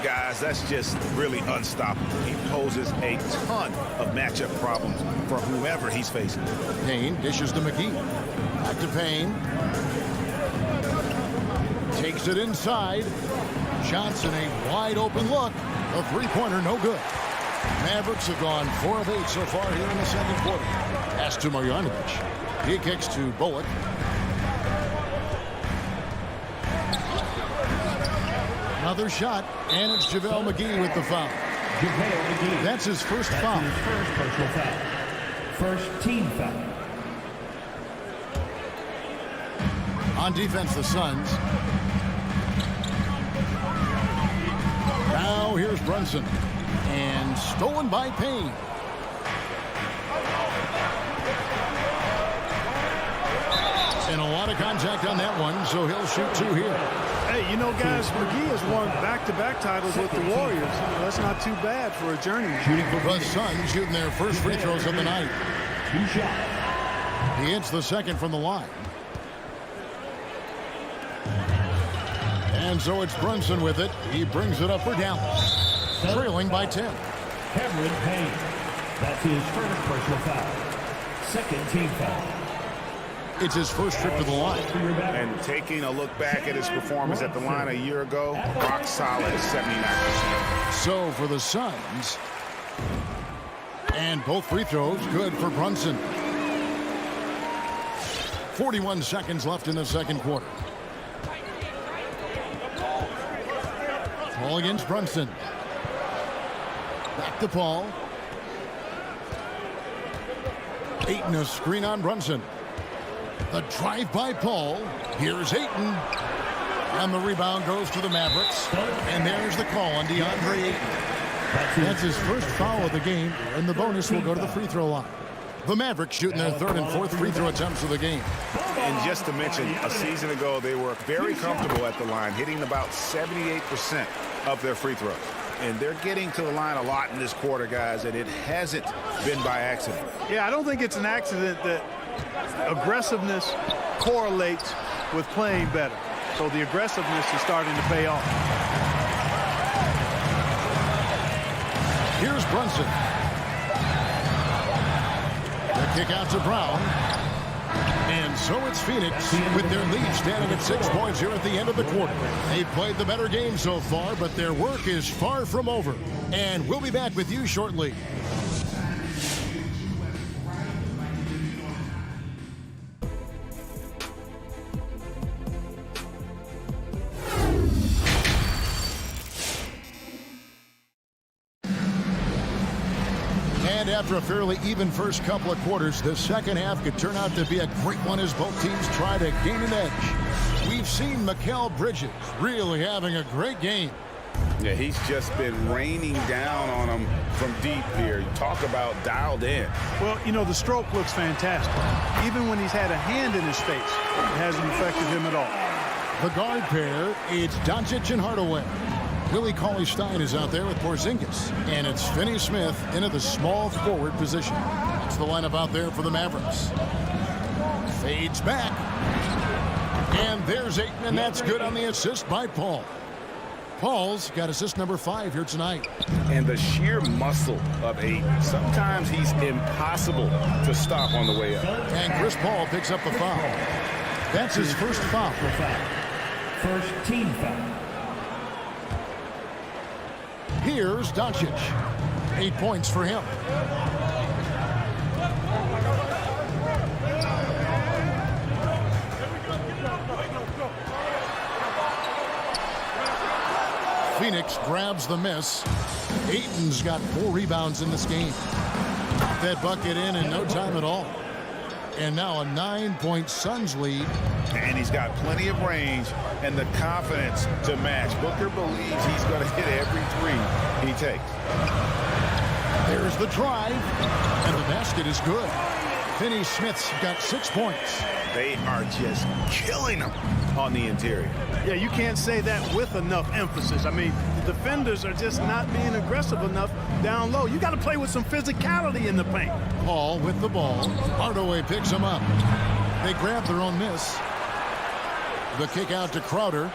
Guys, that's just really unstoppable. He poses a ton of matchup problems for whoever he's facing. Payne dishes to McGee. Back to Payne. Takes it inside. Johnson, a wide open look. A three-pointer, no good. Mavericks have gone 4 of 8 so far here in the second quarter. Pass to Marjanovic. He kicks to Bullock. Another shot, and it's JaVale McGee with the foul. That's his first foul. His first personal foul. First team foul. On defense, the Suns. Now here's Brunson. And stolen by Payne. And a lot of contact on that one, so he'll shoot 2 here. Hey, you know, guys, McGee has won back-to-back titles with the Warriors. That's not too bad for a journeyman. The Suns shooting their first free throws of the night. He hits the second from the line. And so it's Brunson with it. He brings it up for Dallas. Trailing by 10. Cameron Payne. That's his first personal foul. Second team foul. It's his first trip to the line. And taking a look back at his performance at the line a year ago, rock solid at 79%. So for the Suns, and both free throws good for Brunson. 41 seconds left in the second quarter. Paul against Brunson. Back to Paul. Ayton, a screen on Brunson. The drive by Paul. Here's Ayton. And the rebound goes to the Mavericks. And there's the call on DeAndre Ayton. That's his first foul of the game, and the bonus will go to the free throw line. The Mavericks shooting their third and fourth free throw attempts of the game. And just to mention, a season ago, they were very comfortable at the line, hitting about 78% of their free throws. And they're getting to the line a lot in this quarter, guys, and it hasn't been by accident. Yeah, I don't think it's an accident that aggressiveness correlates with playing better. So the aggressiveness is starting to pay off. Here's Brunson. The kick out to Brown. And so it's Phoenix with their lead standing at 6 points here at the end of the quarter. They've played the better game so far, but their work is far from over. And we'll be back with you shortly. After a fairly even first couple of quarters, the second half could turn out to be a great one as both teams try to gain an edge. We've seen Mikal Bridges really having a great game. Yeah, he's just been raining down on them from deep here. You talk about dialed in. Well, you know, the stroke looks fantastic. Even when he's had a hand in his face, it hasn't affected him at all. The guard pair, it's Doncic and Hardaway. Willie Cauley-Stein is out there with Porzingis. And it's Finney Smith into the small forward position. That's the lineup out there for the Mavericks. Fades back. And there's Ayton, and that's good on the assist by Paul. Paul's got assist number 5 here tonight. And the sheer muscle of Ayton. Sometimes he's impossible to stop on the way up. And Chris Paul picks up the foul. That's his first foul. First team foul. Here's Doncic. 8 points for him. Phoenix grabs the miss. Ayton's got 4 rebounds in this game. That bucket in no time at all. And now a 9-point Suns lead. And he's got plenty of range and the confidence to match. Booker believes he's going to hit every three he takes. There's the drive. And the basket is good. Finney Smith's got 6 points. They are just killing them on the interior. Yeah, you can't say that with enough emphasis. I mean, the defenders are just not being aggressive enough down low. You got to play with some physicality in the paint. Paul with the ball. Hardaway picks him up. They grab their own miss. The kick out to Crowder.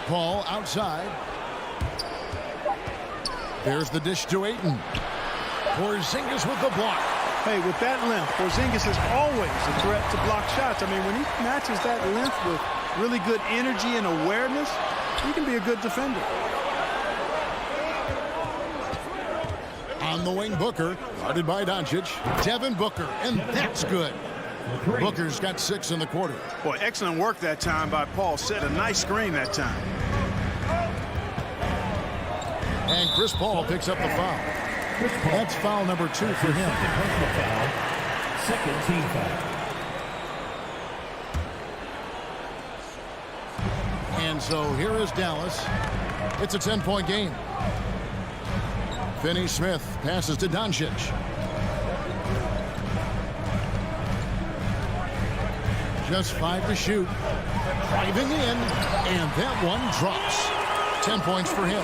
Paul outside. There's the dish to Ayton. Porzingis with the block. Hey, with that length, Porzingis is always a threat to block shots. I mean, when he matches that length with really good energy and awareness, he can be a good defender. On the wing, Booker, guarded by Doncic. Devin Booker, and that's good. Booker's got 6 in the quarter. Boy, excellent work that time by Paul. Set a nice screen that time. And Chris Paul picks up the foul. That's foul number 2 for him. Second team foul. And so here is Dallas. It's a 10-point game. Finney Smith passes to Doncic. Just 5 to shoot. Driving in, and that one drops. 10 points for him.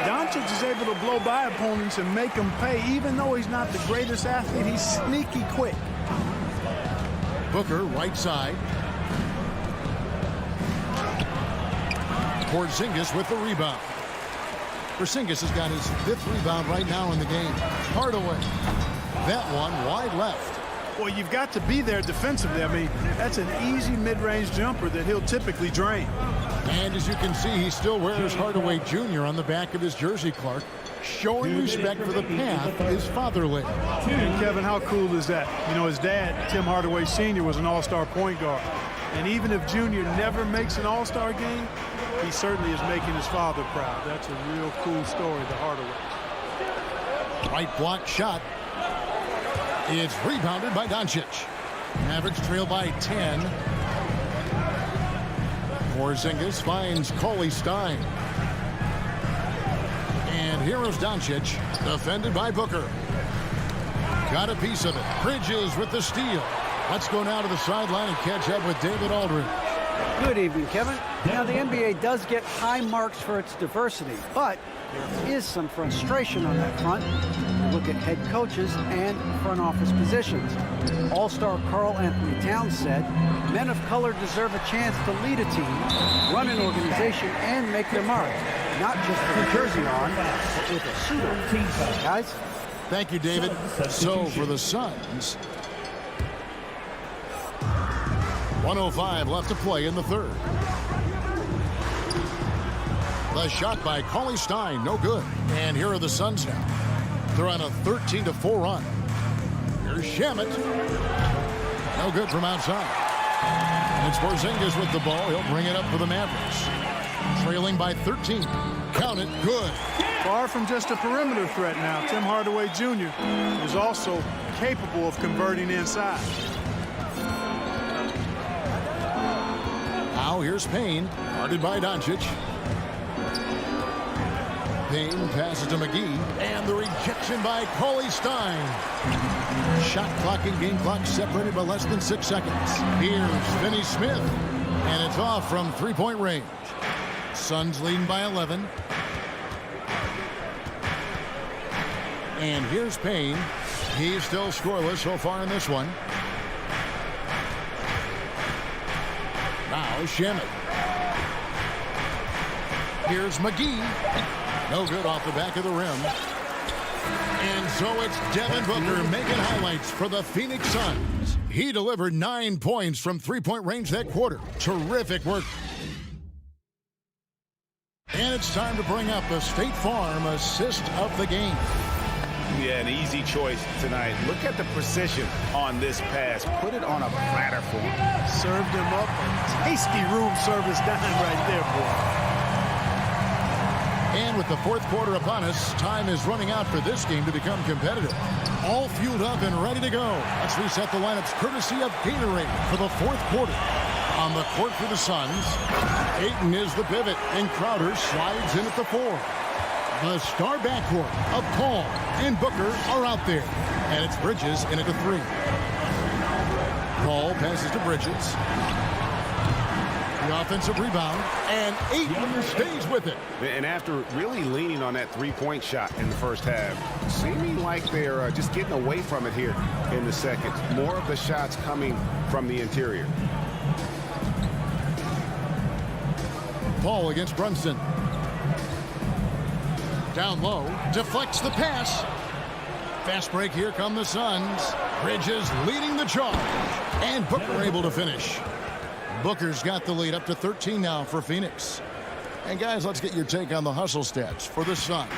Doncic is able to blow by opponents and make them pay. Even though he's not the greatest athlete, he's sneaky quick. Booker, right side. Porzingis with the rebound. Porzingis has got his 5th rebound right now in the game. Hardaway. That one wide left. Well, you've got to be there defensively. I mean, that's an easy mid-range jumper that he'll typically drain. And as you can see, he still wears Hardaway Jr. on the back of his jersey, Clark, showing respect for the path his father laid. And Kevin, how cool is that? You know, his dad, Tim Hardaway Sr., was an all-star point guard. And even if Junior never makes an all-star game, he certainly is making his father proud. That's a real cool story, the Hardaway. Right block shot. It's rebounded by Doncic. Mavericks trail by 10. Porzingis finds Cauley Stein. And here is Doncic, defended by Booker. Got a piece of it. Bridges with the steal. Let's go now to the sideline and catch up with David Aldridge. Good evening, Kevin. Now, the NBA does get high marks for its diversity, but there is some frustration on that front. Look at head coaches and front office positions. All-star Karl Anthony Towns said, men of color deserve a chance to lead a team, run an organization, and make their mark. Not just with a jersey on, but with a suit on. Guys? Thank you, David. So, for the Suns, 1:05 left to play in the third. The shot by Cauley Stein, no good. And here are the Suns now. They're on a 13-4 run. Here's Shamet. No good from outside. And it's Porzingis with the ball. He'll bring it up for the Mavericks. Trailing by 13. Count it, good. Far from just a perimeter threat now. Tim Hardaway Jr. is also capable of converting inside. Now here's Payne, guarded by Doncic. Payne passes to McGee, and the rejection by Cauley Stein. Shot clock and game clock separated by less than 6 seconds. Here's Finney Smith, and it's off from three-point range. Suns leading by 11. And here's Payne. He's still scoreless so far in this one. Now Shamet. Here's McGee. No good off the back of the rim. And so it's Devin Booker making highlights for the Phoenix Suns. He delivered 9 points from three-point range that quarter. Terrific work. And it's time to bring up the State Farm assist of the game. Yeah, an easy choice tonight. Look at the precision on this pass. Put it on a platter for him. Served him up a tasty room service dime right there, boy. And with the fourth quarter upon us, time is running out for this game to become competitive. All fueled up and ready to go. Let's reset the lineups courtesy of Gatorade for the fourth quarter. On the court for the Suns, Ayton is the pivot, and Crowder slides in at the 4. The star backcourt of Paul and Booker are out there. And it's Bridges in at the 3. Paul passes to Bridges. The offensive rebound, and Ayton stays with it. And after really leaning on that three-point shot in the first half, seeming like they're just getting away from it here in the second. More of the shots coming from the interior. Paul against Brunson. Down low, deflects the pass. Fast break, here come the Suns. Bridges leading the charge, and Booker able to finish. Booker's got the lead up to 13 now for Phoenix. And guys, let's get your take on the hustle stats for the Suns.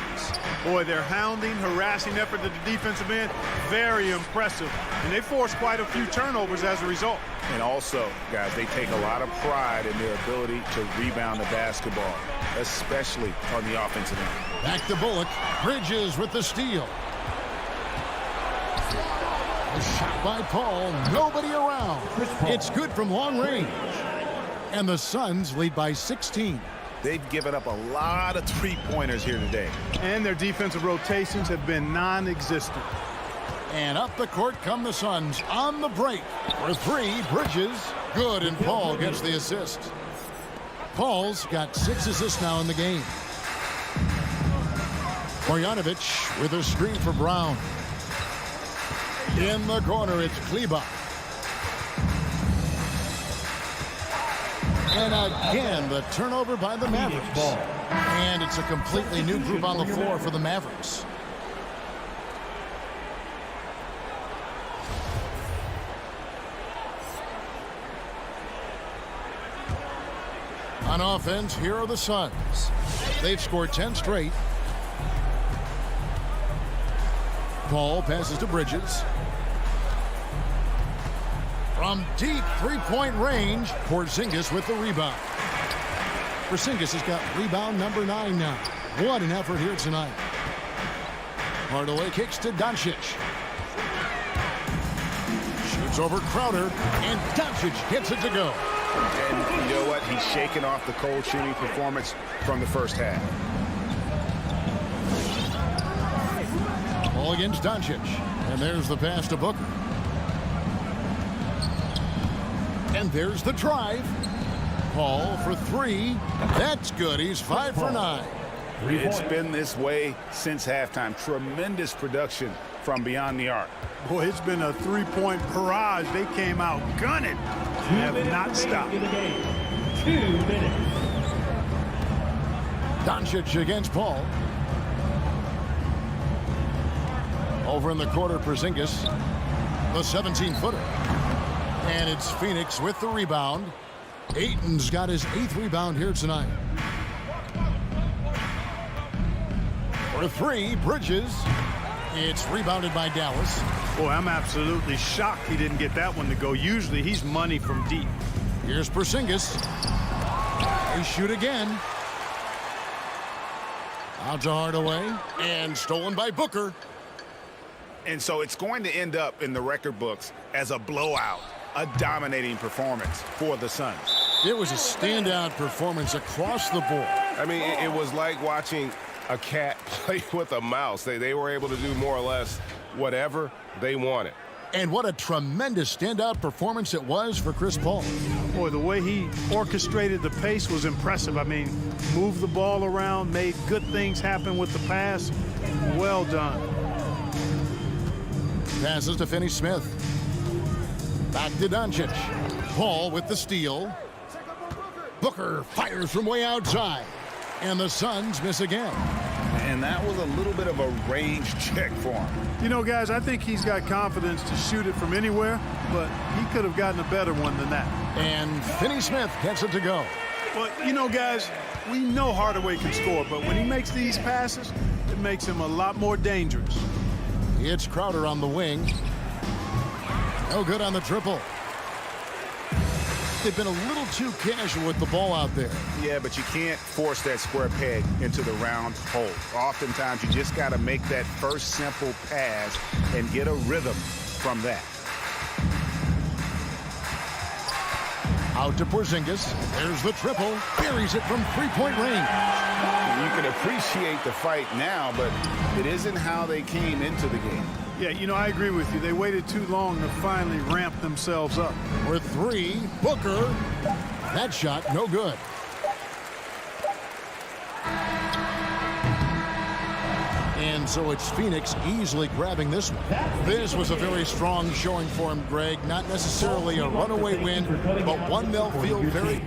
Boy, their hounding, harassing effort at the defensive end, very impressive. And they forced quite a few turnovers as a result. And also, guys, they take a lot of pride in their ability to rebound the basketball, especially on the offensive end. Back to Bullock. Bridges with the steal. A shot by Paul. Nobody around. It's good from long range. And the Suns lead by 16. They've given up a lot of three-pointers here today. And their defensive rotations have been non-existent. And up the court come the Suns on the break. For three, Bridges. Good, and Paul gets the assist. Paul's got 6 assists now in the game. Marjanovic with a screen for Brown. In the corner, it's Kleber. And again, the turnover by the Mavericks. And it's a completely new group on the floor for the Mavericks. On offense, here are the Suns. They've scored 10 straight. Paul passes to Bridges. From deep three-point range, Porzingis with the rebound. Porzingis has got rebound number 9 now. What an effort here tonight. Hardaway kicks to Doncic. Shoots over Crowder, and Doncic gets it to go. And you know what? He's shaking off the cold shooting performance from the first half. Ball against Doncic. And there's the pass to Booker. And there's the drive. Paul for 3. That's good. He's 5 for 9. It's been this way since halftime. Tremendous production from beyond the arc. Boy, it's been a three-point barrage. They came out gunning and have not stopped. 2 minutes. Doncic against Paul. Over in the corner, Porzingis, the 17-footer. And it's Phoenix with the rebound. Ayton's got his 8th rebound here tonight. For 3, Bridges. It's rebounded by Dallas. Boy, I'm absolutely shocked he didn't get that one to go. Usually he's money from deep. Here's Porzingis. They shoot again. Out to Hardaway. And stolen by Booker. And so it's going to end up in the record books as a blowout. A dominating performance for the Suns. It was a standout performance across the board. I mean, it was like watching a cat play with a mouse. They were able to do more or less whatever they wanted. And what a tremendous standout performance it was for Chris Paul. Boy, the way he orchestrated the pace was impressive. I mean, moved the ball around, made good things happen with the pass. Well done. Passes to Finney-Smith. Back to Doncic. Paul with the steal. Booker fires from way outside. And the Suns miss again. And that was a little bit of a range check for him. You know, guys, I think he's got confidence to shoot it from anywhere, but he could have gotten a better one than that. And Finney-Smith gets it to go. Well, you know, guys, we know Hardaway can score, but when he makes these passes, it makes him a lot more dangerous. It's Crowder on the wing. No good on the triple. They've been a little too casual with the ball out there. Yeah, but you can't force that square peg into the round hole. Oftentimes, you just got to make that first simple pass and get a rhythm from that. Out to Porzingis. There's the triple. Buries it from three-point range. You can appreciate the fight now, but it isn't how they came into the game. Yeah, you know, I agree with you. They waited too long to finally ramp themselves up. For 3, Booker. That shot, no good. And so it's Phoenix easily grabbing this one. This was a very strong showing for him, Greg. Not necessarily a runaway win, but one they'll feel very